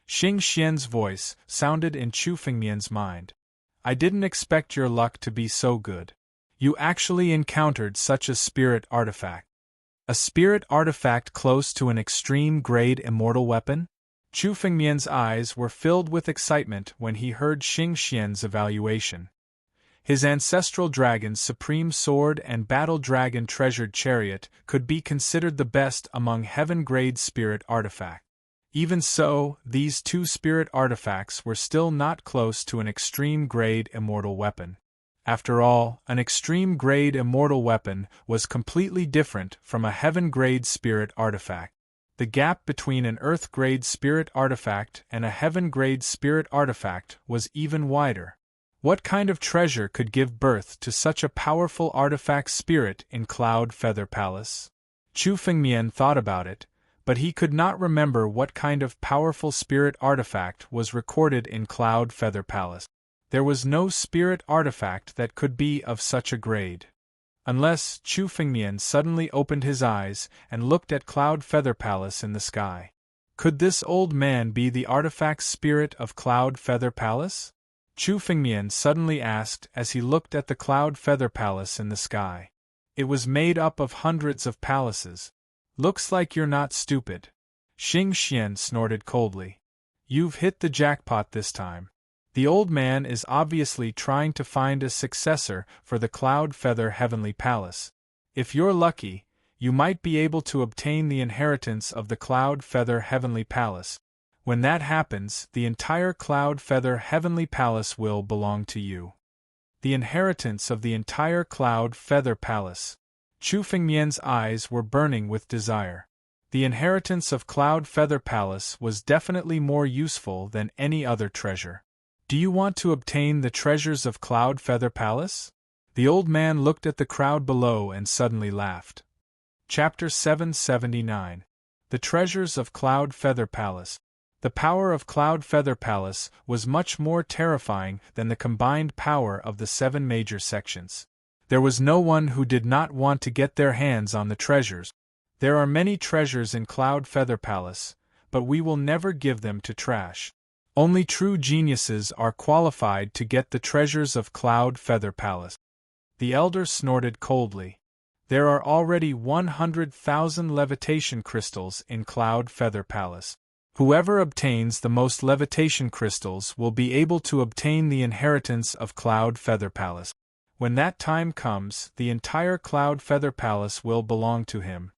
Xing Xian's voice sounded in Chu Fengmian's mind. I didn't expect your luck to be so good. You actually encountered such a spirit artifact. A spirit artifact close to an extreme-grade immortal weapon? Chu Fengmian's eyes were filled with excitement when he heard Xing Xian's evaluation. His ancestral dragon's supreme sword and battle dragon treasured chariot could be considered the best among heaven-grade spirit artifacts. Even so, these two spirit artifacts were still not close to an extreme-grade immortal weapon. After all, an extreme-grade immortal weapon was completely different from a heaven-grade spirit artifact. The gap between an earth-grade spirit artifact and a heaven-grade spirit artifact was even wider. What kind of treasure could give birth to such a powerful artifact spirit in Cloud Feather Palace? Chu Fengmian thought about it, but he could not remember what kind of powerful spirit artifact was recorded in Cloud Feather Palace. There was no spirit artifact that could be of such a grade. Unless Chu Fengmian suddenly opened his eyes and looked at Cloud Feather Palace in the sky. Could this old man be the artifact spirit of Cloud Feather Palace? Chu Fengmian suddenly asked as he looked at the Cloud Feather Palace in the sky. It was made up of hundreds of palaces. Looks like you're not stupid. Xing Xian snorted coldly. You've hit the jackpot this time. The old man is obviously trying to find a successor for the Cloud Feather Heavenly Palace. If you're lucky, you might be able to obtain the inheritance of the Cloud Feather Heavenly Palace. When that happens, the entire Cloud Feather Heavenly Palace will belong to you. The inheritance of the entire Cloud Feather Palace. Chu Fengmian's eyes were burning with desire. The inheritance of Cloud Feather Palace was definitely more useful than any other treasure. Do you want to obtain the treasures of Cloud Feather Palace? The old man looked at the crowd below and suddenly laughed. Chapter 779. The Treasures of Cloud Feather Palace. The power of Cloud Feather Palace was much more terrifying than the combined power of the 7 major sections. There was no one who did not want to get their hands on the treasures. There are many treasures in Cloud Feather Palace, but we will never give them to trash. Only true geniuses are qualified to get the treasures of Cloud Feather Palace. The elder snorted coldly. There are already 100,000 levitation crystals in Cloud Feather Palace. Whoever obtains the most levitation crystals will be able to obtain the inheritance of Cloud Feather Palace. When that time comes, the entire Cloud Feather Palace will belong to him.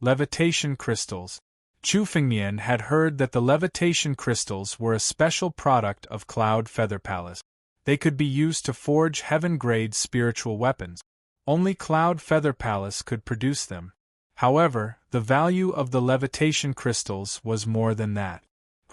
Levitation crystals. Chu Fengmian had heard that the levitation crystals were a special product of Cloud Feather Palace. They could be used to forge heaven-grade spiritual weapons. Only Cloud Feather Palace could produce them. However, the value of the levitation crystals was more than that.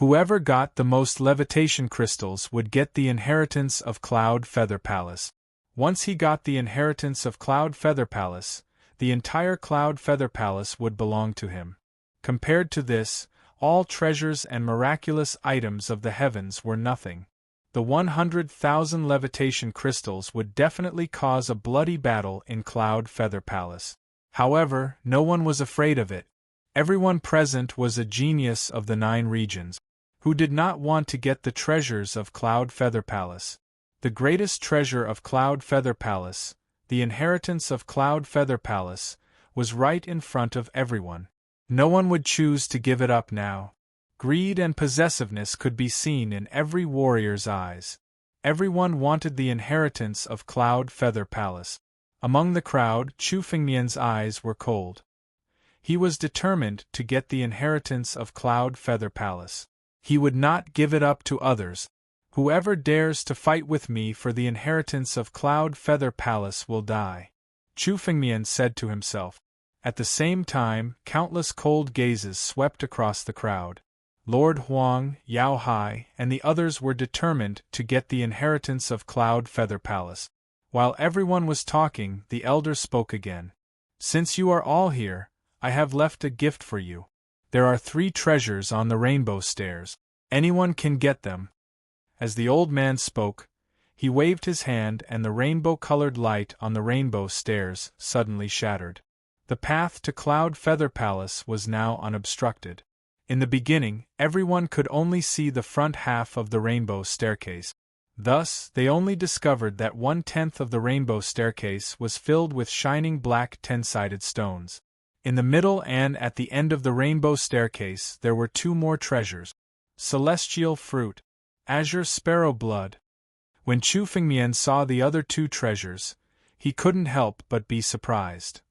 Whoever got the most levitation crystals would get the inheritance of Cloud Feather Palace. Once he got the inheritance of Cloud Feather Palace, the entire Cloud Feather Palace would belong to him. Compared to this, all treasures and miraculous items of the heavens were nothing. The 100,000 levitation crystals would definitely cause a bloody battle in Cloud Feather Palace. However, no one was afraid of it. Everyone present was a genius of the 9 regions, who did not want to get the treasures of Cloud Feather Palace. The greatest treasure of Cloud Feather Palace, the inheritance of Cloud Feather Palace, was right in front of everyone. No one would choose to give it up now. Greed and possessiveness could be seen in every warrior's eyes. Everyone wanted the inheritance of Cloud Feather Palace. Among the crowd, Chu Fengmian's eyes were cold. He was determined to get the inheritance of Cloud Feather Palace. He would not give it up to others. Whoever dares to fight with me for the inheritance of Cloud Feather Palace will die, Chu Fengmian said to himself. At the same time, countless cold gazes swept across the crowd. Lord Huang, Yao Hai, and the others were determined to get the inheritance of Cloud Feather Palace. While everyone was talking, the elder spoke again. Since you are all here, I have left a gift for you. There are 3 treasures on the rainbow stairs. Anyone can get them. As the old man spoke, he waved his hand and the rainbow-colored light on the rainbow stairs suddenly shattered. The path to Cloud Feather Palace was now unobstructed. In the beginning, everyone could only see the front half of the rainbow staircase. Thus, they only discovered that 1/10 of the rainbow staircase was filled with shining black 10-sided stones. In the middle and at the end of the rainbow staircase there were 2 more treasures: celestial fruit, azure sparrow blood. When Chu Fengmian saw the other 2 treasures, he couldn't help but be surprised.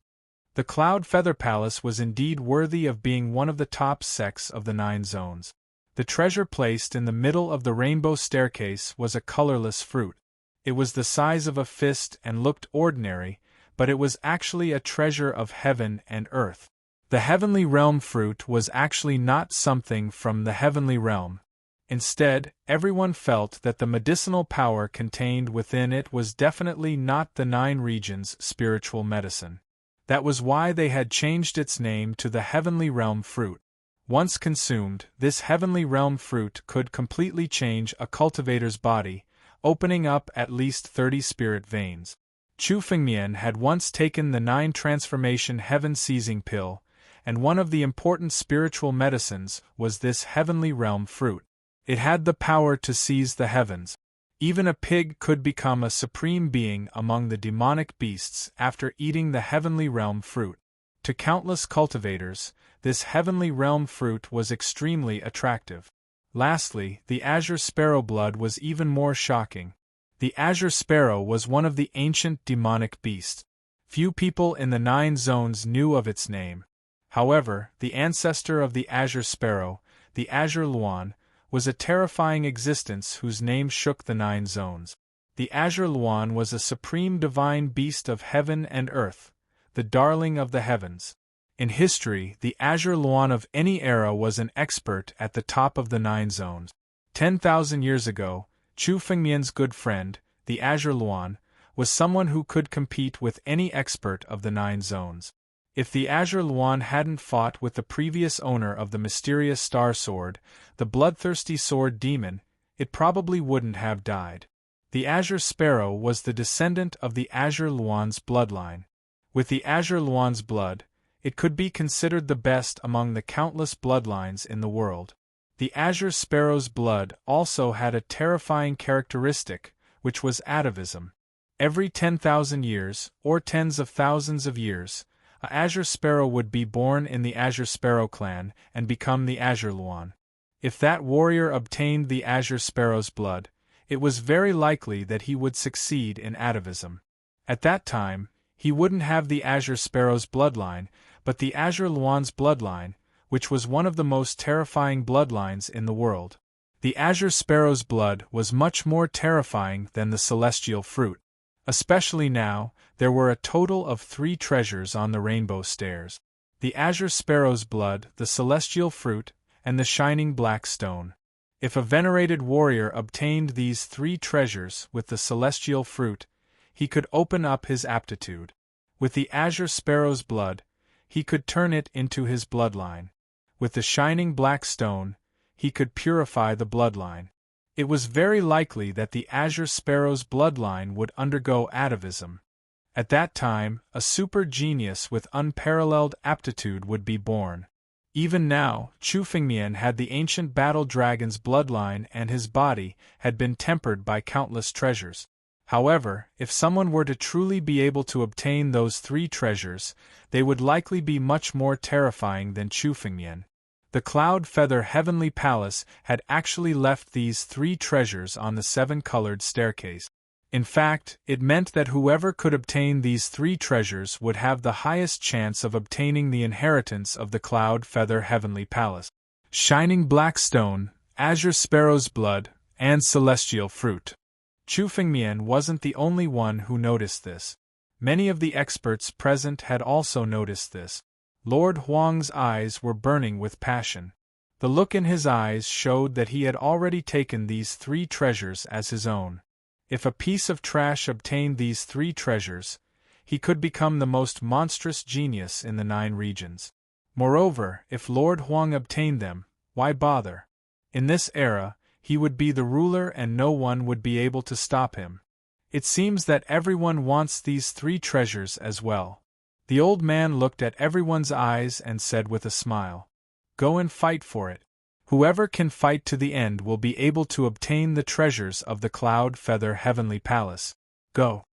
The Cloud Feather Palace was indeed worthy of being one of the top sects of the 9 zones. The treasure placed in the middle of the rainbow staircase was a colorless fruit. It was the size of a fist and looked ordinary, but it was actually a treasure of heaven and earth. The heavenly realm fruit was actually not something from the heavenly realm. Instead, everyone felt that the medicinal power contained within it was definitely not the 9 regions' spiritual medicine. That was why they had changed its name to the heavenly realm fruit. Once consumed, this heavenly realm fruit could completely change a cultivator's body, opening up at least 30 spirit veins. Chu Fengmian had once taken the 9 transformation heaven-seizing pill, and one of the important spiritual medicines was this heavenly realm fruit. It had the power to seize the heavens. Even a pig could become a supreme being among the demonic beasts after eating the heavenly realm fruit. To countless cultivators, this heavenly realm fruit was extremely attractive. Lastly, the azure sparrow blood was even more shocking. The azure sparrow was one of the ancient demonic beasts. Few people in the 9 zones knew of its name. However, the ancestor of the azure sparrow, the azure luan, was a terrifying existence whose name shook the 9 zones. The azure luan was a supreme divine beast of heaven and earth, the darling of the heavens. In history, the azure luan of any era was an expert at the top of the 9 zones. 10,000 years ago, Chu Fengmian's good friend, the azure luan, was someone who could compete with any expert of the 9 zones. If the azure luan hadn't fought with the previous owner of the mysterious star sword, the bloodthirsty sword demon, it probably wouldn't have died. The azure sparrow was the descendant of the azure luan's bloodline. With the azure luan's blood, it could be considered the best among the countless bloodlines in the world. The azure sparrow's blood also had a terrifying characteristic, which was atavism. Every 10,000 years, or tens of thousands of years, a azure sparrow would be born in the azure sparrow clan and become the azure luan. If that warrior obtained the azure sparrow's blood, it was very likely that he would succeed in atavism. At that time, he wouldn't have the azure sparrow's bloodline, but the azure luan's bloodline, which was one of the most terrifying bloodlines in the world. The azure sparrow's blood was much more terrifying than the celestial fruit. Especially now, there were a total of 3 treasures on the rainbow stairs: the azure sparrow's blood, the celestial fruit, and the shining black stone. If a venerated warrior obtained these 3 treasures with the celestial fruit, he could open up his aptitude. With the azure sparrow's blood, he could turn it into his bloodline. With the shining black stone, he could purify the bloodline. It was very likely that the azure sparrow's bloodline would undergo atavism. At that time, a super genius with unparalleled aptitude would be born. Even now, Chu Fengmian had the ancient battle dragon's bloodline and his body had been tempered by countless treasures. However, if someone were to truly be able to obtain those 3 treasures, they would likely be much more terrifying than Chu Fengmian. The Cloud Feather Heavenly Palace had actually left these 3 treasures on the 7-colored staircase. In fact, it meant that whoever could obtain these 3 treasures would have the highest chance of obtaining the inheritance of the Cloud Feather Heavenly Palace. Shining black stone, azure sparrow's blood, and celestial fruit. Chu Fengmian wasn't the only one who noticed this. Many of the experts present had also noticed this. Lord Huang's eyes were burning with passion. The look in his eyes showed that he had already taken these 3 treasures as his own. If a piece of trash obtained these 3 treasures, he could become the most monstrous genius in the 9 regions. Moreover, if Lord Huang obtained them, why bother? In this era, he would be the ruler and no one would be able to stop him. It seems that everyone wants these 3 treasures as well. The old man looked at everyone's eyes and said with a smile, "Go and fight for it. Whoever can fight to the end will be able to obtain the treasures of the Cloud Feather Heavenly Palace. Go."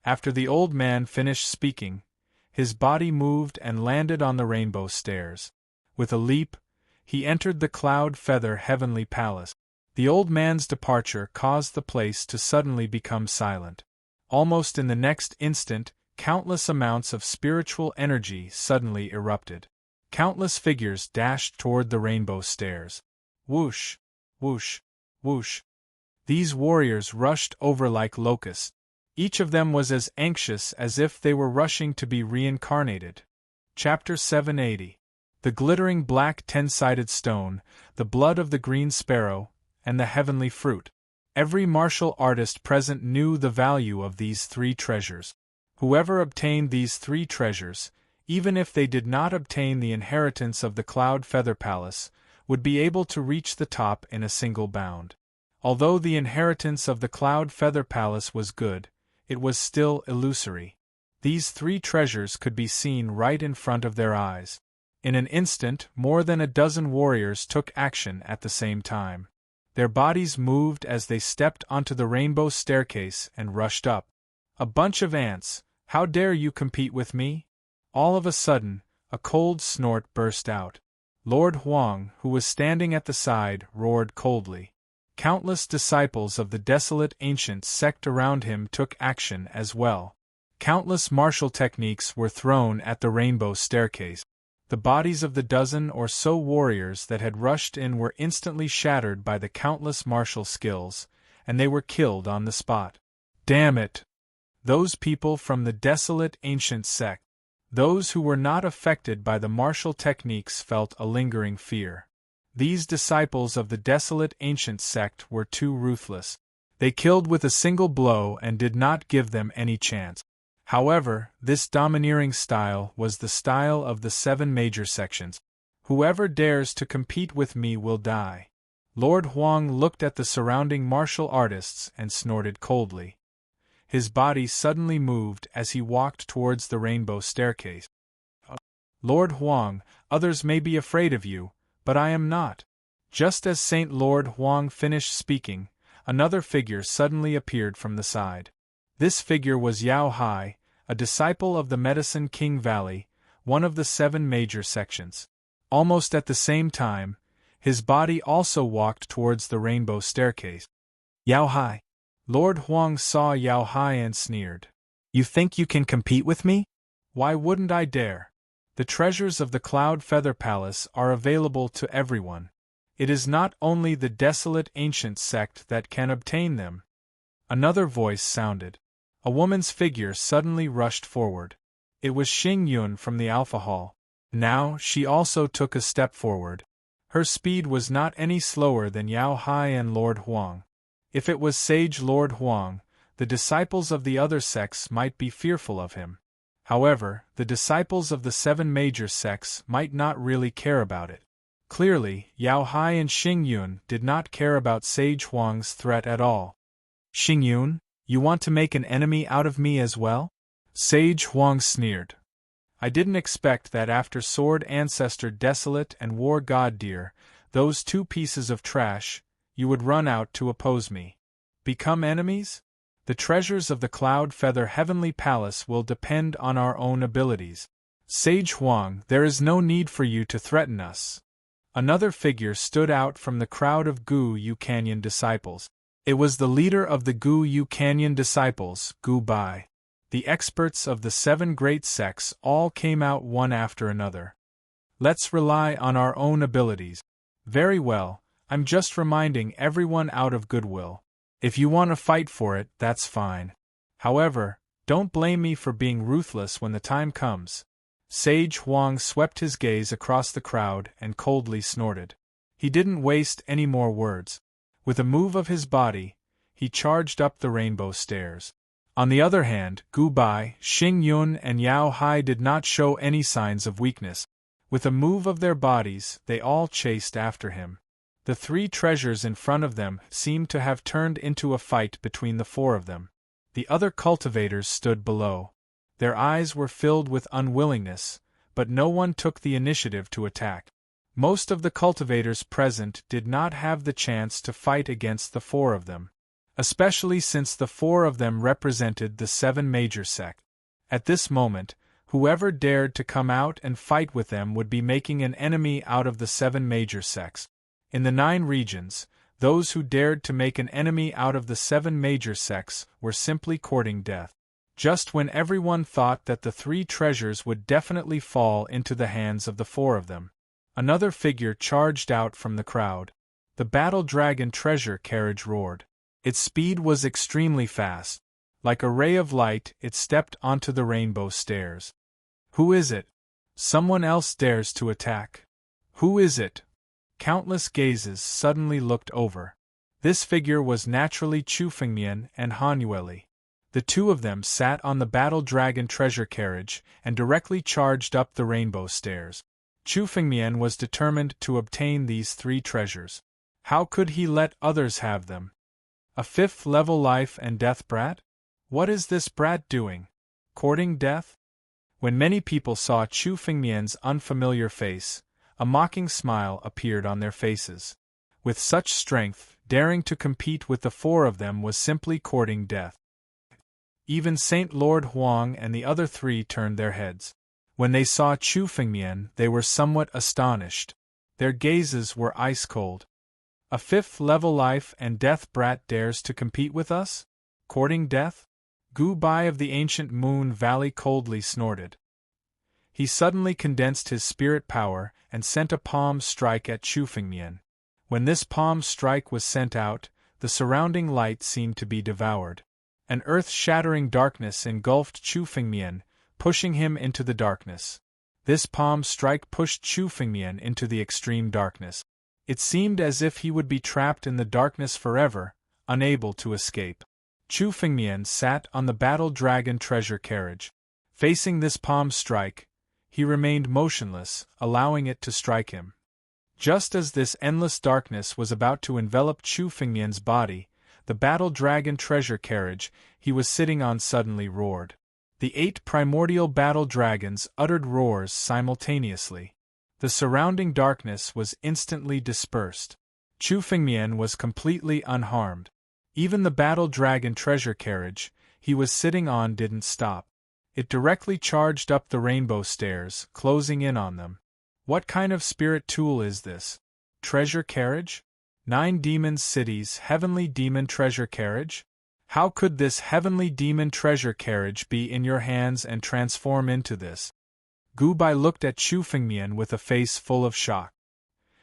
After the old man finished speaking, his body moved and landed on the rainbow stairs. With a leap, he entered the Cloud Feather Heavenly Palace. The old man's departure caused the place to suddenly become silent. Almost in the next instant, countless amounts of spiritual energy suddenly erupted. Countless figures dashed toward the rainbow stairs. Whoosh, whoosh, whoosh. These warriors rushed over like locusts. Each of them was as anxious as if they were rushing to be reincarnated. Chapter 780. The glittering black 10-sided stone, the blood of the green sparrow, and the heavenly fruit. Every martial artist present knew the value of these 3 treasures. Whoever obtained these 3 treasures, even if they did not obtain the inheritance of the Cloud Feather Palace, would be able to reach the top in a single bound. Although the inheritance of the Cloud Feather Palace was good, it was still illusory. These 3 treasures could be seen right in front of their eyes. In an instant, more than a dozen warriors took action at the same time. Their bodies moved as they stepped onto the rainbow staircase and rushed up. "A bunch of ants, how dare you compete with me?" All of a sudden, a cold snort burst out. Lord Huang, who was standing at the side, roared coldly. Countless disciples of the desolate ancient sect around him took action as well. Countless martial techniques were thrown at the rainbow staircase. The bodies of the dozen or so warriors that had rushed in were instantly shattered by the countless martial skills, and they were killed on the spot. Damn it! Those people from the desolate ancient sect. Those who were not affected by the martial techniques felt a lingering fear. These disciples of the desolate ancient sect were too ruthless. They killed with a single blow and did not give them any chance. However, this domineering style was the style of the 7 major sections. "Whoever dares to compete with me will die." Lord Huang looked at the surrounding martial artists and snorted coldly. His body suddenly moved as he walked towards the rainbow staircase. "Lord Huang, others may be afraid of you, but I am not." Just as Saint Lord Huang finished speaking, another figure suddenly appeared from the side. This figure was Yao Hai, a disciple of the Medicine King Valley, one of the 7 major sections. Almost at the same time, his body also walked towards the rainbow staircase. "Yao Hai." Lord Huang saw Yao Hai and sneered. "You think you can compete with me? Why wouldn't I dare? The treasures of the Cloud Feather Palace are available to everyone. It is not only the desolate ancient sect that can obtain them." Another voice sounded. A woman's figure suddenly rushed forward. It was Xing Yun from the Alpha Hall. Now she also took a step forward. Her speed was not any slower than Yao Hai and Lord Huang. If it was sage Lord Huang, the disciples of the other sects might be fearful of him. However, the disciples of the 7 major sects might not really care about it. Clearly, Yao Hai and Xing Yun did not care about Sage Huang's threat at all. Xing Yun, you want to make an enemy out of me as well? Sage Huang sneered. I didn't expect that after Sword Ancestor Desolate and War God Deer, those 2 pieces of trash, you would run out to oppose me. Become enemies? The treasures of the Cloud Feather Heavenly Palace will depend on our own abilities. Sage Huang, there is no need for you to threaten us. Another figure stood out from the crowd of Gu Yu Canyon disciples. It was the leader of the Gu Yu Canyon disciples, Gu Bai. The experts of the 7 great sects all came out one after another. Let's rely on our own abilities. Very well, I'm just reminding everyone out of goodwill. If you want to fight for it, that's fine. However, don't blame me for being ruthless when the time comes. Sage Huang swept his gaze across the crowd and coldly snorted. He didn't waste any more words. With a move of his body, he charged up the rainbow stairs. On the other hand, Gu Bai, Xing Yun and Yao Hai did not show any signs of weakness. With a move of their bodies, they all chased after him. The 3 treasures in front of them seemed to have turned into a fight between the 4 of them. The other cultivators stood below. Their eyes were filled with unwillingness, but no one took the initiative to attack. Most of the cultivators present did not have the chance to fight against the 4 of them, especially since the 4 of them represented the 7 major sects. At this moment, whoever dared to come out and fight with them would be making an enemy out of the 7 major sects. In the 9 regions, those who dared to make an enemy out of the 7 major sects were simply courting death. Just when everyone thought that the 3 treasures would definitely fall into the hands of the 4 of them, another figure charged out from the crowd. The Battle Dragon treasure carriage roared. Its speed was extremely fast. Like a ray of light, it stepped onto the rainbow stairs. Who is it? Someone else dares to attack. Who is it? Countless gazes suddenly looked over. This figure was naturally Chu Fengmian and Han Yueli. The 2 of them sat on the Battle Dragon treasure carriage and directly charged up the rainbow stairs. Chu Fengmian was determined to obtain these 3 treasures. How could he let others have them? A 5th level life and death brat? What is this brat doing? Courting death? When many people saw Chu Fengmian's unfamiliar face, a mocking smile appeared on their faces. With such strength, daring to compete with the 4 of them was simply courting death. Even Saint Lord Huang and the other 3 turned their heads. When they saw Chu Fengmian, they were somewhat astonished. Their gazes were ice-cold. A 5th level life and death brat dares to compete with us? Courting death? Gu Bai of the ancient Moon Valley coldly snorted. He suddenly condensed his spirit power and sent a palm strike at Chu Fengmian. When this palm strike was sent out, the surrounding light seemed to be devoured. An earth-shattering darkness engulfed Chu Fengmian, pushing him into the darkness. This palm strike pushed Chu Fengmian into the extreme darkness. It seemed as if he would be trapped in the darkness forever, unable to escape. Chu Fengmian sat on the Battle Dragon treasure carriage. Facing this palm strike, he remained motionless, allowing it to strike him. Just as this endless darkness was about to envelop Chu Fengmian's body, the Battle Dragon treasure carriage he was sitting on suddenly roared. The 8 primordial battle dragons uttered roars simultaneously. The surrounding darkness was instantly dispersed. Chu Fengmian was completely unharmed. Even the Battle Dragon treasure carriage he was sitting on didn't stop. It directly charged up the rainbow stairs, closing in on them. What kind of spirit tool is this? Treasure carriage? 9 Demons Cities Heavenly Demon Treasure Carriage? How could this Heavenly Demon Treasure Carriage be in your hands and transform into this? Gu Bai looked at Chu Fengmian with a face full of shock.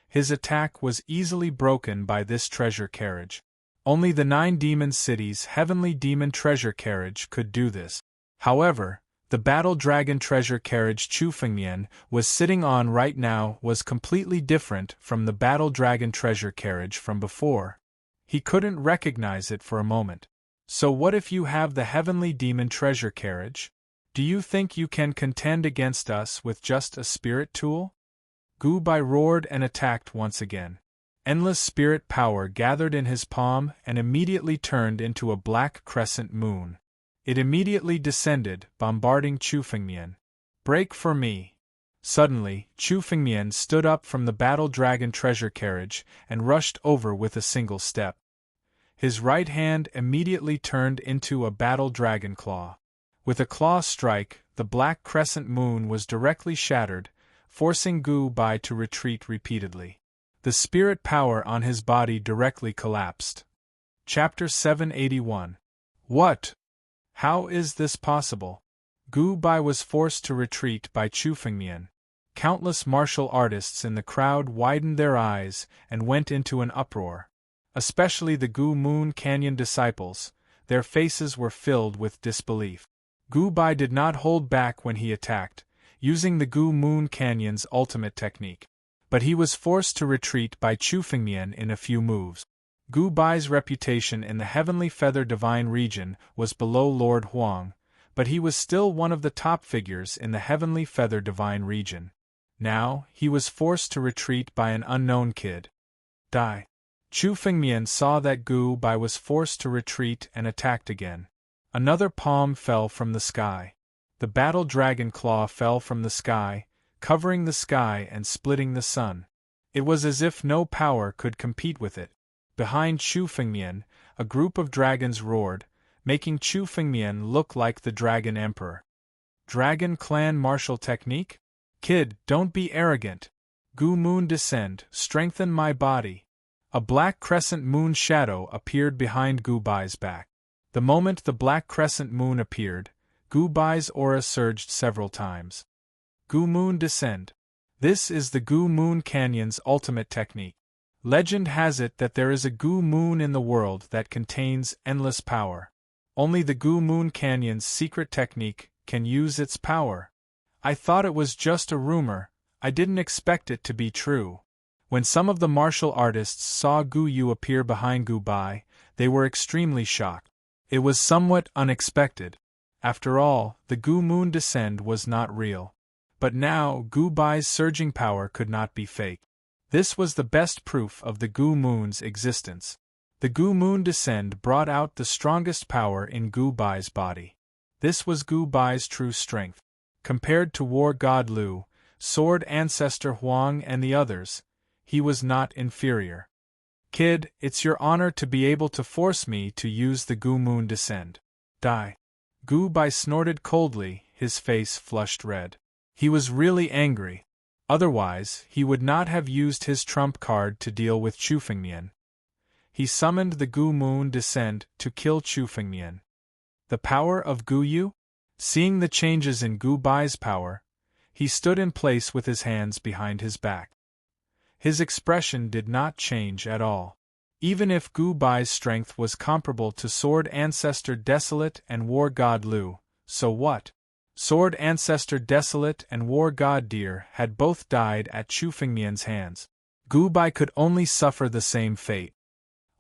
His attack was easily broken by this treasure carriage. Only the 9 Demon Cities Heavenly Demon Treasure Carriage could do this. However, The battle dragon treasure carriage Chu Fengmian was sitting on right now was completely different from the battle dragon treasure carriage from before. He couldn't recognize it for a moment. So what if you have the heavenly demon treasure carriage? Do you think you can contend against us with just a spirit tool? Gu Bai roared and attacked once again. Endless spirit power gathered in his palm and immediately turned into a black crescent moon. It immediately descended, bombarding Chu Fengmian. Break for me! Suddenly, Chu Fengmian stood up from the battle dragon treasure carriage and rushed over with a single step. His right hand immediately turned into a battle dragon claw. With a claw strike, the black crescent moon was directly shattered, forcing Gu Bai to retreat repeatedly. The spirit power on his body directly collapsed. Chapter 781. What? How is this possible? Gu Bai was forced to retreat by Chu Fengmian. Countless martial artists in the crowd widened their eyes and went into an uproar. Especially the Gu Moon Canyon disciples, their faces were filled with disbelief. Gu Bai did not hold back when he attacked, using the Gu Moon Canyon's ultimate technique. But he was forced to retreat by Chu Fengmian in a few moves. Gu Bai's reputation in the Heavenly Feather Divine region was below Lord Huang, but he was still one of the top figures in the Heavenly Feather Divine region. Now, he was forced to retreat by an unknown kid. Die. Chu Fengmian saw that Gu Bai was forced to retreat and attacked again. Another palm fell from the sky. The battle dragon claw fell from the sky, covering the sky and splitting the sun. It was as if no power could compete with it. Behind Chu Fengmian, a group of dragons roared, making Chu Fengmian look like the Dragon Emperor. Dragon Clan martial technique? Kid, don't be arrogant. Gu Moon descend, strengthen my body. A black crescent moon shadow appeared behind Gu Bai's back. The moment the black crescent moon appeared, Gu Bai's aura surged several times. Gu Moon descend. This is the Gu Moon Canyon's ultimate technique. Legend has it that there is a Gu Moon in the world that contains endless power. Only the Gu Moon Canyon's secret technique can use its power. I thought it was just a rumor, I didn't expect it to be true. When some of the martial artists saw Jiuyu appear behind Gu Bai, they were extremely shocked. It was somewhat unexpected. After all, the Gu Moon descend was not real. But now, Gu Bai's surging power could not be fake. This was the best proof of the Gu Moon's existence. The Gu Moon descend brought out the strongest power in Gu Bai's body. This was Gu Bai's true strength. Compared to War God Lu, Sword Ancestor Huang and the others, he was not inferior. Kid, it's your honor to be able to force me to use the Gu Moon descend. Die. Gu Bai snorted coldly, his face flushed red. He was really angry. Otherwise, he would not have used his trump card to deal with Chu Fengmian. He summoned the Gu Moon descend to kill Chu Fengmian. The power of Jiuyu? Seeing the changes in Gu Bai's power, he stood in place with his hands behind his back. His expression did not change at all. Even if Gu Bai's strength was comparable to Sword Ancestor Desolate and War God Lu, so what? Sword Ancestor Desolate and War God Deer had both died at Chu Fengmian's hands. Gu Bai could only suffer the same fate.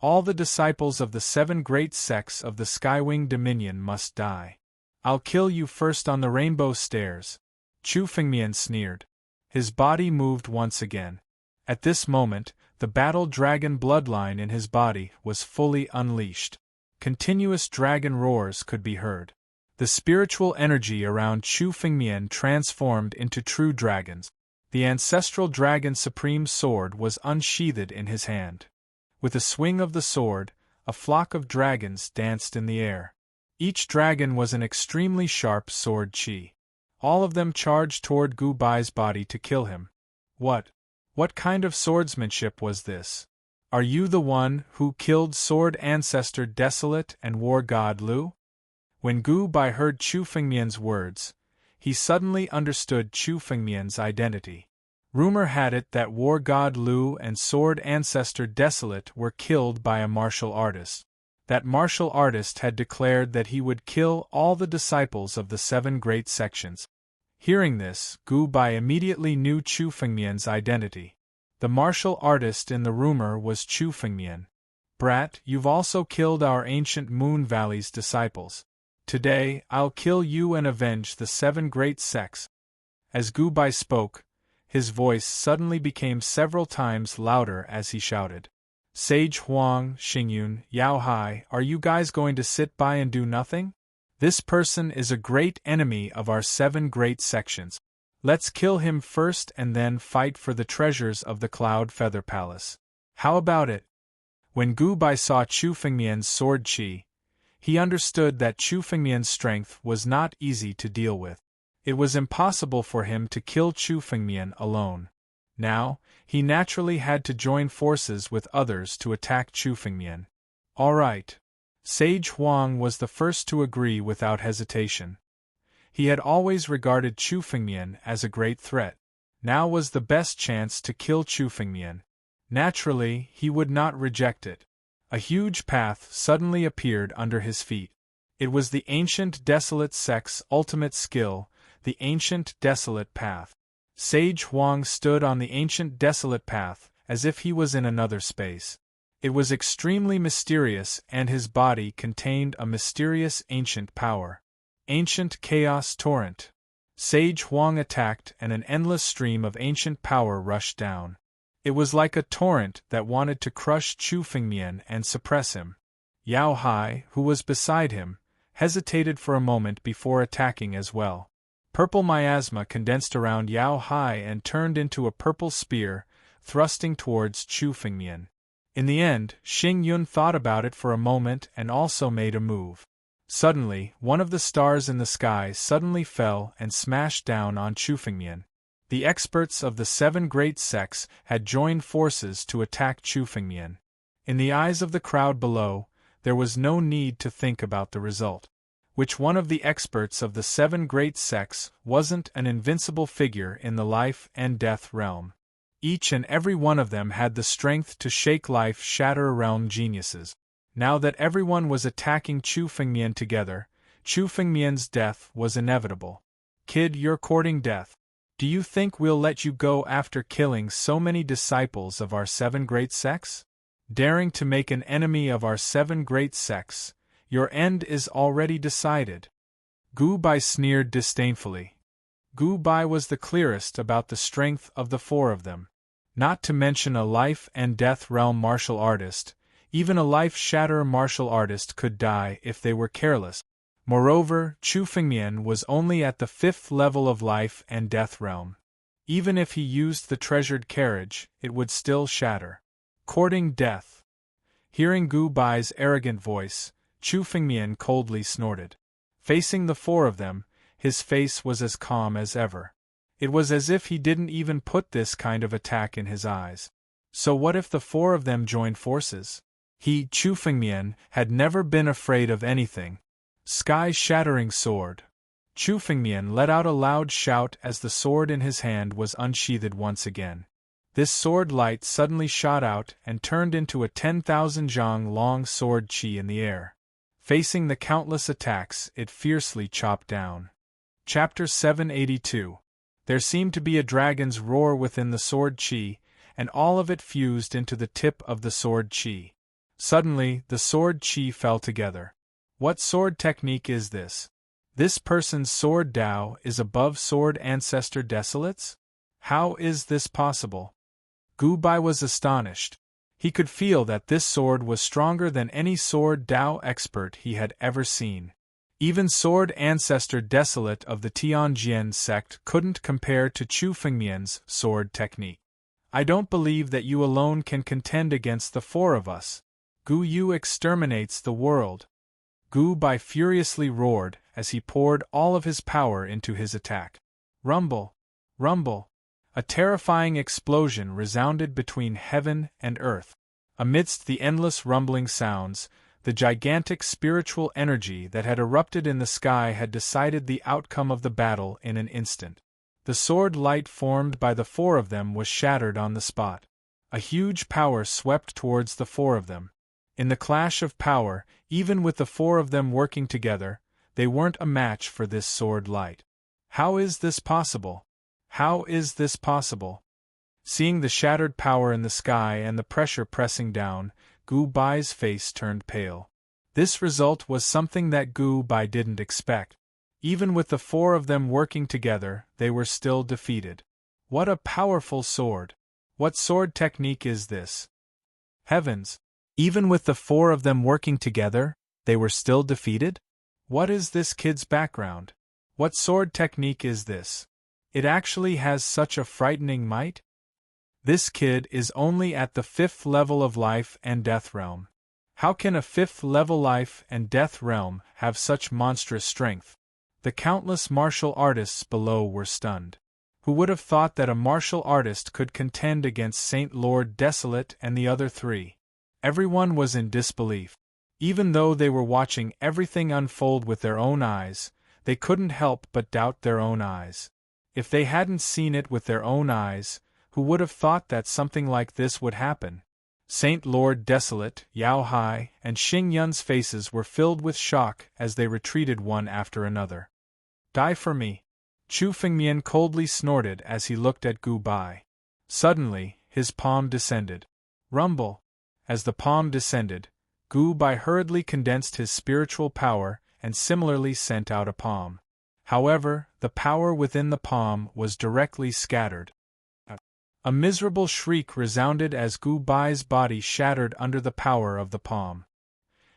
All the disciples of the 7 great sects of the Skywing Dominion must die. I'll kill you first on the Rainbow Stairs. Chu Fengmian sneered. His body moved once again. At this moment, the battle dragon bloodline in his body was fully unleashed. Continuous dragon roars could be heard. The spiritual energy around Chu Fengmian transformed into true dragons. The ancestral dragon supreme sword was unsheathed in his hand. With a swing of the sword, a flock of dragons danced in the air. Each dragon was an extremely sharp sword chi. All of them charged toward Gu Bai's body to kill him. What kind of swordsmanship was this? Are you the one who killed Sword Ancestor Desolate and War God Lu? When Gu Bai heard Chu Fengmian's words, he suddenly understood Chu Fengmian's identity. Rumor had it that War God Lu and Sword Ancestor Desolate were killed by a martial artist. That martial artist had declared that he would kill all the disciples of the 7 great sections. Hearing this, Gu Bai immediately knew Chu Fengmian's identity. The martial artist in the rumor was Chu Fengmian. "Brat, you've also killed our ancient Moon Valley's disciples. Today, I'll kill you and avenge the 7 great sects." As Gu Bai spoke, his voice suddenly became several times louder as he shouted, "Sage Huang, Xingyun, Yao Hai, are you guys going to sit by and do nothing? This person is a great enemy of our 7 great sections. Let's kill him first and then fight for the treasures of the Cloud Feather Palace. How about it?" When Gu Bai saw Chu Fengmian's sword chi, he understood that Chu Fengmian's strength was not easy to deal with. It was impossible for him to kill Chu Fengmian alone. Now, he naturally had to join forces with others to attack Chu Fengmian. All right. Sage Huang was the first to agree without hesitation. He had always regarded Chu Fengmian as a great threat. Now was the best chance to kill Chu Fengmian. Naturally, he would not reject it. A huge path suddenly appeared under his feet. It was the ancient desolate sect's ultimate skill, the ancient desolate path. Sage Huang stood on the ancient desolate path, as if he was in another space. It was extremely mysterious, and his body contained a mysterious ancient power. Ancient Chaos Torrent. Sage Huang attacked, and an endless stream of ancient power rushed down. It was like a torrent that wanted to crush Chu Fengmian and suppress him. Yao Hai, who was beside him, hesitated for a moment before attacking as well. Purple miasma condensed around Yao Hai and turned into a purple spear, thrusting towards Chu Fengmian. In the end, Xing Yun thought about it for a moment and also made a move. Suddenly, one of the stars in the sky suddenly fell and smashed down on Chu Fengmian. The experts of the 7 great sects had joined forces to attack Chu Fengmian. In the eyes of the crowd below, there was no need to think about the result. Which one of the experts of the 7 great sects wasn't an invincible figure in the life and death realm? Each and every one of them had the strength to shake life-shatter realm geniuses. Now that everyone was attacking Chu Fengmian together, Chu Fengmian's death was inevitable. "Kid, you're courting death. Do you think we'll let you go after killing so many disciples of our 7 great sects? Daring to make an enemy of our 7 great sects, your end is already decided." Gu Bai sneered disdainfully. Gu Bai was the clearest about the strength of the 4 of them. Not to mention a life and death realm martial artist, even a life-shatter martial artist could die if they were careless. Moreover, Chu Fengmian was only at the 5th level of life and death realm. Even if he used the treasured carriage, it would still shatter. Courting death. Hearing Gu Bai's arrogant voice, Chu Fengmian coldly snorted. Facing the 4 of them, his face was as calm as ever. It was as if he didn't even put this kind of attack in his eyes. So what if the 4 of them joined forces? He, Chu Fengmian, had never been afraid of anything. Sky-shattering sword. Chu Fengmian let out a loud shout as the sword in his hand was unsheathed once again. This sword light suddenly shot out and turned into a 10,000 zhang long sword chi in the air. Facing the countless attacks, it fiercely chopped down. Chapter 782. There seemed to be a dragon's roar within the sword chi, and all of it fused into the tip of the sword chi. Suddenly, the sword chi fell together. What sword technique is this? This person's sword Dao is above sword ancestor Desolate's? How is this possible? Gu Bai was astonished. He could feel that this sword was stronger than any sword Dao expert he had ever seen. Even sword ancestor Desolate of the Tianjian sect couldn't compare to Chu Fengmian's sword technique. I don't believe that you alone can contend against the 4 of us. Gu Yu exterminates the world. Gu Bai furiously roared as he poured all of his power into his attack. Rumble! Rumble! A terrifying explosion resounded between heaven and earth. Amidst the endless rumbling sounds, the gigantic spiritual energy that had erupted in the sky had decided the outcome of the battle in an instant. The sword light formed by the 4 of them was shattered on the spot. A huge power swept towards the 4 of them. In the clash of power, even with the four of them working together, they weren't a match for this sword light. How is this possible? How is this possible? Seeing the shattered power in the sky and the pressure pressing down, Gu Bai's face turned pale. This result was something that Gu Bai didn't expect. Even with the four of them working together, they were still defeated. What a powerful sword! What sword technique is this? Heavens! Even with the four of them working together, they were still defeated? What is this kid's background? What sword technique is this? It actually has such a frightening might? This kid is only at the 5th level of life and death realm. How can a 5th level life and death realm have such monstrous strength? The countless martial artists below were stunned. Who would have thought that a martial artist could contend against Saint Lord Desolate and the other three? Everyone was in disbelief. Even though they were watching everything unfold with their own eyes, they couldn't help but doubt their own eyes. If they hadn't seen it with their own eyes, who would have thought that something like this would happen? Saint Lord Desolate, Yao Hai, and Xing Yun's faces were filled with shock as they retreated one after another. Die for me! Chu Fengmian coldly snorted as he looked at Gu Bai. Suddenly, his palm descended. Rumble! As the palm descended, Gu Bai hurriedly condensed his spiritual power and similarly sent out a palm. However, the power within the palm was directly scattered. A miserable shriek resounded as Gu Bai's body shattered under the power of the palm.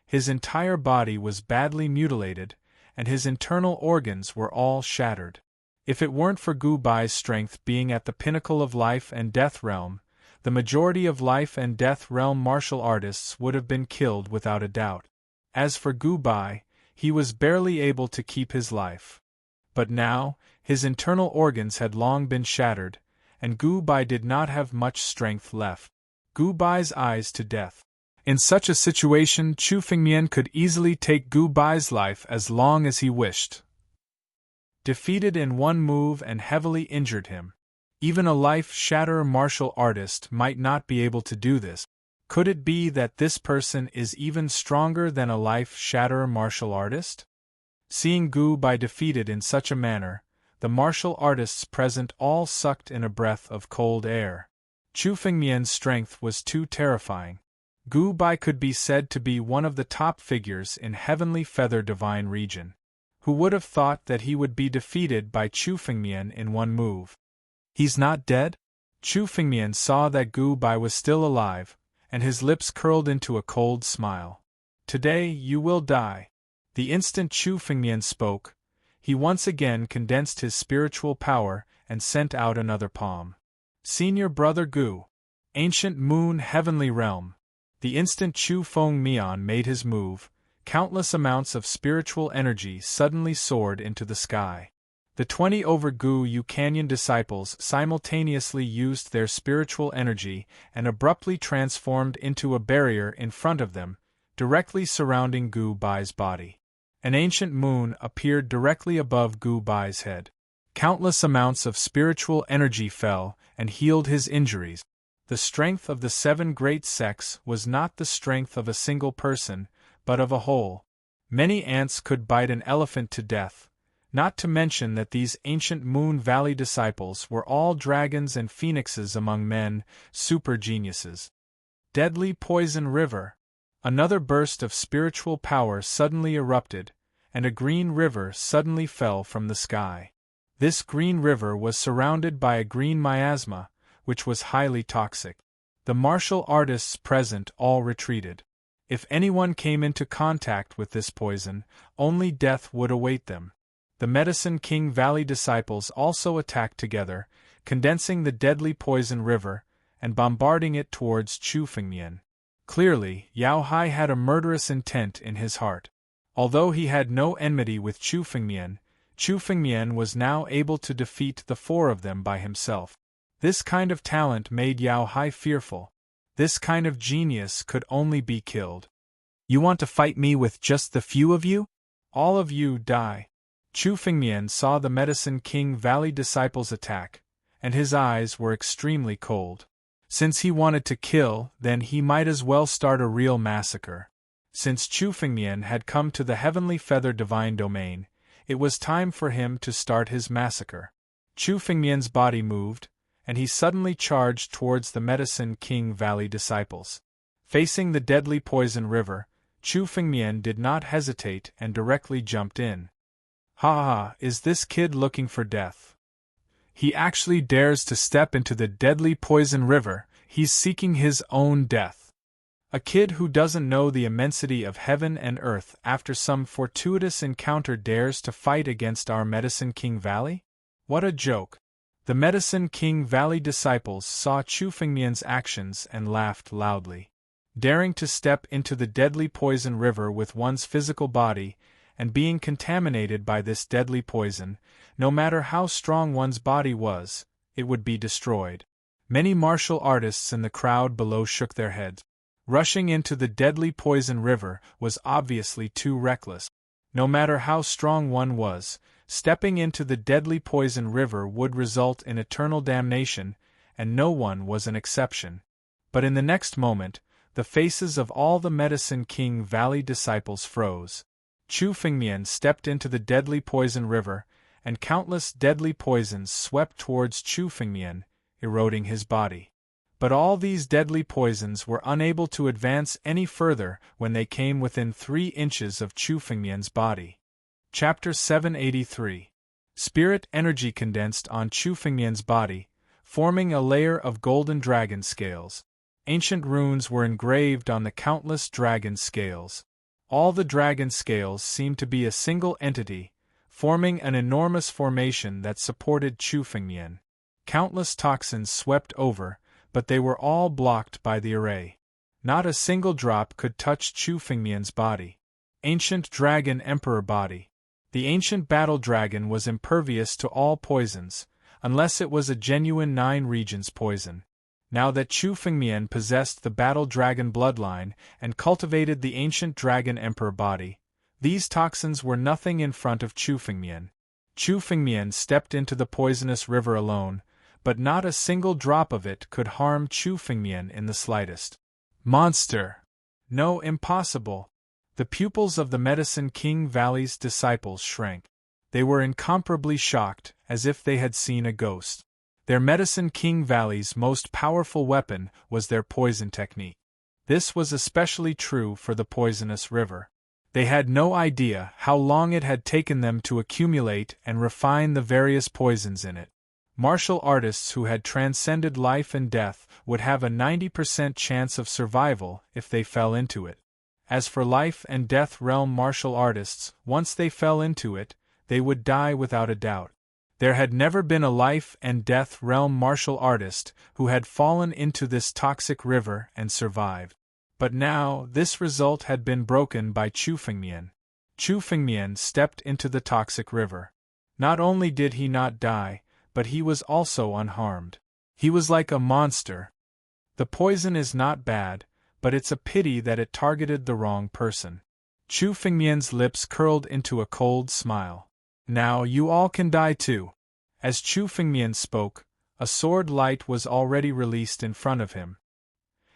His entire body was badly mutilated, and his internal organs were all shattered. If it weren't for Gu Bai's strength being at the pinnacle of life and death realm, the majority of life and death realm martial artists would have been killed without a doubt. As for Gu Bai, he was barely able to keep his life. But now, his internal organs had long been shattered, and Gu Bai did not have much strength left. Gu Bai's eyes to death. In such a situation, Chu Fengmian could easily take Gu Bai's life as long as he wished. Defeated in one move and heavily injured him. Even a life-shatterer martial artist might not be able to do this. Could it be that this person is even stronger than a life-shatterer martial artist? Seeing Gu Bai defeated in such a manner, the martial artists present all sucked in a breath of cold air. Chu Fengmian's strength was too terrifying. Gu Bai could be said to be one of the top figures in Heavenly Feather Divine Region. Who would have thought that he would be defeated by Chu Fengmian in one move? He's not dead? Chu Fengmian saw that Gu Bai was still alive, and his lips curled into a cold smile. Today you will die. The instant Chu Fengmian spoke, he once again condensed his spiritual power and sent out another palm. Senior Brother Gu. Ancient Moon Heavenly Realm. The instant Chu Fengmian made his move, countless amounts of spiritual energy suddenly soared into the sky. The 20 over Gu Canyon disciples simultaneously used their spiritual energy and abruptly transformed into a barrier in front of them, directly surrounding Gu Bai's body. An ancient moon appeared directly above Gu Bai's head. Countless amounts of spiritual energy fell and healed his injuries. The strength of the 7 great sects was not the strength of a single person, but of a whole. Many ants could bite an elephant to death. Not to mention that these ancient Moon Valley disciples were all dragons and phoenixes among men, super geniuses. Deadly Poison River. Another burst of spiritual power suddenly erupted, and a green river suddenly fell from the sky. This green river was surrounded by a green miasma, which was highly toxic. The martial artists present all retreated. If anyone came into contact with this poison, only death would await them. The Medicine King Valley disciples also attacked together, condensing the deadly poison river, and bombarding it towards Chu Fengmian. Clearly, Yao Hai had a murderous intent in his heart. Although he had no enmity with Chu Fengmian was now able to defeat the 4 of them by himself. This kind of talent made Yao Hai fearful. This kind of genius could only be killed. You want to fight me with just the few of you? All of you die. Chu Fengmian saw the Medicine King Valley disciples attack, and his eyes were extremely cold. Since he wanted to kill, then he might as well start a real massacre. Since Chu Fengmian had come to the heavenly feather divine domain, it was time for him to start his massacre. Chu Fengmian's body moved, and he suddenly charged towards the Medicine King Valley disciples. Facing the deadly poison river, Chu Fengmian did not hesitate and directly jumped in. Ha ha, is this kid looking for death? He actually dares to step into the deadly poison river, he's seeking his own death. A kid who doesn't know the immensity of heaven and earth after some fortuitous encounter dares to fight against our Medicine King Valley? What a joke! The Medicine King Valley disciples saw Chu Fengmian's actions and laughed loudly. Daring to step into the deadly poison river with one's physical body, and being contaminated by this deadly poison, no matter how strong one's body was, it would be destroyed. Many martial artists in the crowd below shook their heads. Rushing into the deadly poison river was obviously too reckless. No matter how strong one was, stepping into the deadly poison river would result in eternal damnation, and no one was an exception. But in the next moment, the faces of all the Medicine King Valley disciples froze. Chu Fengmian stepped into the deadly poison river, and countless deadly poisons swept towards Chu Fengmian, eroding his body. But all these deadly poisons were unable to advance any further when they came within 3 inches of Chu Fengmian's body. Chapter 783. Spirit energy condensed on Chu Fengmian's body, forming a layer of golden dragon scales. Ancient runes were engraved on the countless dragon scales. All the dragon scales seemed to be a single entity, forming an enormous formation that supported Chu Fengmian. Countless toxins swept over, but they were all blocked by the array. Not a single drop could touch Chu Fengmian's body. Ancient Dragon Emperor Body. The ancient battle dragon was impervious to all poisons, unless it was a genuine 9 regions poison. Now that Chu Fengmian possessed the battle dragon bloodline and cultivated the ancient dragon emperor body, these toxins were nothing in front of Chu Fengmian. Chu Fengmian stepped into the poisonous river alone, but not a single drop of it could harm Chu Fengmian in the slightest. Monster! No, impossible! The pupils of the Medicine King Valley's disciples shrank. They were incomparably shocked, as if they had seen a ghost. Their Medicine King Valley's most powerful weapon was their poison technique. This was especially true for the poisonous river. They had no idea how long it had taken them to accumulate and refine the various poisons in it. Martial artists who had transcended life and death would have a 90% chance of survival if they fell into it. As for life and death realm martial artists, once they fell into it, they would die without a doubt. There had never been a life and death realm martial artist who had fallen into this toxic river and survived. But now, this result had been broken by Chu Fengmian. Chu Fengmian stepped into the toxic river. Not only did he not die, but he was also unharmed. He was like a monster. The poison is not bad, but it's a pity that it targeted the wrong person. Chu Fengmian's lips curled into a cold smile. Now you all can die too. As Chu Fengmian spoke, a sword light was already released in front of him.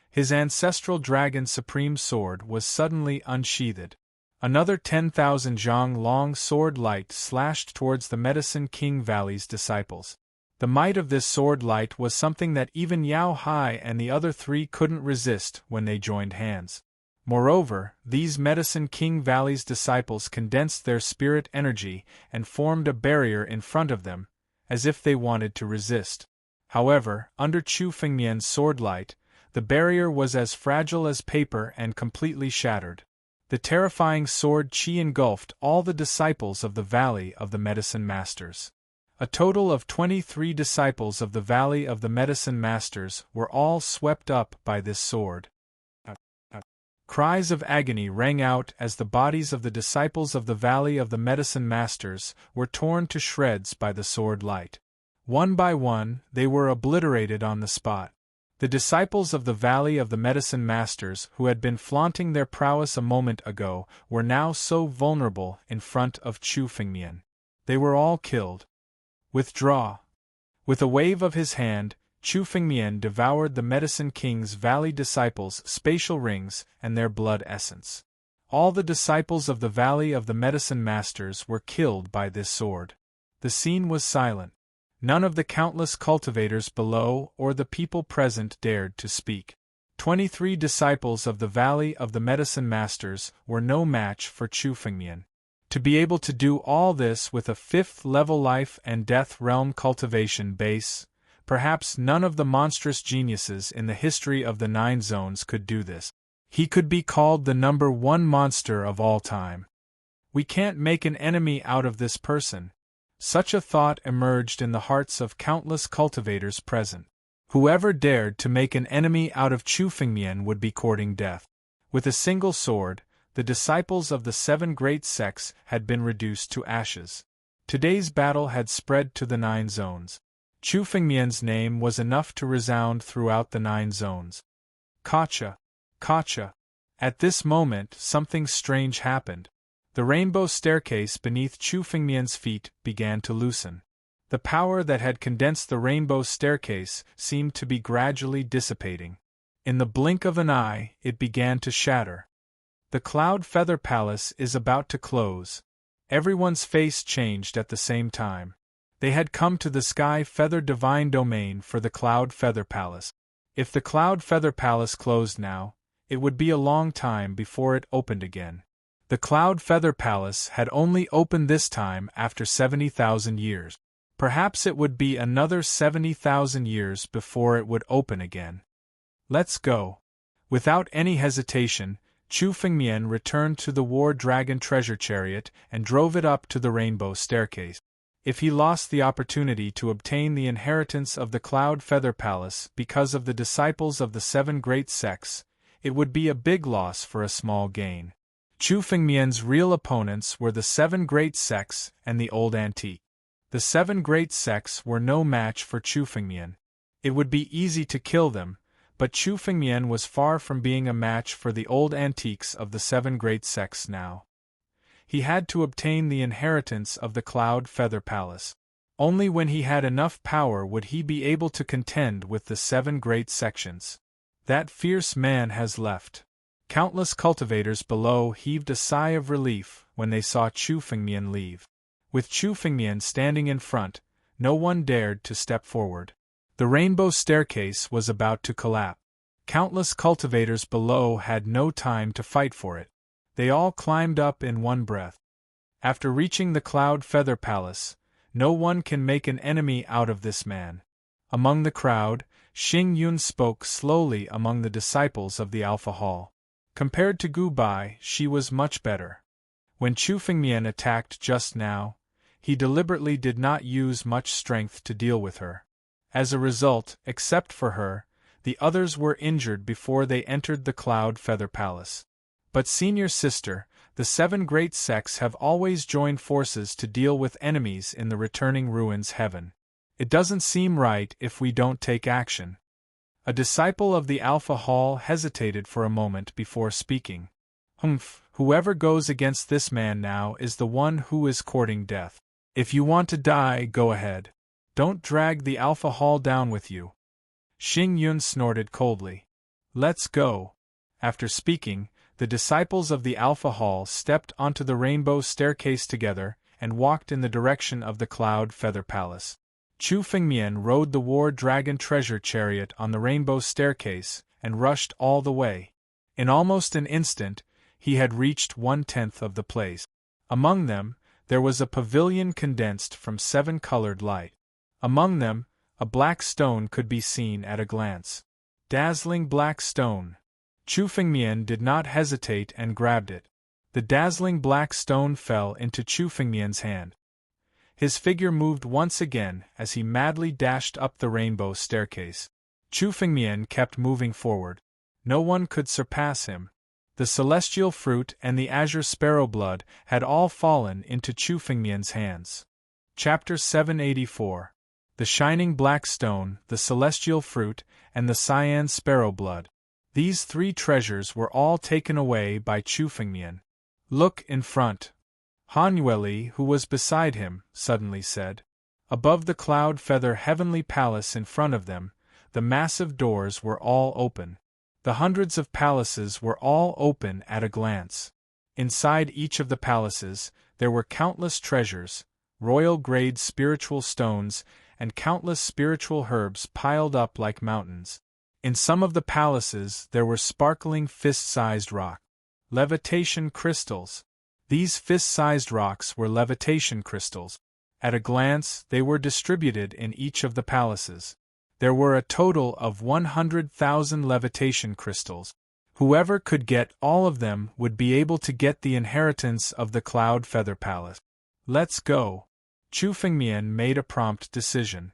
His ancestral dragon supreme sword was suddenly unsheathed. Another 10,000 zhang long sword light slashed towards the Medicine King Valley's disciples. The might of this sword light was something that even Yao Hai and the other 3 couldn't resist when they joined hands. Moreover, these Medicine King Valley's disciples condensed their spirit energy and formed a barrier in front of them, as if they wanted to resist. However, under Chu Fengmian's sword light, the barrier was as fragile as paper and completely shattered. The terrifying sword chi engulfed all the disciples of the Valley of the Medicine Masters. A total of 23 disciples of the Valley of the Medicine Masters were all swept up by this sword. Cries of agony rang out as the bodies of the disciples of the Valley of the Medicine Masters were torn to shreds by the sword light. One by one, they were obliterated on the spot. The disciples of the Valley of the Medicine Masters who had been flaunting their prowess a moment ago were now so vulnerable in front of Chu Fengmian. They were all killed. Withdraw. With a wave of his hand, Chu Fengmian devoured the Medicine King's Valley disciples' spatial rings and their blood essence. All the disciples of the Valley of the Medicine Masters were killed by this sword. The scene was silent. None of the countless cultivators below or the people present dared to speak. 23 disciples of the Valley of the Medicine Masters were no match for Chu Fengmian. To be able to do all this with a 5th-level life and death realm cultivation base, perhaps none of the monstrous geniuses in the history of the 9 zones could do this. He could be called the #1 monster of all time. We can't make an enemy out of this person. Such a thought emerged in the hearts of countless cultivators present. Whoever dared to make an enemy out of Chu Fengmian would be courting death. With a single sword, the disciples of the 7 great sects had been reduced to ashes. Today's battle had spread to the 9 zones. Chu Fengmian's name was enough to resound throughout the 9 zones. Kacha! Kacha! At this moment, something strange happened. The rainbow staircase beneath Chu Fengmian's feet began to loosen. The power that had condensed the rainbow staircase seemed to be gradually dissipating. In the blink of an eye, it began to shatter. The Cloud Feather Palace is about to close. Everyone's face changed at the same time. They had come to the Sky Feather Divine Domain for the Cloud Feather Palace. If the Cloud Feather Palace closed now, it would be a long time before it opened again. The Cloud Feather Palace had only opened this time after 70,000 years. Perhaps it would be another 70,000 years before it would open again. Let's go. Without any hesitation, Chu Fengmian returned to the War Dragon treasure chariot and drove it up to the rainbow staircase. If he lost the opportunity to obtain the inheritance of the Cloud Feather Palace because of the disciples of the 7 great sects, it would be a big loss for a small gain. Chu Fengmian's real opponents were the 7 great sects and the old antique. The 7 great sects were no match for Chu Fengmian. It would be easy to kill them, but Chu Fengmian was far from being a match for the old antiques of the 7 great sects now. He had to obtain the inheritance of the Cloud Feather Palace. Only when he had enough power would he be able to contend with the 7 great sections. That fierce man has left. Countless cultivators below heaved a sigh of relief when they saw Chu Fengmian leave. With Chu Fengmian standing in front, no one dared to step forward. The rainbow staircase was about to collapse. Countless cultivators below had no time to fight for it. They all climbed up in one breath. After reaching the Cloud Feather Palace, no one can make an enemy out of this man. Among the crowd, Xing Yun spoke slowly among the disciples of the Alpha Hall. Compared to Gu Bai, she was much better. When Chu Fengmian attacked just now, he deliberately did not use much strength to deal with her. As a result, except for her, the others were injured before they entered the Cloud Feather Palace. But senior sister, the 7 great sects have always joined forces to deal with enemies in the returning ruins heaven. It doesn't seem right if we don't take action. A disciple of the Alpha Hall hesitated for a moment before speaking. Whoever goes against this man now is the one who is courting death. If you want to die, go ahead. Don't drag the Alpha Hall down with you. Xing Yun snorted coldly. Let's go. After speaking, the disciples of the Alpha Hall stepped onto the rainbow staircase together and walked in the direction of the Cloud Feather Palace. Chu Fengmian rode the War Dragon treasure chariot on the rainbow staircase and rushed all the way. In almost an instant, he had reached 1/10 of the place. Among them, there was a pavilion condensed from 7 colored light. Among them, a black stone could be seen at a glance. Dazzling black stone. Chu Fengmian did not hesitate and grabbed it. The dazzling black stone fell into Chu Fengmian's hand. His figure moved once again as he madly dashed up the rainbow staircase. Chu Fengmian kept moving forward. No one could surpass him. The celestial fruit and the azure sparrow blood had all fallen into Chu Fengmian's hands. Chapter 784. The shining black stone, the celestial fruit, and the cyan sparrow blood. These 3 treasures were all taken away by Chu Fengmian. Look in front. Han Yueli, who was beside him, suddenly said. Above the Cloud Feather Heavenly Palace in front of them, the massive doors were all open. The hundreds of palaces were all open at a glance. Inside each of the palaces, there were countless treasures, royal-grade spiritual stones, and countless spiritual herbs piled up like mountains. In some of the palaces there were sparkling fist-sized rocks. Levitation crystals. These fist-sized rocks were levitation crystals. At a glance, they were distributed in each of the palaces. There were a total of 100,000 levitation crystals. Whoever could get all of them would be able to get the inheritance of the Cloud Feather Palace. Let's go. Chu Fengmian made a prompt decision.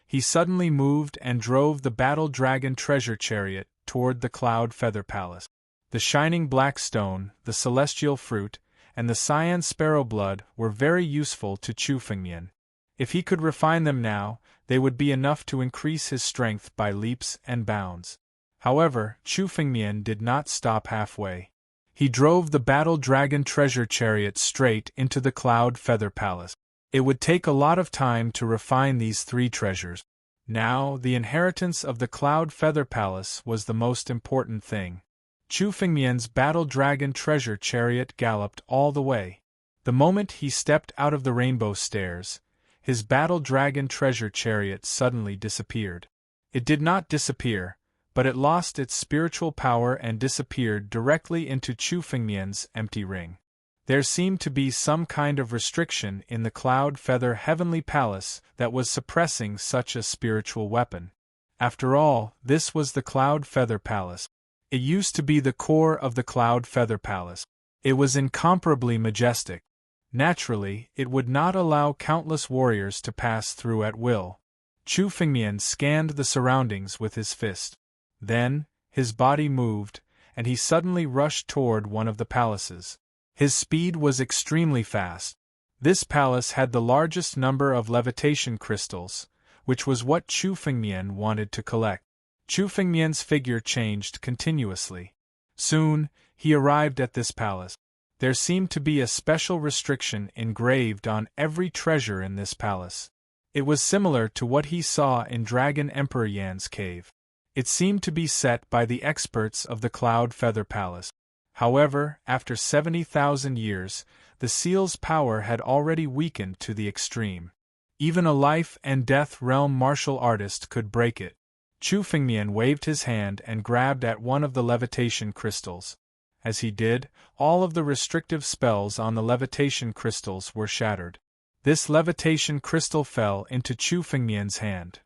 He suddenly moved and drove the Battle Dragon treasure chariot toward the Cloud Feather Palace. The shining black stone, the celestial fruit, and the cyan sparrow blood were very useful to Chu Fengmian. If he could refine them now, they would be enough to increase his strength by leaps and bounds. However, Chu Fengmian did not stop halfway. He drove the Battle Dragon treasure chariot straight into the Cloud Feather Palace. It would take a lot of time to refine these three treasures. Now, the inheritance of the Cloud Feather Palace was the most important thing. Chu Fengmian's Battle Dragon treasure chariot galloped all the way. The moment he stepped out of the rainbow stairs, his Battle Dragon treasure chariot suddenly disappeared. It did not disappear, but it lost its spiritual power and disappeared directly into Chu Fengmian's empty ring. There seemed to be some kind of restriction in the Cloud Feather Heavenly Palace that was suppressing such a spiritual weapon. After all, this was the Cloud Feather Palace. It used to be the core of the Cloud Feather Palace. It was incomparably majestic. Naturally, it would not allow countless warriors to pass through at will. Chu Fengmian scanned the surroundings with his fist. Then, his body moved, and he suddenly rushed toward one of the palaces. His speed was extremely fast. This palace had the largest number of levitation crystals, which was what Chu Fengmian wanted to collect. Chu Fengmian's figure changed continuously. Soon, he arrived at this palace. There seemed to be a special restriction engraved on every treasure in this palace. It was similar to what he saw in Dragon Emperor Yan's cave. It seemed to be set by the experts of the Cloud Feather Palace. However, after 70,000 years, the seal's power had already weakened to the extreme. Even a life-and-death realm martial artist could break it. Chu Fengmian waved his hand and grabbed at one of the levitation crystals. As he did, all of the restrictive spells on the levitation crystals were shattered. This levitation crystal fell into Chu Fengmian's hand.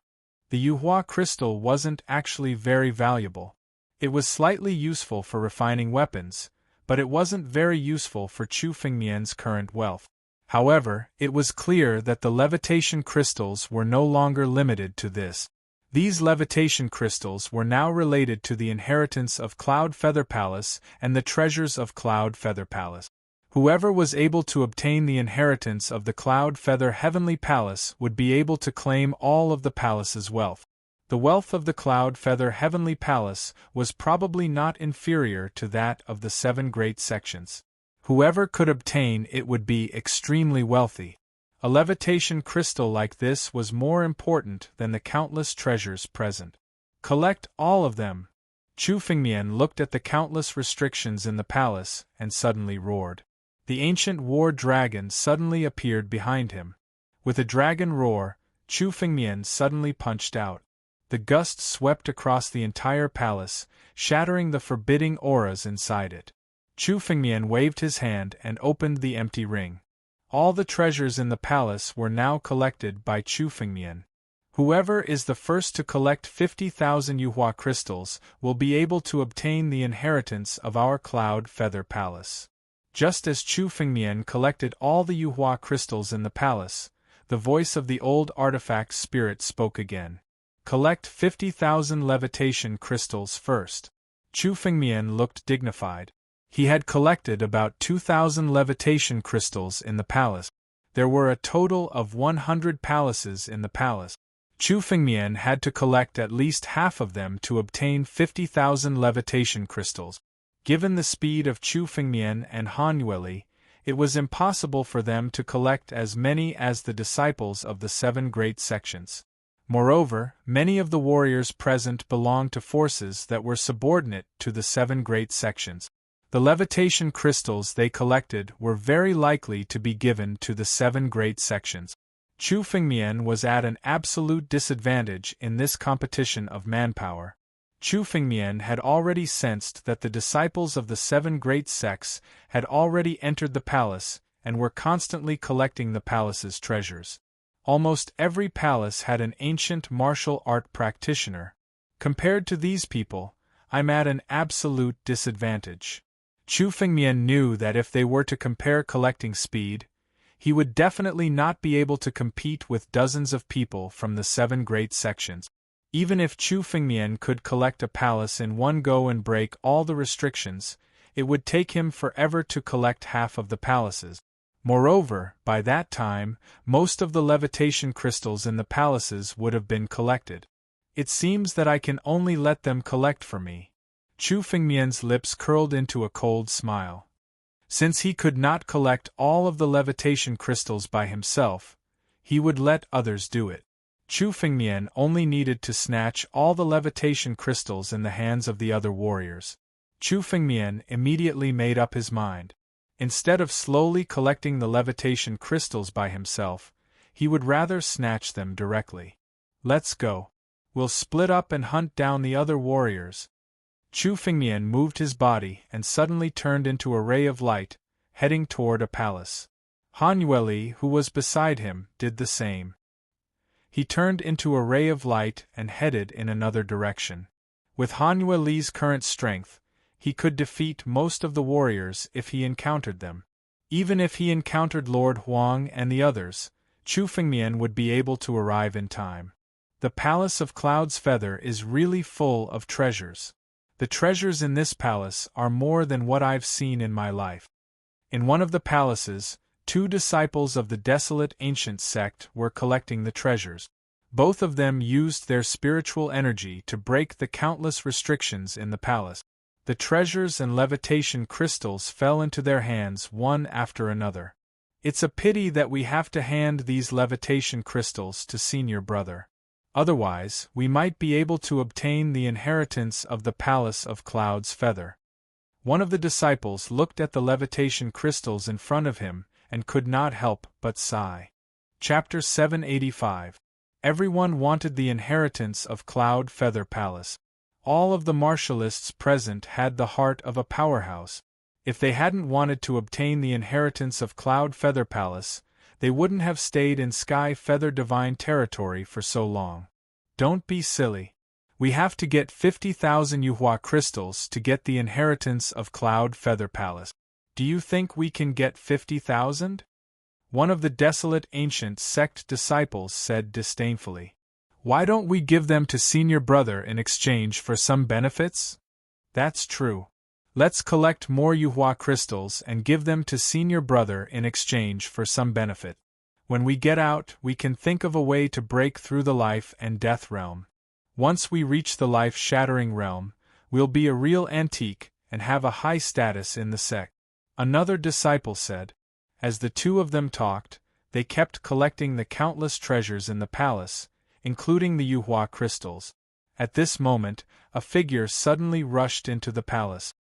The Yuhua crystal wasn't actually very valuable. It was slightly useful for refining weapons, but it wasn't very useful for Chu Fengmian's current wealth. However, it was clear that the levitation crystals were no longer limited to this. These levitation crystals were now related to the inheritance of Cloud Feather Palace and the treasures of Cloud Feather Palace. Whoever was able to obtain the inheritance of the Cloud Feather Heavenly Palace would be able to claim all of the palace's wealth. The wealth of the Cloud Feather Heavenly Palace was probably not inferior to that of the 7 great sections. Whoever could obtain it would be extremely wealthy. A levitation crystal like this was more important than the countless treasures present. Collect all of them! Chu Fengmian looked at the countless restrictions in the palace and suddenly roared. The ancient war dragon suddenly appeared behind him. With a dragon roar, Chu Fengmian suddenly punched out. The gust swept across the entire palace, shattering the forbidding auras inside it. Chu Fengmian waved his hand and opened the empty ring. All the treasures in the palace were now collected by Chu Fengmian. Whoever is the first to collect 50,000 Yuhua crystals will be able to obtain the inheritance of our Cloud Feather Palace. Just as Chu Fengmian collected all the Yuhua crystals in the palace, the voice of the old artifact spirit spoke again. Collect 50,000 levitation crystals first. Chu Fengmian looked dignified. He had collected about 2,000 levitation crystals in the palace. There were a total of 100 palaces in the palace. Chu Fengmian had to collect at least half of them to obtain 50,000 levitation crystals. Given the speed of Chu Fengmian and Han Yueli, it was impossible for them to collect as many as the disciples of the 7 great sections. Moreover, many of the warriors present belonged to forces that were subordinate to the 7 great sections. The levitation crystals they collected were very likely to be given to the 7 great sections. Chu Fengmian was at an absolute disadvantage in this competition of manpower. Chu Fengmian had already sensed that the disciples of the 7 great sects had already entered the palace and were constantly collecting the palace's treasures. Almost every palace had an ancient martial art practitioner. Compared to these people, I'm at an absolute disadvantage. Chu Fengmian knew that if they were to compare collecting speed, he would definitely not be able to compete with dozens of people from the 7 great sections. Even if Chu Fengmian could collect a palace in one go and break all the restrictions, it would take him forever to collect half of the palaces. Moreover, by that time, most of the levitation crystals in the palaces would have been collected. It seems that I can only let them collect for me. Chu Fengmian's lips curled into a cold smile. Since he could not collect all of the levitation crystals by himself, he would let others do it. Chu Fengmian only needed to snatch all the levitation crystals in the hands of the other warriors. Chu Fengmian immediately made up his mind. Instead of slowly collecting the levitation crystals by himself, he would rather snatch them directly. Let's go. We'll split up and hunt down the other warriors. Chu Fengmian moved his body and suddenly turned into a ray of light, heading toward a palace. Han Yueli, who was beside him, did the same. He turned into a ray of light and headed in another direction. With Han Yueli's current strength, he could defeat most of the warriors if he encountered them. Even if he encountered Lord Huang and the others, Chu Fengmian would be able to arrive in time. The Palace of Cloud's Feather is really full of treasures. The treasures in this palace are more than what I've seen in my life. In one of the palaces, 2 disciples of the desolate ancient sect were collecting the treasures. Both of them used their spiritual energy to break the countless restrictions in the palace. The treasures and levitation crystals fell into their hands one after another. It's a pity that we have to hand these levitation crystals to senior brother. Otherwise, we might be able to obtain the inheritance of the Palace of Cloud's Feather. One of the disciples looked at the levitation crystals in front of him and could not help but sigh. Chapter 785. Everyone wanted the inheritance of Cloud Feather Palace. All of the martialists present had the heart of a powerhouse. If they hadn't wanted to obtain the inheritance of Cloud Feather Palace, they wouldn't have stayed in Sky Feather Divine territory for so long. Don't be silly. We have to get 50,000 Yuhua crystals to get the inheritance of Cloud Feather Palace. Do you think we can get 50,000? One of the desolate ancient sect disciples said disdainfully. Why don't we give them to senior brother in exchange for some benefits? That's true. Let's collect more Yuhua crystals and give them to senior brother in exchange for some benefit. When we get out, we can think of a way to break through the life and death realm. Once we reach the life-shattering realm, we'll be a real antique and have a high status in the sect. Another disciple said. As the 2 of them talked, they kept collecting the countless treasures in the palace, including the Yuhua crystals. At this moment, a figure suddenly rushed into the palace.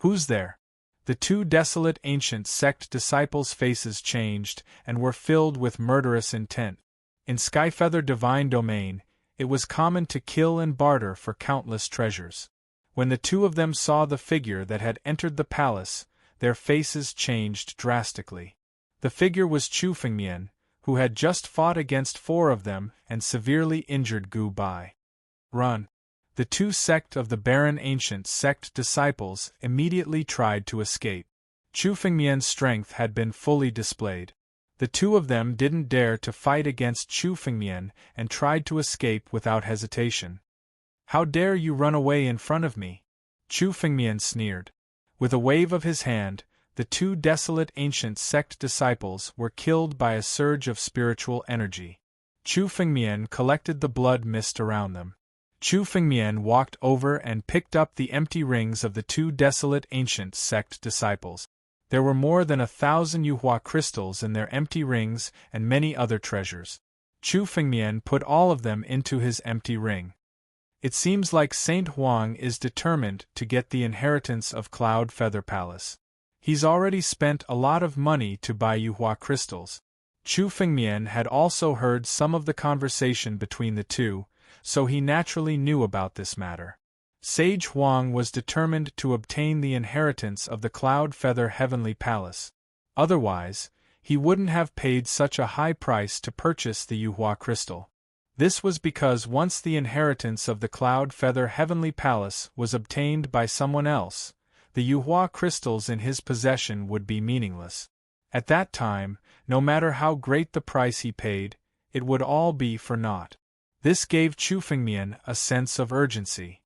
Who's there? The 2 desolate ancient sect disciples' faces changed and were filled with murderous intent. In Skyfeather Divine Domain, it was common to kill and barter for countless treasures. When the 2 of them saw the figure that had entered the palace, their faces changed drastically. The figure was Chu Fengmian, who had just fought against 4 of them and severely injured Gu Bai. Run! The 2 sect of the barren ancient sect disciples immediately tried to escape. Chu Fengmian's strength had been fully displayed. The 2 of them didn't dare to fight against Chu Fengmian and tried to escape without hesitation. How dare you run away in front of me? Chu Fengmian sneered. With a wave of his hand, the 2 desolate ancient sect disciples were killed by a surge of spiritual energy. Chu Fengmian collected the blood mist around them. Chu Fengmian walked over and picked up the empty rings of the 2 desolate ancient sect disciples. There were more than 1,000 Yuhua crystals in their empty rings and many other treasures. Chu Fengmian put all of them into his empty ring. It seems like Saint Huang is determined to get the inheritance of Cloud Feather Palace. He's already spent a lot of money to buy Yuhua crystals. Chu Fengmian had also heard some of the conversation between the two, so he naturally knew about this matter. Sage Huang was determined to obtain the inheritance of the Cloud Feather Heavenly Palace. Otherwise, he wouldn't have paid such a high price to purchase the Yuhua crystal. This was because once the inheritance of the Cloud Feather Heavenly Palace was obtained by someone else, the Yuhua crystals in his possession would be meaningless. At that time, no matter how great the price he paid, it would all be for naught. This gave Chu Fengmian a sense of urgency.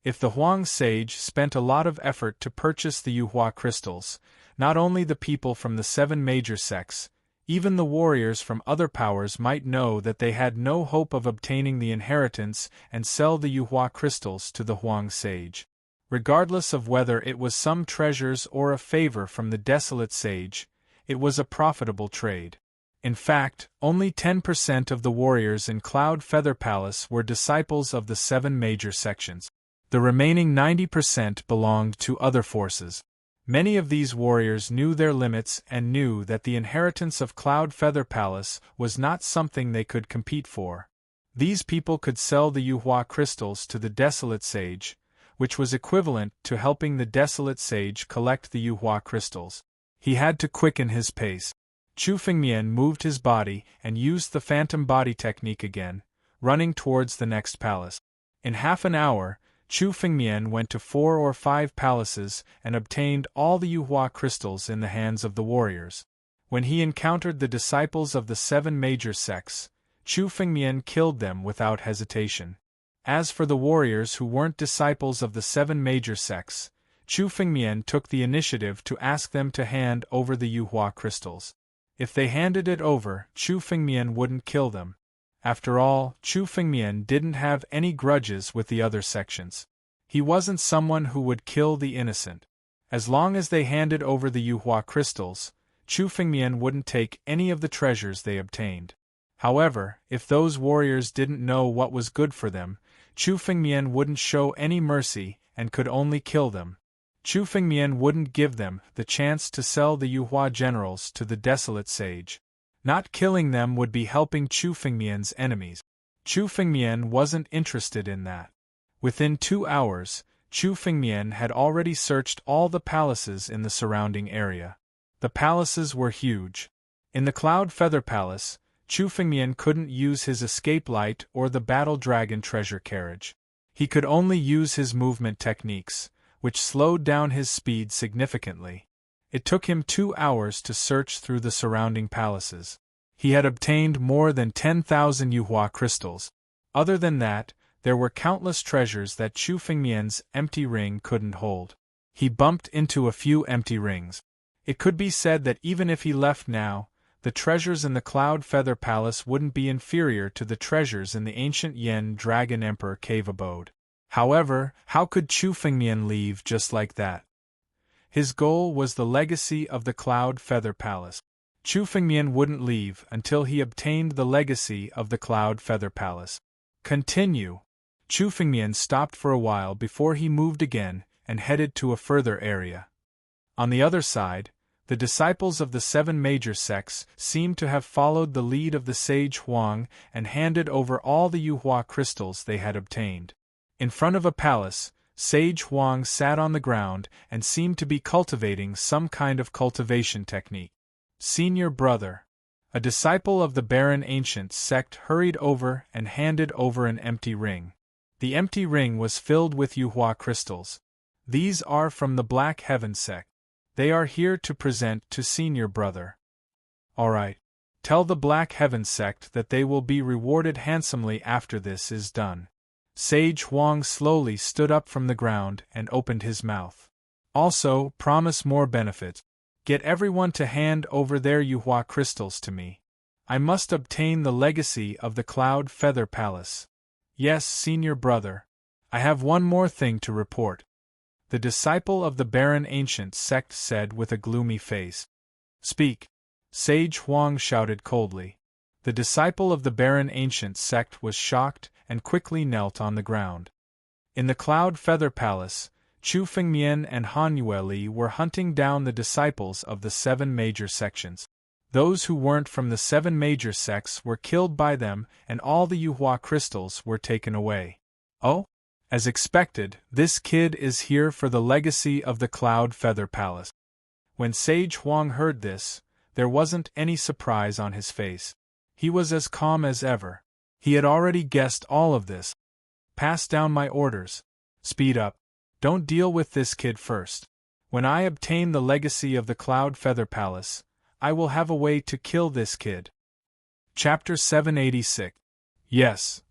If the Huang sage spent a lot of effort to purchase the Yuhua crystals, not only the people from the 7 major sects, even the warriors from other powers might know that they had no hope of obtaining the inheritance and sell the Yuhua crystals to the Huang sage. Regardless of whether it was some treasures or a favor from the desolate sage, it was a profitable trade. In fact, only 10% of the warriors in Cloud Feather Palace were disciples of the 7 major sections. The remaining 90% belonged to other forces. Many of these warriors knew their limits and knew that the inheritance of Cloud Feather Palace was not something they could compete for. These people could sell the Yuhua crystals to the Desolate Sage, which was equivalent to helping the Desolate Sage collect the Yuhua crystals. He had to quicken his pace. Chu Fengmian moved his body and used the phantom body technique again, running towards the next palace. In half an hour, Chu Fengmian went to 4 or 5 palaces and obtained all the Yuhua crystals in the hands of the warriors. When he encountered the disciples of the 7 major sects, Chu Fengmian killed them without hesitation. As for the warriors who weren't disciples of the 7 major sects, Chu Fengmian took the initiative to ask them to hand over the Yuhua crystals. If they handed it over, Chu Fengmian wouldn't kill them. After all, Chu Fengmian didn't have any grudges with the other sections. He wasn't someone who would kill the innocent. As long as they handed over the Yuhua crystals, Chu Fengmian wouldn't take any of the treasures they obtained. However, if those warriors didn't know what was good for them, Chu Fengmian wouldn't show any mercy and could only kill them. Chu Fengmian wouldn't give them the chance to sell the Yuhua generals to the Desolate Sage. Not killing them would be helping Chu Fengmian's enemies. Chu Fengmian wasn't interested in that. Within 2 hours, Chu Fengmian had already searched all the palaces in the surrounding area. The palaces were huge. In the Cloud Feather Palace, Chu Fengmian couldn't use his escape light or the Battle Dragon treasure carriage. He could only use his movement techniques, which slowed down his speed significantly. It took him 2 hours to search through the surrounding palaces. He had obtained more than 10,000 Yuhua crystals. Other than that, there were countless treasures that Chu Fengmian's empty ring couldn't hold. He bumped into a few empty rings. It could be said that even if he left now, the treasures in the Cloud Feather Palace wouldn't be inferior to the treasures in the ancient Yen Dragon Emperor cave abode. However, how could Chu Fengmian leave just like that? His goal was the legacy of the Cloud Feather Palace. Chu Fengmian wouldn't leave until he obtained the legacy of the Cloud Feather Palace. Continue. Chu Fengmian stopped for a while before he moved again and headed to a further area. On the other side, the disciples of the 7 major sects seemed to have followed the lead of the sage Huang and handed over all the Yuhua crystals they had obtained. In front of a palace, Sage Huang sat on the ground and seemed to be cultivating some kind of cultivation technique. Senior brother. A disciple of the Barren Ancient sect hurried over and handed over an empty ring. The empty ring was filled with Yuhua crystals. These are from the Black Heaven sect. They are here to present to senior brother. Alright. Tell the Black Heaven sect that they will be rewarded handsomely after this is done. Sage Huang slowly stood up from the ground and opened his mouth. Also, promise more benefits. Get everyone to hand over their Yuhua crystals to me. I must obtain the legacy of the Cloud Feather Palace. Yes, senior brother. I have one more thing to report. The disciple of the Barren Ancient sect said with a gloomy face. Speak. Sage Huang shouted coldly. The disciple of the barren ancient sect was shocked and quickly knelt on the ground. In the Cloud Feather Palace, Chu Fengmian and Han Yueli were hunting down the disciples of the 7 major sections. Those who weren't from the 7 major sects were killed by them, and all the Yuhua crystals were taken away. Oh? As expected, this kid is here for the legacy of the Cloud Feather Palace. When Sage Huang heard this, there wasn't any surprise on his face. He was as calm as ever. He had already guessed all of this. Pass down my orders. Speed up. Don't deal with this kid first. When I obtain the legacy of the Cloud Feather Palace, I will have a way to kill this kid. Chapter 786. Yes.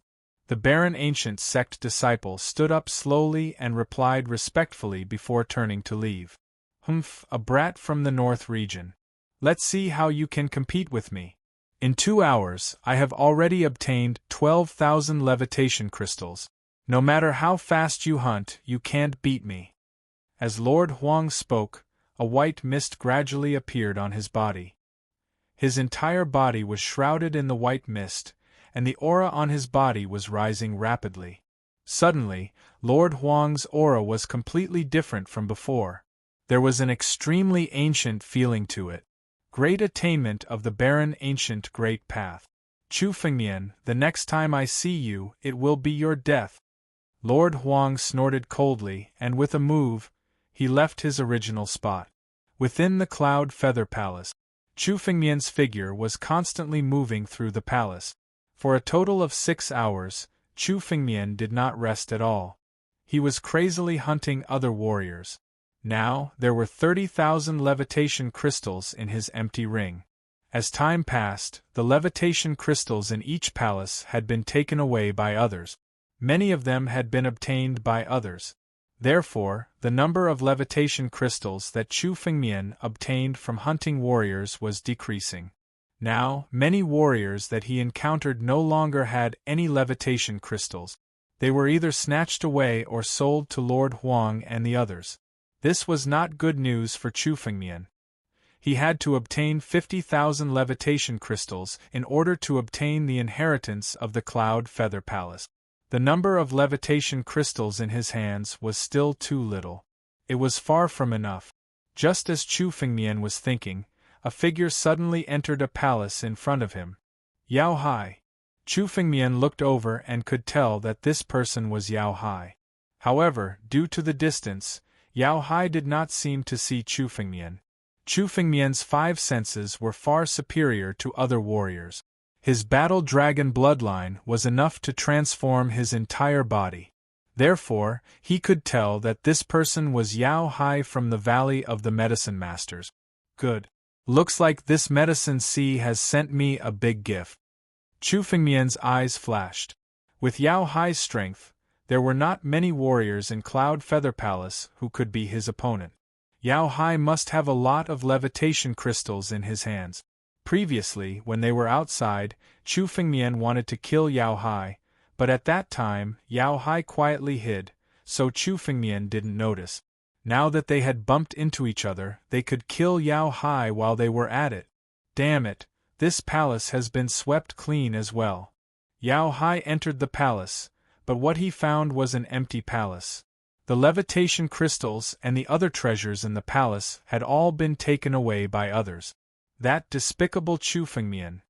The barren ancient sect disciple stood up slowly and replied respectfully before turning to leave. Humph, a brat from the north region. Let's see how you can compete with me. In 2 hours, I have already obtained 12,000 levitation crystals. No matter how fast you hunt, you can't beat me. As Lord Huang spoke, a white mist gradually appeared on his body. His entire body was shrouded in the white mist, and the aura on his body was rising rapidly. Suddenly, Lord Huang's aura was completely different from before. There was an extremely ancient feeling to it. Great attainment of the barren ancient great path. Chu Fengmian, the next time I see you, it will be your death. Lord Huang snorted coldly, and with a move, he left his original spot. Within the Cloud Feather Palace, Chu Fengmian's figure was constantly moving through the palace. For a total of 6 hours, Chu Fengmian did not rest at all. He was crazily hunting other warriors. Now, there were 30,000 levitation crystals in his empty ring. As time passed, the levitation crystals in each palace had been taken away by others. Many of them had been obtained by others. Therefore, the number of levitation crystals that Chu Fengmian obtained from hunting warriors was decreasing. Now, many warriors that he encountered no longer had any levitation crystals. They were either snatched away or sold to Lord Huang and the others. This was not good news for Chu Fengmian. He had to obtain 50,000 levitation crystals in order to obtain the inheritance of the Cloud Feather Palace. The number of levitation crystals in his hands was still too little. It was far from enough. Just as Chu Fengmian was thinking, a figure suddenly entered a palace in front of him. Yao Hai. Chu Fengmian looked over and could tell that this person was Yao Hai. However, due to the distance, Yao Hai did not seem to see Chu Fengmian. Chu Fengmian's 5 senses were far superior to other warriors. His battle dragon bloodline was enough to transform his entire body. Therefore, he could tell that this person was Yao Hai from the Valley of the Medicine Masters. Good. Looks like this medicine sea has sent me a big gift. Chu Fengmian's eyes flashed. With Yao Hai's strength, there were not many warriors in Cloud Feather Palace who could be his opponent. Yao Hai must have a lot of levitation crystals in his hands. Previously, when they were outside, Chu Fengmian wanted to kill Yao Hai, but at that time, Yao Hai quietly hid, so Chu Fengmian didn't notice. Now that they had bumped into each other, they could kill Yao Hai while they were at it. Damn it, this palace has been swept clean as well. Yao Hai entered the palace, but what he found was an empty palace. The levitation crystals and the other treasures in the palace had all been taken away by others. That despicable Chu Fengmian.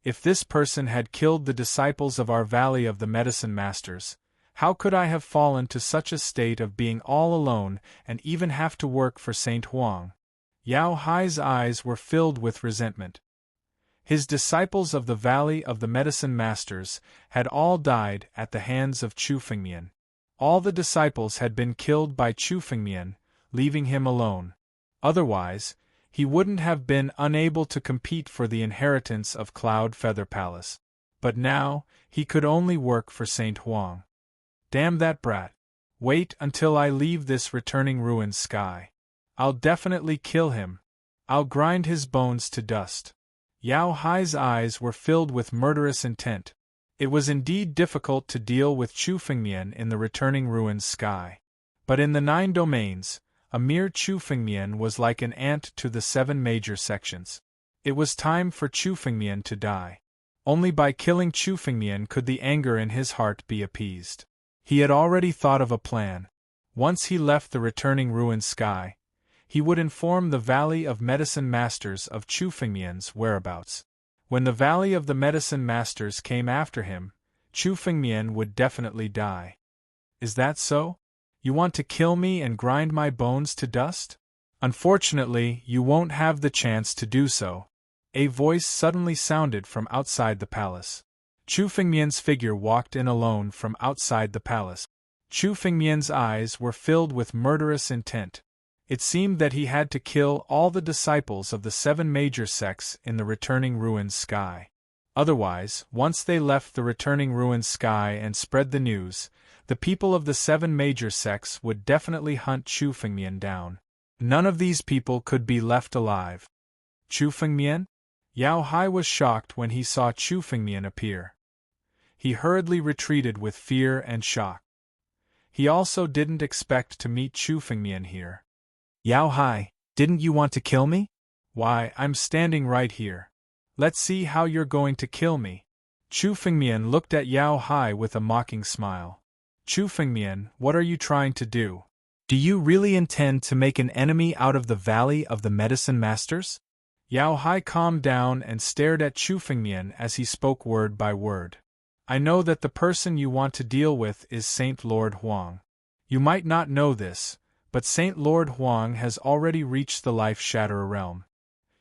If this person had killed the disciples of our Valley of the Medicine Masters, how could I have fallen to such a state of being all alone and even have to work for Saint Huang? Yao Hai's eyes were filled with resentment. His disciples of the Valley of the Medicine Masters had all died at the hands of Chu Fengmian. All the disciples had been killed by Chu Fengmian, leaving him alone. Otherwise, he wouldn't have been unable to compete for the inheritance of Cloud Feather Palace. But now, he could only work for Saint Huang. Damn that brat. Wait until I leave this returning ruined sky. I'll definitely kill him. I'll grind his bones to dust. Yao Hai's eyes were filled with murderous intent. It was indeed difficult to deal with Chu Fengmian in the returning ruined sky. But in the 9 domains, a mere Chu Fengmian was like an ant to the 7 major sections. It was time for Chu Fengmian to die. Only by killing Chu Fengmian could the anger in his heart be appeased. He had already thought of a plan. Once he left the returning ruined sky, he would inform the Valley of Medicine Masters of Chu Fengmian's whereabouts. When the Valley of the Medicine Masters came after him, Chu Fengmian would definitely die. Is that so? You want to kill me and grind my bones to dust? Unfortunately, you won't have the chance to do so. A voice suddenly sounded from outside the palace. Chu Fengmian's figure walked in alone from outside the palace. Chu Fengmian's eyes were filled with murderous intent. It seemed that he had to kill all the disciples of the 7 major sects in the returning ruined sky. Otherwise, once they left the returning ruined sky and spread the news, the people of the 7 major sects would definitely hunt Chu Fengmian down. None of these people could be left alive. Chu Fengmian? Yao Hai was shocked when he saw Chu Fengmian appear. He hurriedly retreated with fear and shock. He also didn't expect to meet Chu Fengmian here. Yao Hai, didn't you want to kill me? Why, I'm standing right here. Let's see how you're going to kill me. Chu Fengmian looked at Yao Hai with a mocking smile. Chu Fengmian, what are you trying to do? Do you really intend to make an enemy out of the Valley of the Medicine Masters? Yao Hai calmed down and stared at Chu Fengmian as he spoke word by word. I know that the person you want to deal with is Saint Lord Huang. You might not know this, but Saint Lord Huang has already reached the Life Shatterer realm.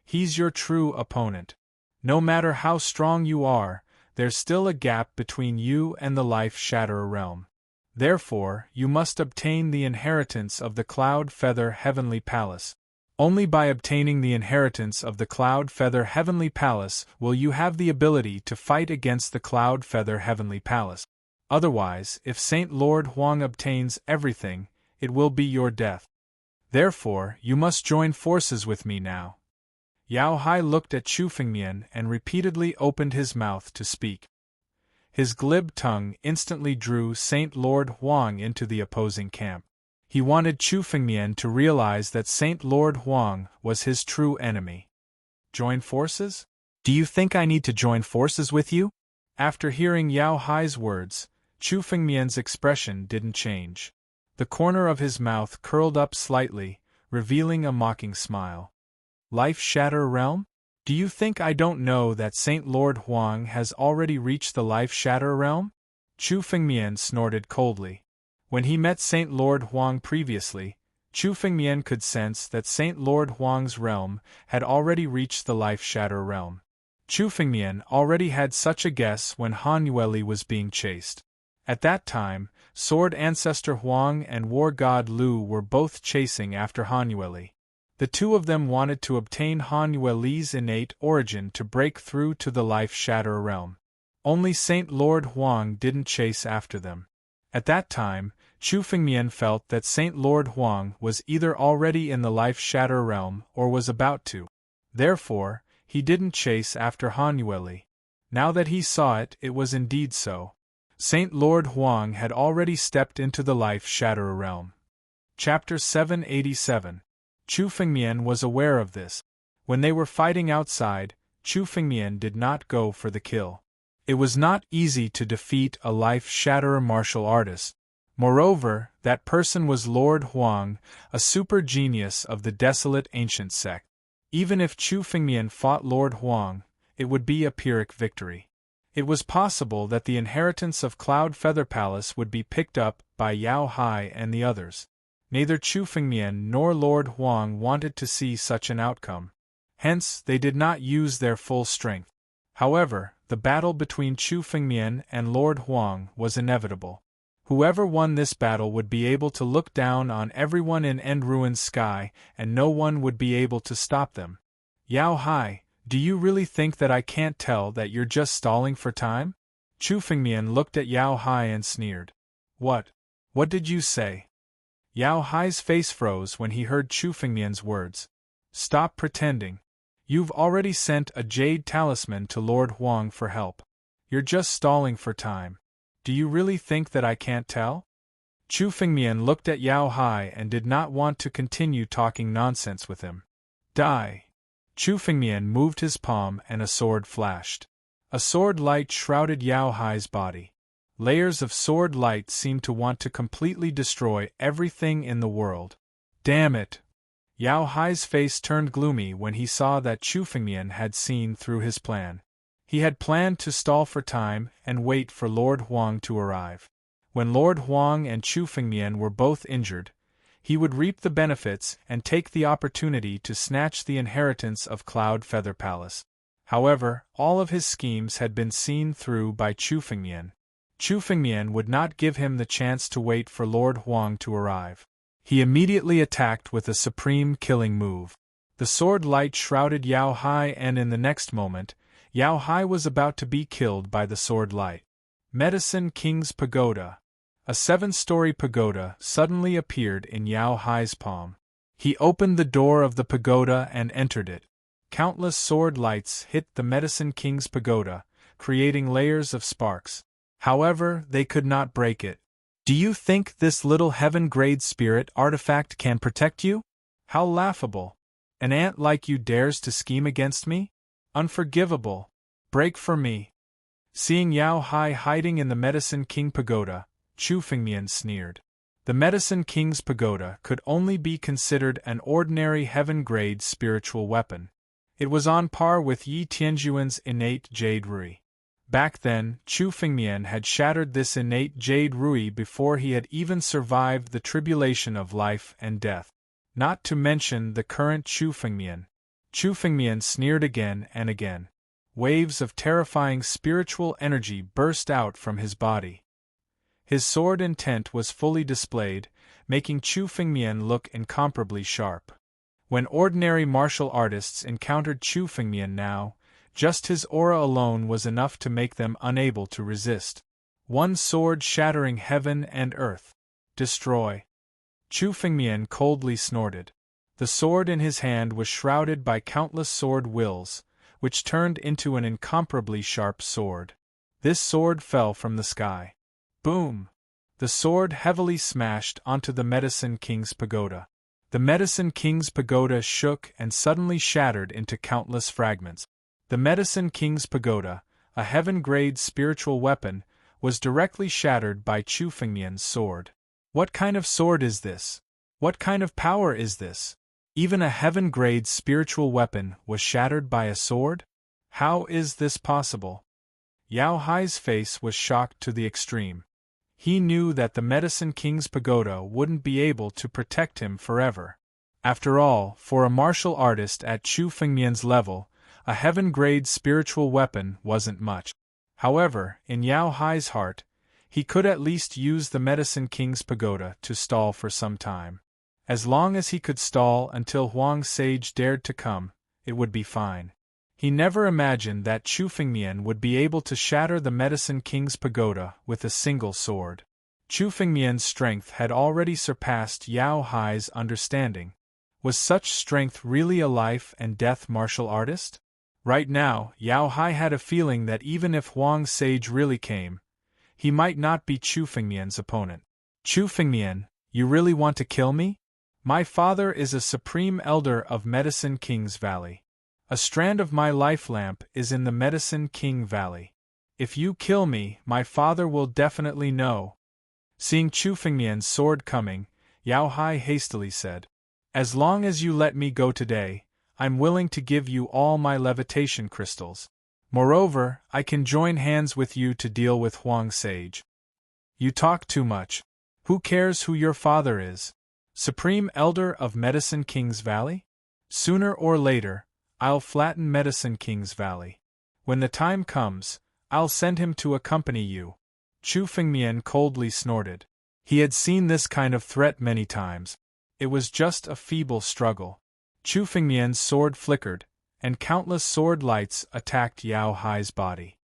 He's your true opponent. No matter how strong you are, there's still a gap between you and the Life Shatterer realm. Therefore, you must obtain the inheritance of the Cloud Feather Heavenly Palace. Only by obtaining the inheritance of the Cloud Feather Heavenly Palace will you have the ability to fight against the Cloud Feather Heavenly Palace. Otherwise, if Saint Lord Huang obtains everything, it will be your death. Therefore, you must join forces with me now. Yao Hai looked at Chu Fengmian and repeatedly opened his mouth to speak. His glib tongue instantly drew Saint Lord Huang into the opposing camp. He wanted Chu Fengmian to realize that Saint Lord Huang was his true enemy. Join forces? Do you think I need to join forces with you? After hearing Yao Hai's words, Chu Fengmian's expression didn't change. The corner of his mouth curled up slightly, revealing a mocking smile. Life Shatterer realm? Do you think I don't know that Saint Lord Huang has already reached the Life Shatterer realm? Chu Fengmian snorted coldly. When he met Saint Lord Huang previously, Chu Fengmian could sense that Saint Lord Huang's realm had already reached the Life Shatterer realm. Chu Fengmian already had such a guess when Han Yueli was being chased. At that time, Sword Ancestor Huang and War God Lu were both chasing after Han Yueli. The two of them wanted to obtain Han Yueli's innate origin to break through to the Life Shatterer realm. Only Saint Lord Huang didn't chase after them. At that time, Chu Fengmian felt that Saint Lord Huang was either already in the Life Shatterer realm or was about to. Therefore, he didn't chase after Han Yueli. Now that he saw it, it was indeed so. Saint Lord Huang had already stepped into the Life Shatterer realm. Chapter 787. Chu Fengmian was aware of this. When they were fighting outside, Chu Fengmian did not go for the kill. It was not easy to defeat a Life Shatterer martial artist. Moreover, that person was Lord Huang, a super genius of the desolate ancient sect. Even if Chu Fengmian fought Lord Huang, it would be a Pyrrhic victory. It was possible that the inheritance of Cloud Feather Palace would be picked up by Yao Hai and the others. Neither Chu Fengmian nor Lord Huang wanted to see such an outcome. Hence, they did not use their full strength. However, the battle between Chu Fengmian and Lord Huang was inevitable. Whoever won this battle would be able to look down on everyone in End Ruined Sky, and no one would be able to stop them. Yao Hai, do you really think that I can't tell that you're just stalling for time? Chu Fengmian looked at Yao Hai and sneered. What? What did you say? Yao Hai's face froze when he heard Chu Fengmian's words. Stop pretending. You've already sent a jade talisman to Lord Huang for help. You're just stalling for time. Do you really think that I can't tell? Chu Fengmian looked at Yao Hai and did not want to continue talking nonsense with him. Die! Chu Fengmian moved his palm and a sword flashed. A sword light shrouded Yao Hai's body. Layers of sword light seemed to want to completely destroy everything in the world. Damn it! Yao Hai's face turned gloomy when he saw that Chu Fengmian had seen through his plan. He had planned to stall for time and wait for Lord Huang to arrive. When Lord Huang and Chu Fengmian were both injured, he would reap the benefits and take the opportunity to snatch the inheritance of Cloud Feather Palace. However, all of his schemes had been seen through by Chu Fengmian. Chu Fengmian would not give him the chance to wait for Lord Huang to arrive. He immediately attacked with a supreme killing move. The sword light shrouded Yao Hai, and in the next moment, Yao Hai was about to be killed by the sword light. Medicine King's Pagoda. A 7-story pagoda suddenly appeared in Yao Hai's palm. He opened the door of the pagoda and entered it. Countless sword lights hit the Medicine King's pagoda, creating layers of sparks. However, they could not break it. Do you think this little heaven-grade spirit artifact can protect you? How laughable! An ant like you dares to scheme against me? Unforgivable! Break for me! Seeing Yao Hai hiding in the Medicine King pagoda, Chu Fengmian sneered. The Medicine King's pagoda could only be considered an ordinary heaven-grade spiritual weapon. It was on par with Yi Tianjuan's innate Jade Rui. Back then, Chu Fengmian had shattered this innate Jade Rui before he had even survived the tribulation of life and death. Not to mention the current Chu Fengmian. Chu Fengmian sneered again and again. Waves of terrifying spiritual energy burst out from his body. His sword intent was fully displayed, making Chu Fengmian look incomparably sharp. When ordinary martial artists encountered Chu Fengmian now, just his aura alone was enough to make them unable to resist. One sword shattering heaven and earth. Destroy. Chu Fengmian coldly snorted. The sword in his hand was shrouded by countless sword wills, which turned into an incomparably sharp sword. This sword fell from the sky. Boom! The sword heavily smashed onto the Medicine King's pagoda. The Medicine King's pagoda shook and suddenly shattered into countless fragments. The Medicine King's pagoda, a heaven-grade spiritual weapon, was directly shattered by Chu Fengmian's sword. What kind of sword is this? What kind of power is this? Even a heaven-grade spiritual weapon was shattered by a sword? How is this possible? Yao Hai's face was shocked to the extreme. He knew that the Medicine King's pagoda wouldn't be able to protect him forever. After all, for a martial artist at Chu Fengmian's level, a heaven-grade spiritual weapon wasn't much. However, in Yao Hai's heart, he could at least use the Medicine King's pagoda to stall for some time. As long as he could stall until Huang Sage dared to come, it would be fine. He never imagined that Chu Fengmian would be able to shatter the Medicine King's pagoda with a single sword. Chu Fengmian's strength had already surpassed Yao Hai's understanding. Was such strength really a life-and-death martial artist? Right now, Yao Hai had a feeling that even if Huang Sage really came, he might not be Chu Fengmian's opponent. Chu Fengmian, you really want to kill me? My father is a supreme elder of Medicine King's Valley. A strand of my life lamp is in the Medicine King Valley. If you kill me, my father will definitely know. Seeing Chu Fengmian's sword coming, Yao Hai hastily said, As long as you let me go today, I'm willing to give you all my levitation crystals. Moreover, I can join hands with you to deal with Huang Sage. You talk too much. Who cares who your father is? Supreme Elder of Medicine King's Valley? Sooner or later, I'll flatten Medicine King's Valley. When the time comes, I'll send him to accompany you. Chu Fengmian coldly snorted. He had seen this kind of threat many times. It was just a feeble struggle. Chu Fengmian's sword flickered, and countless sword lights attacked Yao Hai's body.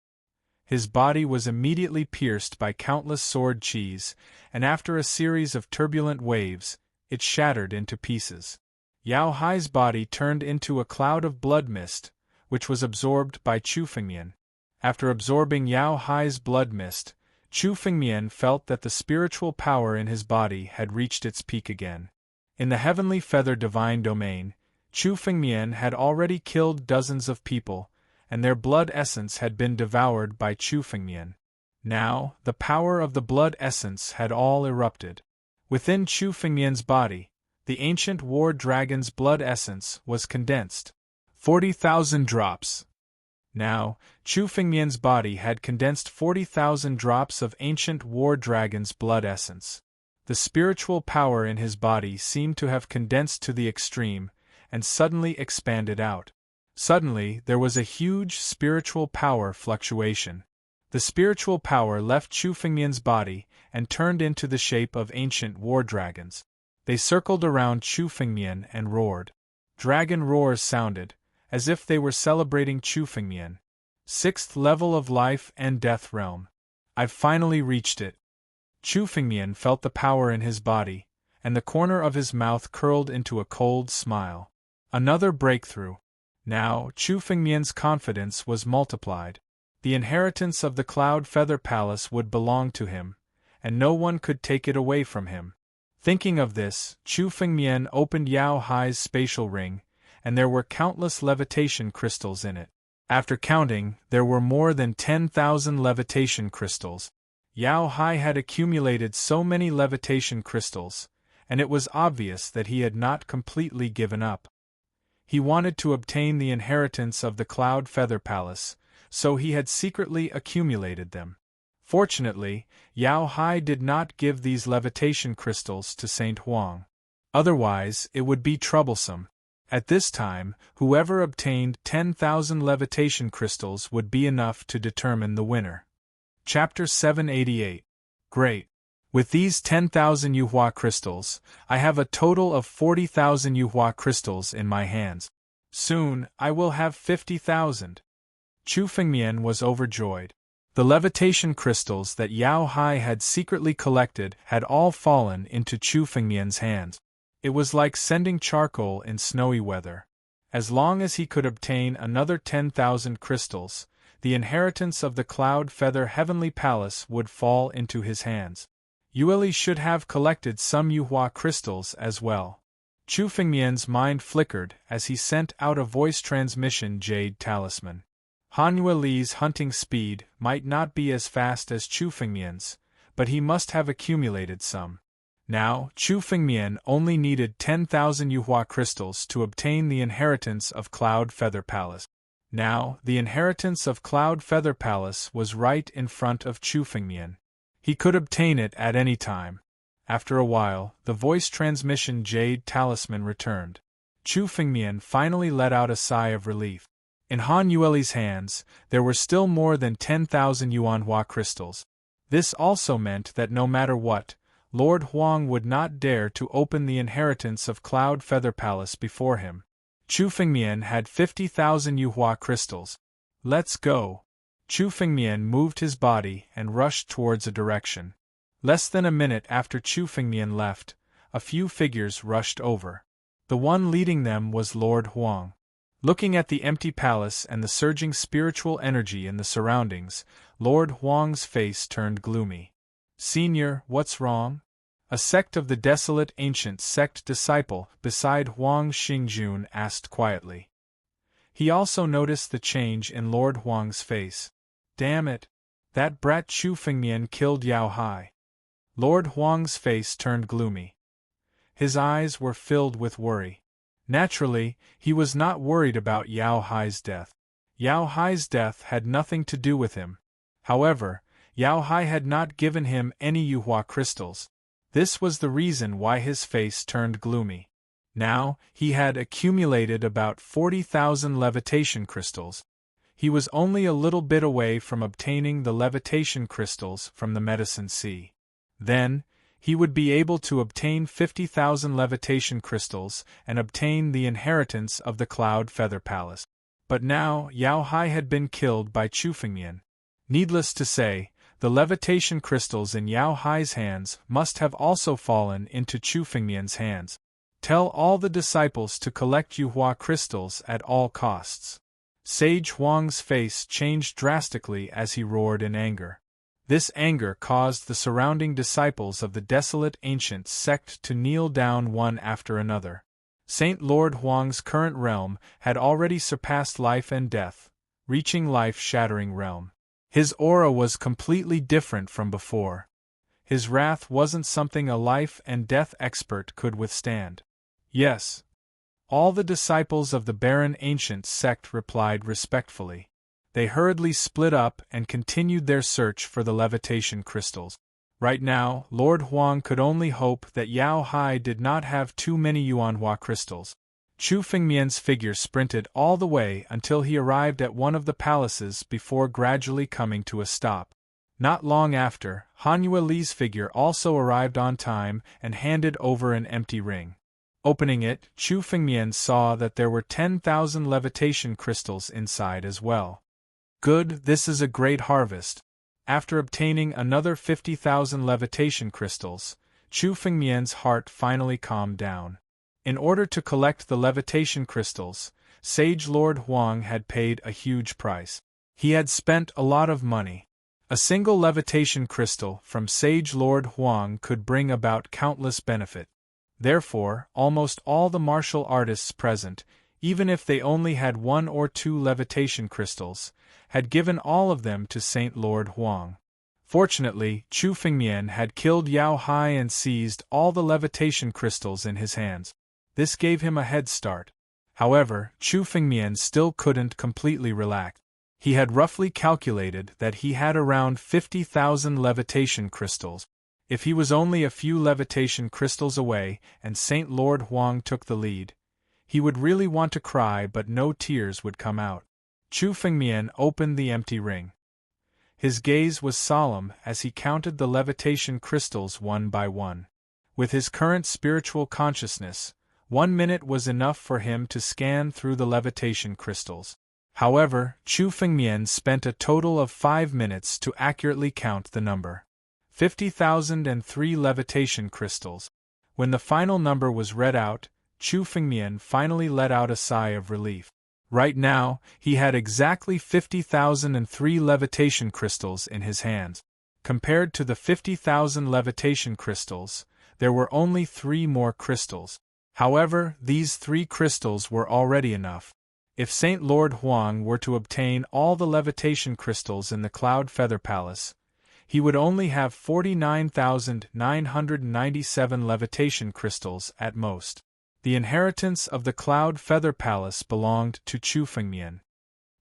His body was immediately pierced by countless sword qis, and after a series of turbulent waves, it shattered into pieces. Yao Hai's body turned into a cloud of blood mist, which was absorbed by Chu Fengmian. After absorbing Yao Hai's blood mist, Chu Fengmian felt that the spiritual power in his body had reached its peak again. In the Heavenly Feather Divine Domain, Chu Fengmian had already killed dozens of people, and their blood essence had been devoured by Chu Fengmian. Now, the power of the blood essence had all erupted. Within Chu Fengmian's body, the ancient war dragon's blood essence was condensed. 40,000 drops. Now, Chu Fengmian's body had condensed 40,000 drops of ancient war dragon's blood essence. The spiritual power in his body seemed to have condensed to the extreme, and suddenly expanded out. Suddenly, there was a huge spiritual power fluctuation. The spiritual power left Chu Fengmian's body and turned into the shape of ancient war dragons. They circled around Chu Fengmian and roared. Dragon roars sounded, as if they were celebrating Chu Fengmian. 6th level of life and death realm. I've finally reached it. Chu Fengmian felt the power in his body, and the corner of his mouth curled into a cold smile. Another breakthrough. Now, Chu Fengmian's confidence was multiplied. The inheritance of the Cloud Feather Palace would belong to him, and no one could take it away from him. Thinking of this, Chu Fengmian opened Yao Hai's spatial ring, and there were countless levitation crystals in it. After counting, there were more than 10,000 levitation crystals. Yao Hai had accumulated so many levitation crystals, and it was obvious that he had not completely given up. He wanted to obtain the inheritance of the Cloud Feather Palace, so he had secretly accumulated them. Fortunately, Yao Hai did not give these levitation crystals to Saint Huang. Otherwise, it would be troublesome. At this time, whoever obtained 10,000 levitation crystals would be enough to determine the winner. Chapter 788. Great. With these 10,000 Yuhua crystals, I have a total of 40,000 Yuhua crystals in my hands. Soon, I will have 50,000. Chu Fengmian was overjoyed. The levitation crystals that Yao Hai had secretly collected had all fallen into Chu Fengmian's hands. It was like sending charcoal in snowy weather. As long as he could obtain another 10,000 crystals, the inheritance of the Cloud Feather Heavenly Palace would fall into his hands. Yueli should have collected some Yuhua crystals as well. Chu Fengmian's mind flickered as he sent out a voice transmission jade talisman. Han Yueli's hunting speed might not be as fast as Chu Fengmian's, but he must have accumulated some. Now, Chu Fengmian only needed 10,000 Yuhua crystals to obtain the inheritance of Cloud Feather Palace. Now, the inheritance of Cloud Feather Palace was right in front of Chu Fengmian. He could obtain it at any time. After a while, the voice transmission jade talisman returned. Chu Fengmian finally let out a sigh of relief. In Han Yueli's hands, there were still more than 10,000 Yuanhua crystals. This also meant that no matter what, Lord Huang would not dare to open the inheritance of Cloud Feather Palace before him. Chu Fengmian had 50,000 Yuhua crystals. Let's go. Chu Fengmian moved his body and rushed towards a direction. Less than a minute after Chu Fengmian left, a few figures rushed over. The one leading them was Lord Huang. Looking at the empty palace and the surging spiritual energy in the surroundings, Lord Huang's face turned gloomy. "Senior, what's wrong?" A sect of the desolate ancient sect disciple beside Huang Xingjun asked quietly. He also noticed the change in Lord Huang's face. "Damn it! That brat Chu Fengmian killed Yao Hai." Lord Huang's face turned gloomy. His eyes were filled with worry. Naturally, he was not worried about Yao Hai's death. Yao Hai's death had nothing to do with him. However, Yao Hai had not given him any Yuhua crystals. This was the reason why his face turned gloomy. Now, he had accumulated about 40,000 levitation crystals. He was only a little bit away from obtaining the levitation crystals from the Medicine Sea. Then, he would be able to obtain 50,000 levitation crystals and obtain the inheritance of the Cloud Feather Palace. But now, Yao Hai had been killed by Chu Fengmian. Needless to say, the levitation crystals in Yao Hai's hands must have also fallen into Chu Fengmian's hands. Tell all the disciples to collect Yuhua crystals at all costs. Sage Huang's face changed drastically as he roared in anger. This anger caused the surrounding disciples of the desolate ancient sect to kneel down one after another. Saint Lord Huang's current realm had already surpassed life and death, reaching life-shattering realm. His aura was completely different from before. His wrath wasn't something a life and death expert could withstand. Yes. All the disciples of the barren ancient sect replied respectfully. They hurriedly split up and continued their search for the levitation crystals. Right now, Lord Huang could only hope that Yao Hai did not have too many Yuanhua crystals. Chu Fengmian's figure sprinted all the way until he arrived at one of the palaces before gradually coming to a stop. Not long after, Hanyue Li's figure also arrived on time and handed over an empty ring. Opening it, Chu Fengmian saw that there were 10,000 levitation crystals inside as well. Good, this is a great harvest. After obtaining another 50,000 levitation crystals, Chu Fengmian's heart finally calmed down. In order to collect the levitation crystals, Sage Lord Huang had paid a huge price. He had spent a lot of money. A single levitation crystal from Sage Lord Huang could bring about countless benefit. Therefore, almost all the martial artists present, even if they only had 1 or 2 levitation crystals, had given all of them to Saint Lord Huang. Fortunately, Chu Fengmian had killed Yao Hai and seized all the levitation crystals in his hands. This gave him a head start. However, Chu Fengmian still couldn't completely relax. He had roughly calculated that he had around 50,000 levitation crystals. If he was only a few levitation crystals away and Saint Lord Huang took the lead, he would really want to cry, but no tears would come out. Chu Fengmian opened the empty ring. His gaze was solemn as he counted the levitation crystals one by one. With his current spiritual consciousness, 1 minute was enough for him to scan through the levitation crystals. However, Chu Fengmian spent a total of 5 minutes to accurately count the number. 50,003 levitation crystals. When the final number was read out, Chu Fengmian finally let out a sigh of relief. Right now, he had exactly 50,003 levitation crystals in his hands. Compared to the 50,000 levitation crystals, there were only 3 more crystals. However, these 3 crystals were already enough. If Saint Lord Huang were to obtain all the levitation crystals in the Cloud Feather Palace, he would only have 49,997 levitation crystals at most. The inheritance of the Cloud Feather Palace belonged to Chu Fengmian.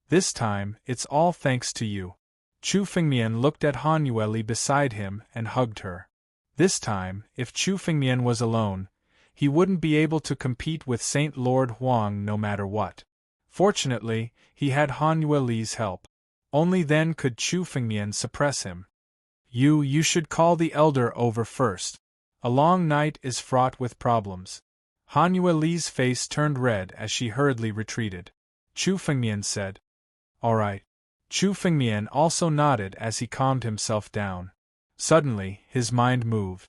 This time, it's all thanks to you. Chu Fengmian looked at Hanyue Li beside him and hugged her. This time, if Chu Fengmian was alone, he wouldn't be able to compete with Saint Lord Huang no matter what. Fortunately, he had Hanyue Li's help. Only then could Chu Fengmian suppress him. You should call the elder over first. A long night is fraught with problems. Hanyue Li's face turned red as she hurriedly retreated. Chu Fengmian said, "All right." Chu Fengmian also nodded as he calmed himself down. Suddenly, his mind moved.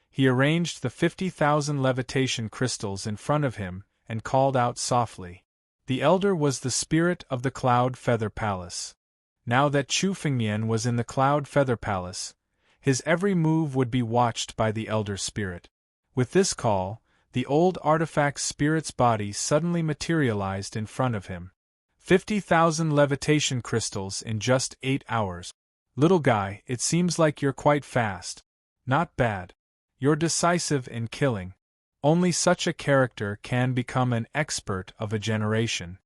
He arranged the 50,000 levitation crystals in front of him and called out softly. The elder was the spirit of the Cloud Feather Palace. Now that Chu Fengmian was in the Cloud Feather Palace, his every move would be watched by the elder spirit. With this call, the old artifact spirit's body suddenly materialized in front of him. 50,000 levitation crystals in just 8 hours. Little guy, it seems like you're quite fast. Not bad. You're decisive in killing. Only such a character can become an expert of a generation.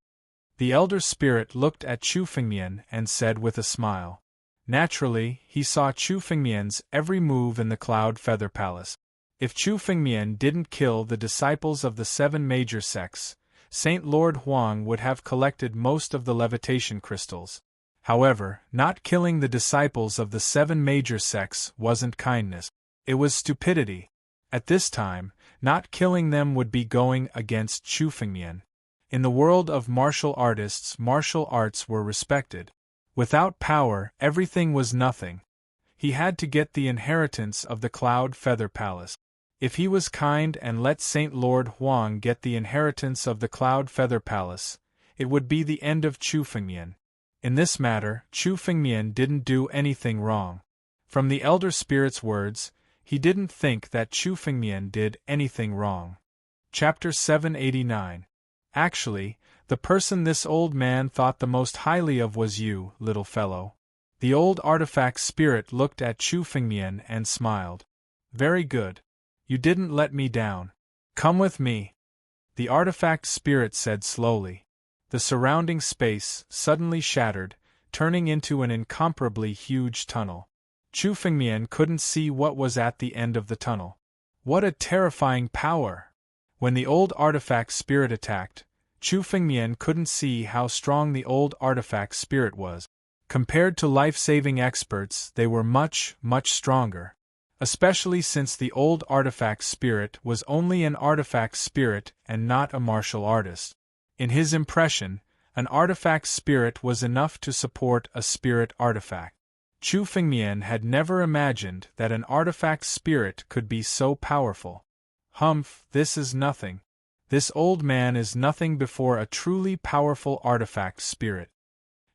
The elder spirit looked at Chu Fengmian and said with a smile. Naturally, he saw Chu Fengmian's every move in the Cloud Feather Palace. If Chu Fengmian didn't kill the disciples of the 7 major sects, Saint Lord Huang would have collected most of the levitation crystals. However, not killing the disciples of the 7 major sects wasn't kindness. It was stupidity. At this time, not killing them would be going against Chu Fengmian. In the world of martial artists, martial arts were respected. Without power, everything was nothing. He had to get the inheritance of the Cloud Feather Palace. If he was kind and let Saint Lord Huang get the inheritance of the Cloud Feather Palace, it would be the end of Chu Fengmian. In this matter, Chu Fengmian didn't do anything wrong. From the elder spirit's words, he didn't think that Chu Fengmian did anything wrong. Chapter 789. Actually, The person this old man thought the most highly of was you, little fellow. The old artifact spirit looked at Chu Fengmian and smiled. Very good. You didn't let me down. Come with me. The artifact spirit said slowly. The surrounding space suddenly shattered, turning into an incomparably huge tunnel. Chu Fengmian couldn't see what was at the end of the tunnel. What a terrifying power! When the old artifact spirit attacked, Chu Fengmian couldn't see how strong the old artifact spirit was. Compared to life-saving experts, they were much, much stronger. Especially since the old artifact spirit was only an artifact spirit and not a martial artist. In his impression, an artifact spirit was enough to support a spirit artifact. Chu Fengmian had never imagined that an artifact spirit could be so powerful. Humph, this is nothing. This old man is nothing before a truly powerful artifact spirit.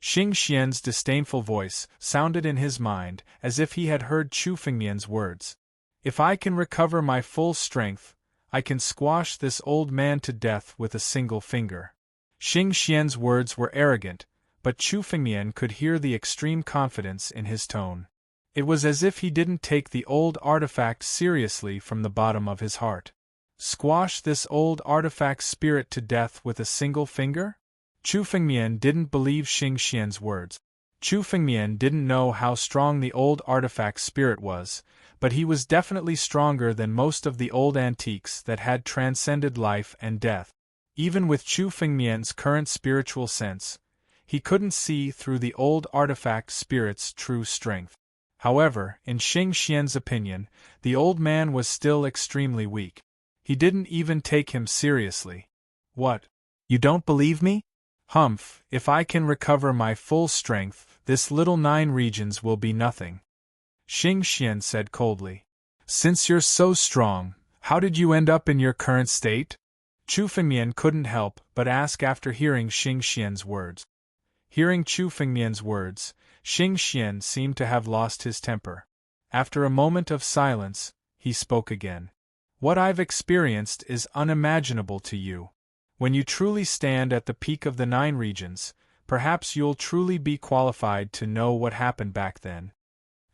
Xing Xian's disdainful voice sounded in his mind as if he had heard Chu Fengmian's words. If I can recover my full strength, I can squash this old man to death with a single finger. Xing Xian's words were arrogant, but Chu Fengmian could hear the extreme confidence in his tone. It was as if he didn't take the old artifact seriously from the bottom of his heart. Squash this old artifact spirit to death with a single finger? Chu Fengmian didn't believe Xing Xian's words. Chu Fengmian didn't know how strong the old artifact spirit was, but he was definitely stronger than most of the old antiques that had transcended life and death. Even with Chu Fengmian's current spiritual sense, he couldn't see through the old artifact spirit's true strength. However, in Xing Xian's opinion, the old man was still extremely weak. He didn't even take him seriously. What? You don't believe me? Humph, if I can recover my full strength, this little 9 regions will be nothing. Xing Xian said coldly. Since you're so strong, how did you end up in your current state? Chu Fengmian couldn't help but ask after hearing Xing Xian's words. Hearing Chu Fengmian's words, Xing Xian seemed to have lost his temper. After a moment of silence, he spoke again. What I've experienced is unimaginable to you. When you truly stand at the peak of the 9 regions, perhaps you'll truly be qualified to know what happened back then.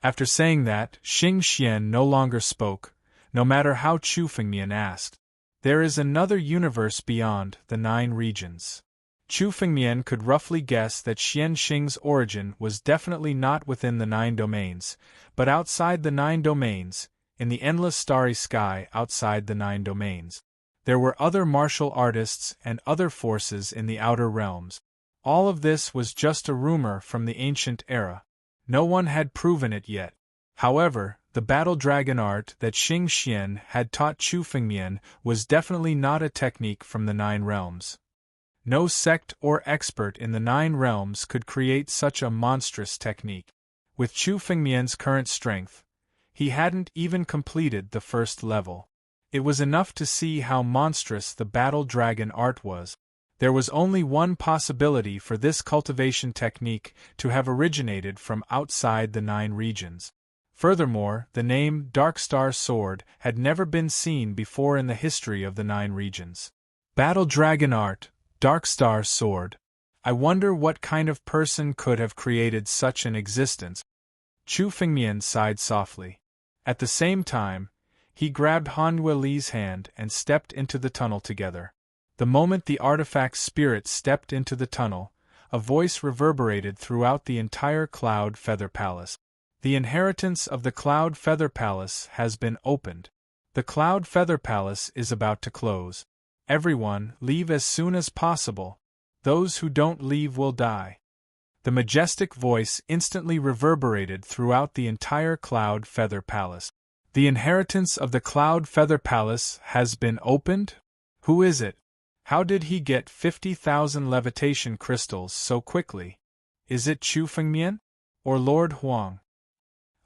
After saying that, Xing Xian no longer spoke, no matter how Chu Fengmian asked. There is another universe beyond the 9 regions. Chu Fengmian could roughly guess that Xian Xing's origin was definitely not within the 9 domains, but outside the 9 domains, in the endless starry sky outside the 9 domains. There were other martial artists and other forces in the outer realms. All of this was just a rumor from the ancient era. No one had proven it yet. However, the battle dragon art that Xing Xian had taught Chu Fengmian was definitely not a technique from the 9 realms. No sect or expert in the 9 realms could create such a monstrous technique. With Chu Fengmian's current strength, he hadn't even completed the first level. It was enough to see how monstrous the battle dragon art was. There was only one possibility for this cultivation technique to have originated from outside the 9 regions. Furthermore, the name Darkstar Sword had never been seen before in the history of the 9 regions. Battle dragon art, Darkstar Sword. I wonder what kind of person could have created such an existence. Chu Fengmian sighed softly. At the same time, he grabbed Han Yueli's hand and stepped into the tunnel together. The moment the artifact spirit stepped into the tunnel, a voice reverberated throughout the entire Cloud Feather Palace. The inheritance of the Cloud Feather Palace has been opened. The Cloud Feather Palace is about to close. Everyone, leave as soon as possible. Those who don't leave will die. The majestic voice instantly reverberated throughout the entire Cloud Feather Palace. The inheritance of the Cloud Feather Palace has been opened? Who is it? How did he get 50,000 levitation crystals so quickly? Is it Chu Fengmian? Or Lord Huang?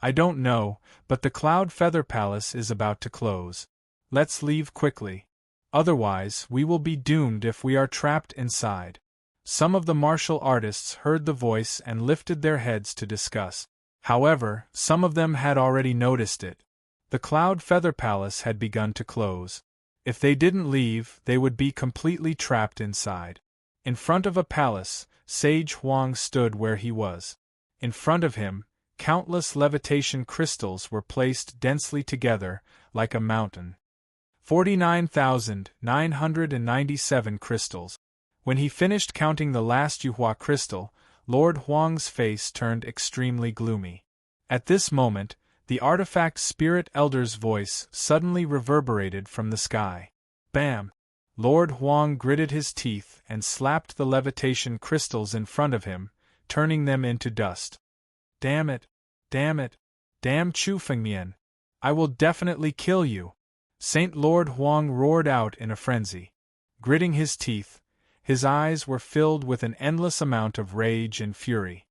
I don't know, but the Cloud Feather Palace is about to close. Let's leave quickly. Otherwise, we will be doomed if we are trapped inside. Some of the martial artists heard the voice and lifted their heads to discuss. However, some of them had already noticed it. The Cloud Feather Palace had begun to close. If they didn't leave, they would be completely trapped inside. In front of a palace, Sage Huang stood where he was. In front of him, countless levitation crystals were placed densely together, like a mountain. 49,997 crystals. When he finished counting the last Yuhua crystal, Lord Huang's face turned extremely gloomy. At this moment, the artifact spirit elder's voice suddenly reverberated from the sky. Bam! Lord Huang gritted his teeth and slapped the levitation crystals in front of him, turning them into dust. Damn it! Damn it! Damn Chu Fengmian! I will definitely kill you! Saint Lord Huang roared out in a frenzy. Gritting his teeth, his eyes were filled with an endless amount of rage and fury.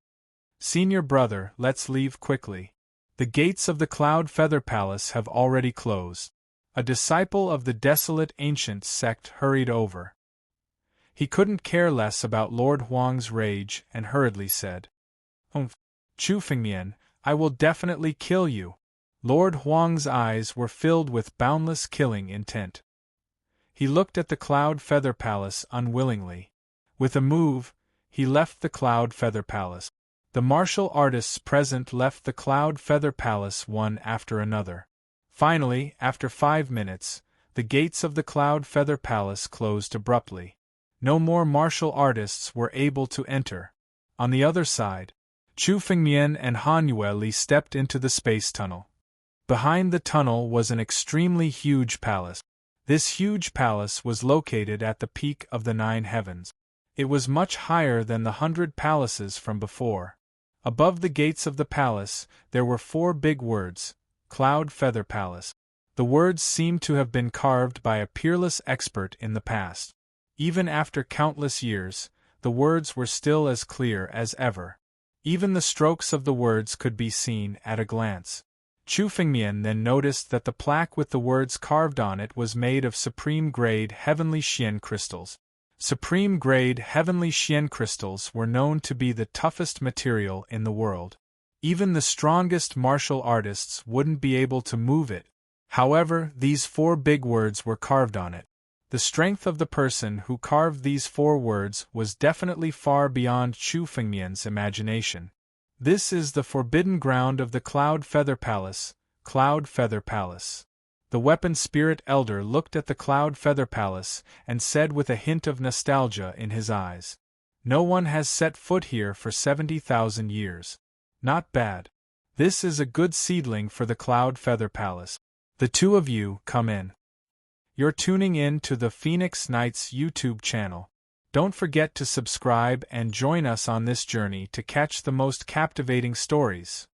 Senior brother, let's leave quickly. The gates of the Cloud Feather Palace have already closed. A disciple of the desolate ancient sect hurried over. He couldn't care less about Lord Huang's rage and hurriedly said, Chu Fengmian, I will definitely kill you. Lord Huang's eyes were filled with boundless killing intent. He looked at the Cloud Feather Palace unwillingly. With a move, he left the Cloud Feather Palace. The martial artists present left the Cloud Feather Palace one after another. Finally, after 5 minutes, the gates of the Cloud Feather Palace closed abruptly. No more martial artists were able to enter. On the other side, Chu Fengmian and Han Yueli stepped into the space tunnel. Behind the tunnel was an extremely huge palace. This huge palace was located at the peak of the 9 heavens. It was much higher than the 100 palaces from before. Above the gates of the palace, there were 4 big words, Cloud Feather Palace. The words seemed to have been carved by a peerless expert in the past. Even after countless years, the words were still as clear as ever. Even the strokes of the words could be seen at a glance. Chu Fengmian then noticed that the plaque with the words carved on it was made of supreme-grade heavenly Xian crystals. Supreme-grade heavenly Xian crystals were known to be the toughest material in the world. Even the strongest martial artists wouldn't be able to move it. However, these 4 big words were carved on it. The strength of the person who carved these 4 words was definitely far beyond Chu Fengmian's imagination. This is the forbidden ground of the Cloud Feather Palace, Cloud Feather Palace. The weapon spirit elder looked at the Cloud Feather Palace and said with a hint of nostalgia in his eyes, No one has set foot here for 70,000 years. Not bad. This is a good seedling for the Cloud Feather Palace. The 2 of you, come in. You're tuning in to the Phoenix Knights YouTube channel. Don't forget to subscribe and join us on this journey to catch the most captivating stories.